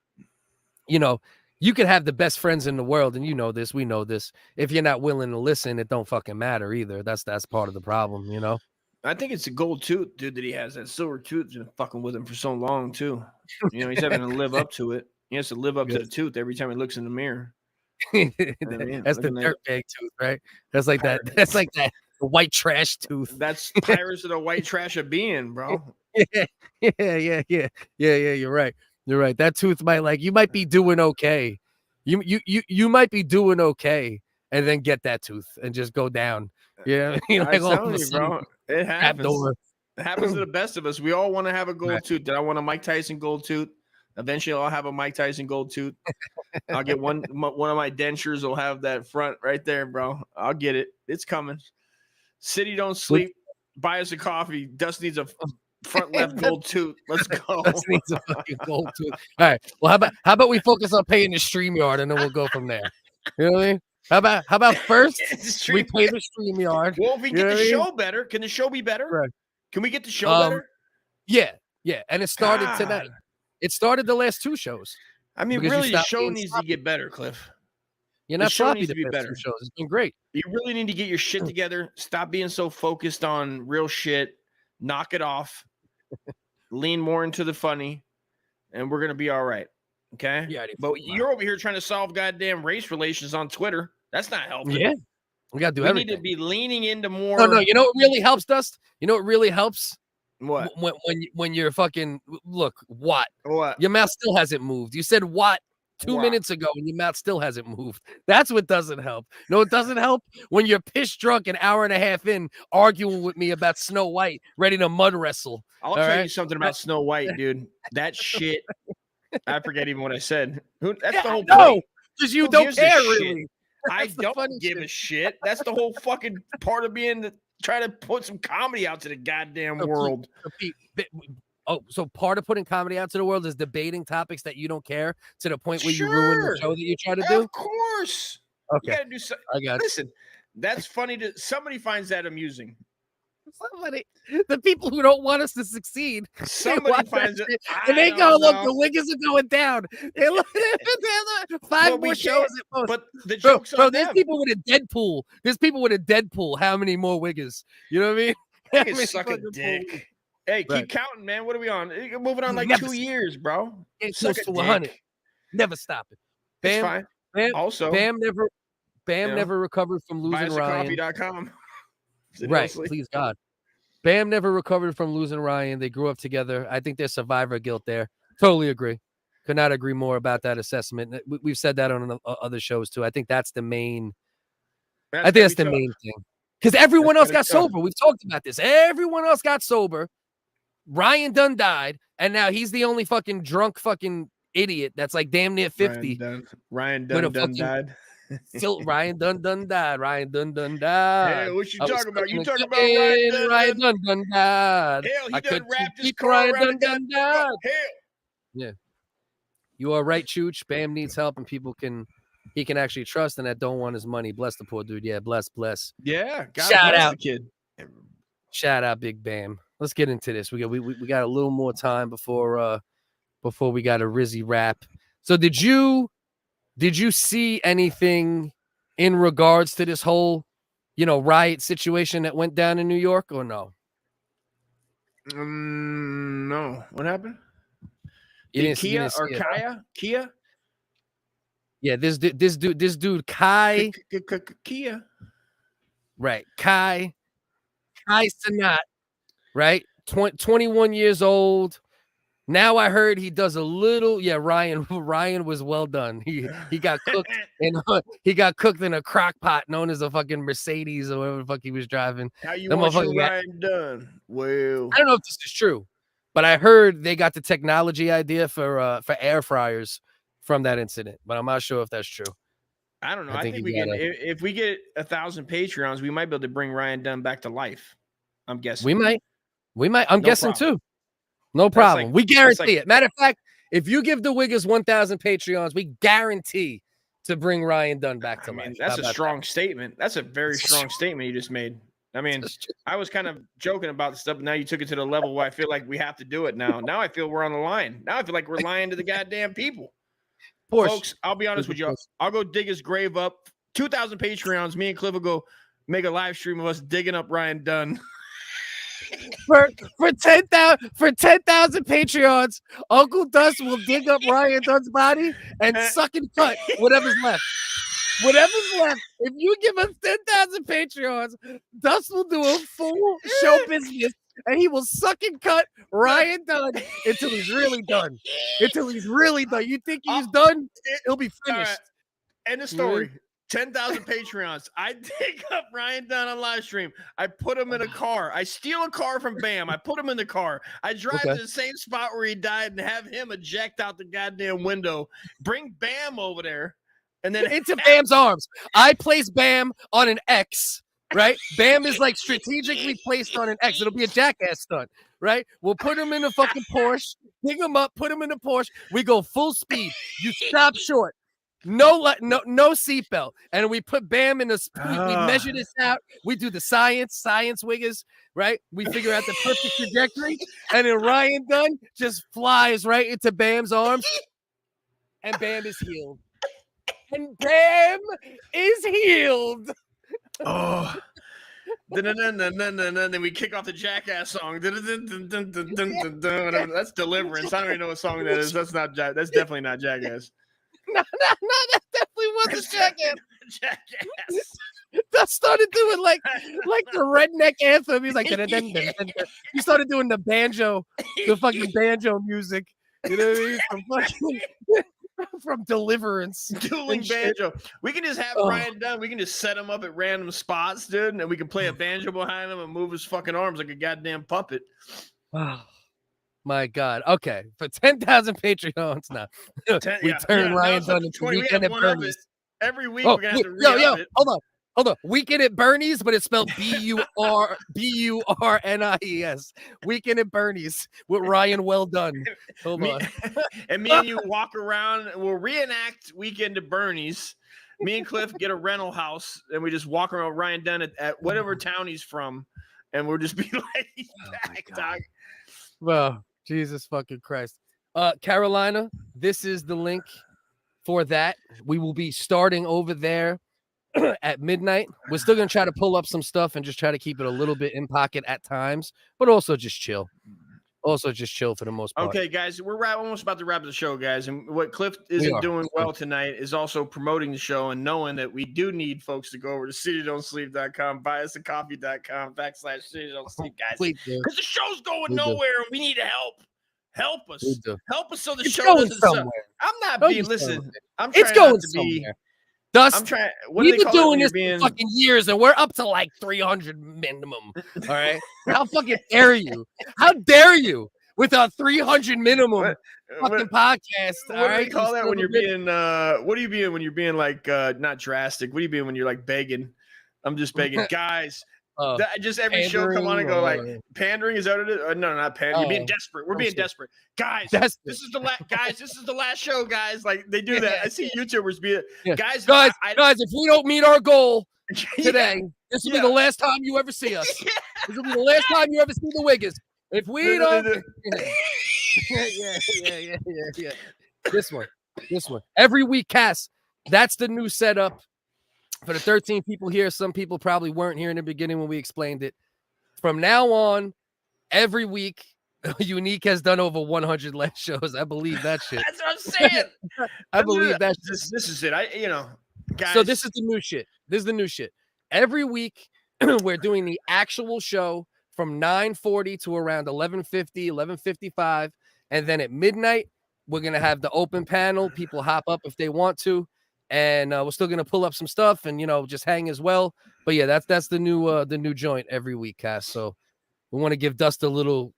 Speaker 1: you know, you can have the best friends in the world, and you know this. We know this. If you're not willing to listen, it don't fucking matter either. That's part of the problem, you know.
Speaker 2: I think it's a gold tooth, dude, that he has. That silver tooth's been fucking with him for so long, too. You know, he's having to live up to it. He has to live up to the tooth every time he looks in the mirror.
Speaker 1: That's the dirtbag tooth, right? That's like that. That's like that white trash tooth.
Speaker 2: That's Pirates of the White Trash of Being, bro.
Speaker 1: Yeah. You're right. That tooth might you might be doing okay. You might be doing okay, and then get that tooth and just go down. Yeah,
Speaker 2: I'm telling you, bro. It happens. It happens to the best of us. We all want to have a gold tooth. Did I want a Mike Tyson gold tooth? Eventually, I'll have a Mike Tyson gold tooth. I'll get one of my dentures will have that front right there, bro. I'll get it. It's coming. City don't sleep. Buy us a coffee. Dust needs a front left gold tooth. Let's go.
Speaker 1: Dust needs a fucking gold tooth. All right. Well, how about we focus on paying the StreamYard and then we'll go from there. You know what I mean? How about first we pay the StreamYard?
Speaker 2: Well, if we get the show better, can the show be better?
Speaker 1: Right.
Speaker 2: Can we get the show better?
Speaker 1: Yeah. And it started tonight. It started the last two shows.
Speaker 2: I mean, really, the show needs to get better, Cliff.
Speaker 1: You're not sloppy
Speaker 2: to be better.
Speaker 1: Shows. It's been great.
Speaker 2: You really need to get your shit together. Stop being so focused on real shit. Knock it off. Lean more into the funny, and we're gonna be all right. Okay.
Speaker 1: Yeah.
Speaker 2: But you're over here trying to solve goddamn race relations on Twitter. That's not helping.
Speaker 1: Yeah. We gotta do everything.
Speaker 2: We need to be leaning into more.
Speaker 1: No. You know what really helps, Dust? You know what really helps?
Speaker 2: What?
Speaker 1: When you're fucking look, what?
Speaker 2: What?
Speaker 1: Your mouth still hasn't moved. You said what 2 minutes ago, and your mouth still hasn't moved. That's what doesn't help. No, it doesn't help when you're pissed drunk an hour and a half in, arguing with me about Snow White, ready to mud wrestle.
Speaker 2: I'll tell you something about Snow White, dude. That shit. I forget even what I said. That's the whole point.
Speaker 1: Because you don't care, really.
Speaker 2: I don't give a shit. That's the whole fucking part of being trying to put some comedy out to the goddamn world.
Speaker 1: So part of putting comedy out to the world is debating topics that you don't care to the point where you ruin the show that you try to do?
Speaker 2: Of course.
Speaker 1: Okay.
Speaker 2: You gotta do something. Listen, that's funny somebody finds that amusing.
Speaker 1: Somebody, the people who don't want us to succeed,
Speaker 2: somebody finds it,
Speaker 1: and they go, look, the WHiggaz are going down. They look, 5 more shows at most.
Speaker 2: But the joke's on
Speaker 1: there's
Speaker 2: them.
Speaker 1: people with a Deadpool. There's people with a Deadpool. How many more WHiggaz? You know what I mean?
Speaker 2: I can suck a dick. Hey, keep counting, man. What are we on? You're moving on like 2 years, bro.
Speaker 1: It's close to 100. Never stop it.
Speaker 2: It's fine.
Speaker 1: Bam never recovered from losing Ryan.
Speaker 2: Buyusacoffee.com.
Speaker 1: Right, please God. Bam never recovered from losing Ryan. They grew up together. I think there's survivor guilt there. Totally agree. Could not agree more about that assessment. We've said that on other shows too. I think that's the main. I think that's the main thing. Because everyone else got sober. We've talked about this. Everyone else got sober. Ryan Dunn died, and now he's the only fucking drunk fucking idiot that's like damn near 50.
Speaker 2: Ryan Dunn died.
Speaker 1: Ryan Dunn died. Ryan Dunn died.
Speaker 2: Hey, what you talking about? You talking about Ryan
Speaker 1: Dunn died.
Speaker 2: Hell, he done wrapped his car
Speaker 1: Ryan
Speaker 2: around
Speaker 1: Dunn died.
Speaker 2: Hell.
Speaker 1: Yeah. You are right, Chooch. Bam needs help, and he can actually trust and that don't want his money. Bless the poor dude. Yeah, bless.
Speaker 2: Yeah. God
Speaker 1: Shout
Speaker 2: bless
Speaker 1: out,
Speaker 2: the kid.
Speaker 1: Shout out, Big Bam. Let's get into this. We got a little more time before we got a Rizzy rap. So did you see anything in regards to this whole, riot situation that went down in New York or no?
Speaker 2: No. What happened?
Speaker 1: Kia? Yeah, this dude, Kai.
Speaker 2: Kia.
Speaker 1: Right. KaiCenat. Right. 21 years old. Now I heard he does a little. Yeah, Ryan was well done. He got cooked in a crock pot known as a fucking Mercedes or whatever the fuck he was driving.
Speaker 2: How you want your Ryan done? Well,
Speaker 1: I don't know if this is true, but I heard they got the technology idea for air fryers from that incident, but I'm not sure if that's true.
Speaker 2: I don't know. I think we can. If we get 1,000 Patreons, we might be able to bring Ryan Dunn back to life. I'm guessing
Speaker 1: we might. I'm guessing too. No problem. We guarantee it. Matter of fact, if you give the WHiggaz 1,000 Patreons, we guarantee to bring Ryan Dunn back to life.
Speaker 2: That's a strong statement. That's a very strong statement you just made. I mean, I was kind of joking about the stuff, but now you took it to the level where I feel like we have to do it now. Now I feel we're on the line. Now I feel like we're lying to the goddamn people. Folks, I'll be honest with you. I'll go dig his grave up. 2,000 Patreons. Me and Cliff will go make a live stream of us digging up Ryan Dunn.
Speaker 1: For 10,000 Patreons, Uncle Dust will dig up Ryan Dunn's body and suck and cut whatever's left. Whatever's left. If you give us 10,000 Patreons, Dust will do a full show business and he will suck and cut Ryan Dunn until he's really done. You think he's done? He'll be finished.
Speaker 2: Right. End of story. 10,000 Patreons. I dig up Ryan Dunn on live stream. I put him in a car. I steal a car from Bam. I put him in the car. I drive to the same spot where he died and have him eject out the goddamn window. Bring Bam over there. And then
Speaker 1: into Bam's arms. I place Bam on an X, right? Bam is like strategically placed on an X. It'll be a jackass stunt, right? We'll put him in a fucking Porsche, pick him up, put him in a Porsche. We go full speed. You stop short. No seatbelt. And we put Bam in we measure this out. We do the science WHiggaz, right? We figure out the perfect trajectory. And then Ryan Dunn just flies right into Bam's arms. And Bam is healed.
Speaker 2: Oh. Then we kick off the Jackass song. That's Deliverance. I don't even know what song that is. That's definitely not Jackass.
Speaker 1: No, that definitely wasn't Jackass. That started doing like the redneck anthem. He's like, he started doing the fucking banjo music. You know what I mean? From Deliverance.
Speaker 2: Dueling banjo. We can just have Ryan Dunn. We can just set him up at random spots, dude, and we can play a banjo behind him and move his fucking arms like a goddamn puppet.
Speaker 1: Oh, my God. Okay. For 10,000 Patreons now. We turn Ryan Dunn into Weekend at Bernie's.
Speaker 2: Every week we're going to have to re-up it.
Speaker 1: Hold on. Weekend at Bernie's, but it's spelled Burnies. Weekend at Bernie's with Ryan Well Done. Hold on.
Speaker 2: And me and you walk around. We'll reenact Weekend at Bernie's. Me and Cliff get a rental house, and we just walk around Ryan Dunn at whatever town he's from. and we'll just be like, he's back, dog.
Speaker 1: Well, Jesus fucking Christ. Carolina, this is the link for that. We will be starting over there at midnight. We're still going to try to pull up some stuff and just try to keep it a little bit in pocket at times, but also just chill. Also just chill for the most part.
Speaker 2: Okay, guys, we're almost about to wrap the show, guys. And what Cliff isn't doing well tonight is also promoting the show and knowing that we do need folks to go over to citydon'tsleep.com, buy us a coffee.com/citydon'tsleep, guys. Because the show's going nowhere and we need help. Help us. Help us so the show doesn't suck. I'm not being, listen, I'm trying not to be.
Speaker 1: Dust,
Speaker 2: I'm trying.
Speaker 1: We've been doing this for fucking years, and we're up to like 300 minimum. All right, how fucking dare you? How dare you with a 300 minimum fucking podcast?
Speaker 2: What do they call that when you're being? What do you mean when you're being like not drastic? What do you mean when you're like begging? I'm just begging, guys. Just every show come on and go like pandering. Is that what it is? No, not pandering. You're being desperate. We're being desperate, guys. This is the last. Guys, this is the last show, guys. Like they do that. I see YouTubers be guys. Guys,
Speaker 1: if we don't meet our goal today, this will be the last time you ever see us. This will be the last time you ever see the WHiggaz. If we don't, yeah. This one. Every week, Cass. That's the new setup. For the 13 people here, some people probably weren't here in the beginning when we explained it. From now on, every week, Unique has done over 100 last shows. I believe that shit.
Speaker 2: That's what I'm saying.
Speaker 1: I believe that.
Speaker 2: This is it. Guys.
Speaker 1: So this is the new shit. Every week, we're doing the actual show from 9:40 to around 11:50, 11:55. And then at midnight, we're going to have the open panel. People hop up if they want to. And we're still gonna pull up some stuff and just hang as well. But yeah, that's the new joint every week, Cass. So we want to give Dust a little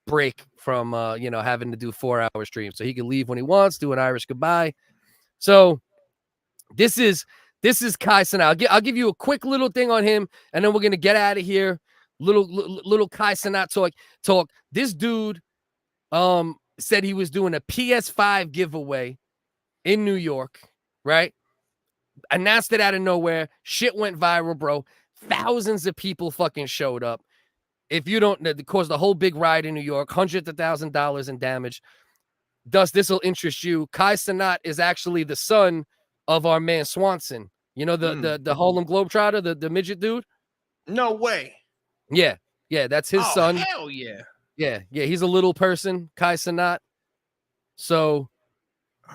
Speaker 1: break from having to do 4-hour streams, so he can leave when he wants, do an Irish goodbye. So this is KaiCenat. I'll give you a quick little thing on him, and then we're gonna get out of here. Little KaiCenat talk. This dude said he was doing a PS5 giveaway in New York, right? Announced it out of nowhere. Shit went viral, bro. Thousands of people fucking showed up. If you don't, it caused a whole big riot in New York, hundreds of $1,000s in damage. Dust, this will interest you. KaiCenat is actually the son of our man Swanson. You know, the Harlem Globetrotter, the midget dude?
Speaker 2: No way.
Speaker 1: Yeah, that's his son.
Speaker 2: Hell yeah.
Speaker 1: Yeah, he's a little person, KaiCenat. So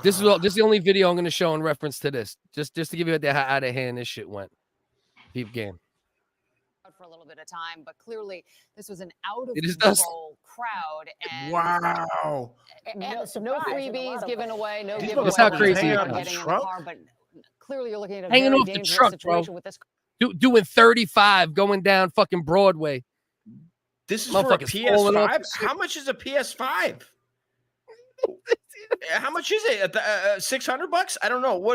Speaker 1: this is the only video I'm going to show in reference to this. Just to give you how out of hand this shit went. Deep game.
Speaker 13: For a little bit of time, but clearly this was an out of control crowd. And
Speaker 2: wow.
Speaker 13: No freebies given away. No giveaway.
Speaker 1: That's how crazy it
Speaker 13: getting in the car, but clearly you're looking at a
Speaker 1: hanging
Speaker 13: very
Speaker 1: off the
Speaker 13: dangerous
Speaker 1: truck,
Speaker 13: situation
Speaker 1: bro.
Speaker 13: with this.
Speaker 1: Doing 35 going down fucking Broadway.
Speaker 2: This is for a PS5. How much is a PS5? How much is it? $600? I don't know.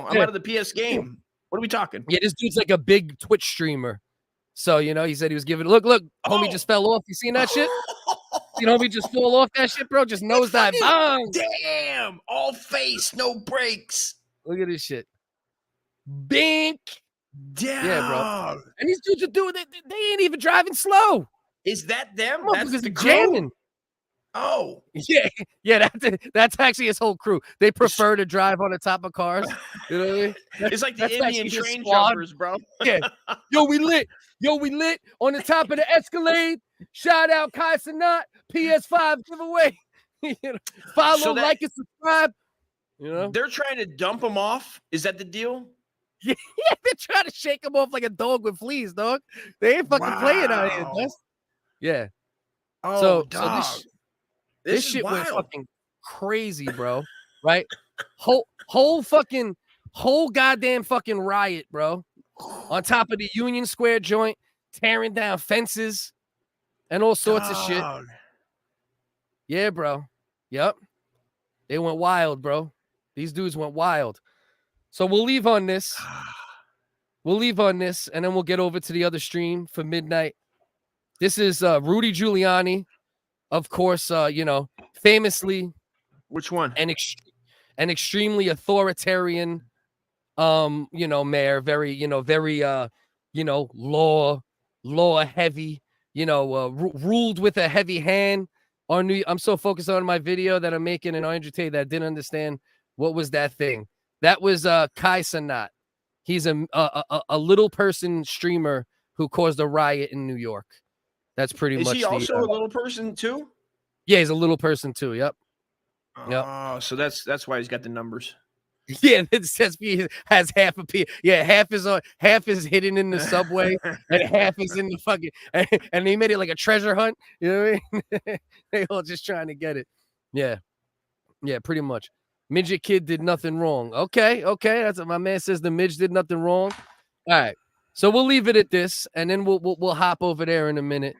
Speaker 2: I'm out of the PS game. What are we talking?
Speaker 1: Yeah, this dude's like a big Twitch streamer. So, he said he was giving look, homie just fell off. You seen that shit? Homie just fall off that shit, bro. Just nosedive. Bang.
Speaker 2: Damn. All face, no brakes.
Speaker 1: Look at this shit. Bink.
Speaker 2: Damn.
Speaker 1: Yeah, bro. And these dudes are doing it. They ain't even driving slow.
Speaker 2: Is that them?
Speaker 1: That's the jamming.
Speaker 2: Oh,
Speaker 1: yeah. That's actually his whole crew. They prefer to drive on the top of cars. You know what I mean?
Speaker 2: It's like the Indian train jumpers, bro.
Speaker 1: Yeah. Yo, we lit on the top of the Escalade. Shout out KaiCenat, PS5 giveaway. Follow, like, and subscribe.
Speaker 2: They're trying to dump them off. Is that the deal?
Speaker 1: Yeah, they're trying to shake them off like a dog with fleas, dog. They ain't fucking playing out here, Dust. Yeah.
Speaker 2: Oh,
Speaker 1: so this shit went fucking crazy, bro. Right? Whole goddamn fucking riot, bro. On top of the Union Square joint, tearing down fences and all sorts of shit. Yeah, bro. Yep. They went wild, bro. These dudes went wild. So we'll leave on this. And then we'll get over to the other stream for midnight. This is Rudy Giuliani, of course, famously.
Speaker 2: Which one?
Speaker 1: An extremely authoritarian, mayor, very, law law heavy, ruled with a heavy hand. I'm so focused on my video that I'm making an Andrew Tate that I didn't understand what was that thing. That was KaiCenat. He's a little person streamer who caused a riot in New York. That's pretty much.
Speaker 2: Is he also a little person too?
Speaker 1: Yeah, he's a little person too. Yep.
Speaker 2: Oh, so that's why he's got the numbers.
Speaker 1: Yeah, it says he has half a p. Yeah, half is hidden in the subway, and half is in the fucking. And they made it like a treasure hunt. You know what I mean? They all just trying to get it. Yeah, pretty much. Midget kid did nothing wrong. Okay. That's what my man says. The midge did nothing wrong. All right, so we'll leave it at this, and then we'll hop over there in a minute.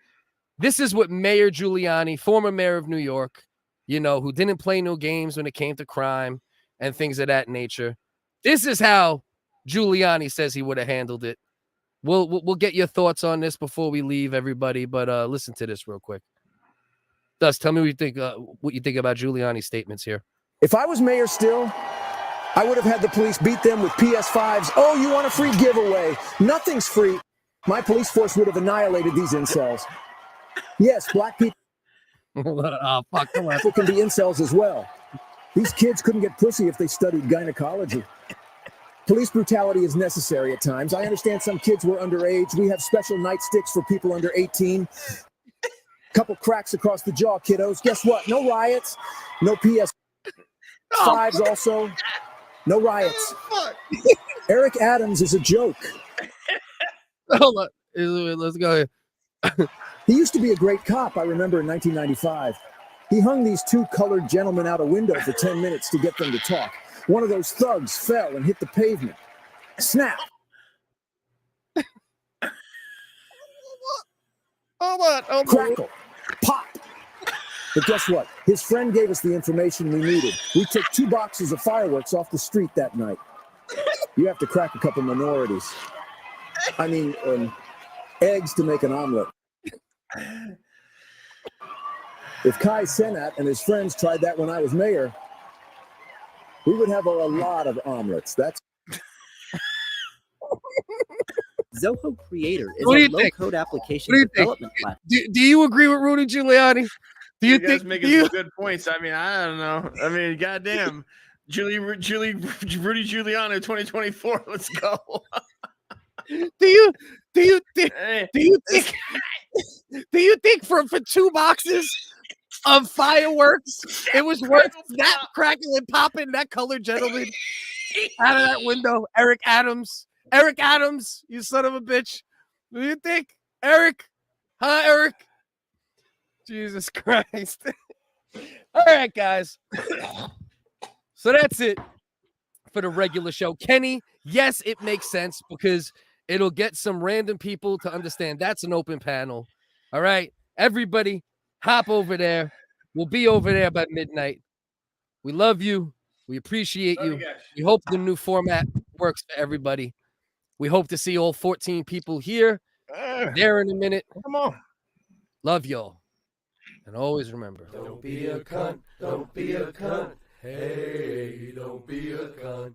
Speaker 1: This is what Mayor Giuliani, former mayor of New York, who didn't play no games when it came to crime and things of that nature. This is how Giuliani says he would have handled it. We'll get your thoughts on this before we leave, everybody. But listen to this real quick. Dust, tell me what you think about Giuliani's statements here.
Speaker 14: If I was mayor still, I would have had the police beat them with PS5s. Oh, you want a free giveaway? Nothing's free. My police force would have annihilated these incels. Yes, black people can be incels as well. These kids couldn't get pussy if they studied gynecology. Police brutality is necessary at times. I understand some kids were underage. We have special nightsticks for people under 18. Couple cracks across the jaw, kiddos. Guess what? No riots. No PS5s also. No riots. Eric Adams is a joke.
Speaker 1: Hold on. Let's go here.
Speaker 14: He used to be a great cop, I remember, in 1995. He hung these two colored gentlemen out a window for 10 minutes to get them to talk. One of those thugs fell and hit the pavement. Snap.
Speaker 1: Hold on.
Speaker 14: Crackle. Pop. But guess what? His friend gave us the information we needed. We took 2 boxes of fireworks off the street that night. You have to crack a couple minorities. I mean, eggs to make an omelet. If KaiCenat and his friends tried that when I was mayor, we would have a lot of omelets. That's
Speaker 15: Zoho Creator is a low-code application development platform.
Speaker 1: Do you agree with Rudy Giuliani? Do you think
Speaker 2: making some good points? I mean, I don't know. I mean, goddamn, Rudy Giuliani 2024. Let's go.
Speaker 1: Do you think for 2 boxes of fireworks it was worth that cracking and popping that colored gentleman out of that window? Eric Adams, you son of a bitch. What do you think, Eric? Huh, Eric? Jesus Christ. All right, guys. So that's it for the regular show. Kenny, yes, it makes sense because it'll get some random people to understand that's an open panel. All right, everybody, hop over there. We'll be over there by midnight. We love you. We appreciate you. We hope the new format works for everybody. We hope to see all 14 people here there in a minute.
Speaker 2: Come on.
Speaker 1: Love y'all. And always remember.
Speaker 6: Don't be a cunt. Don't be a cunt. Hey, don't be a cunt.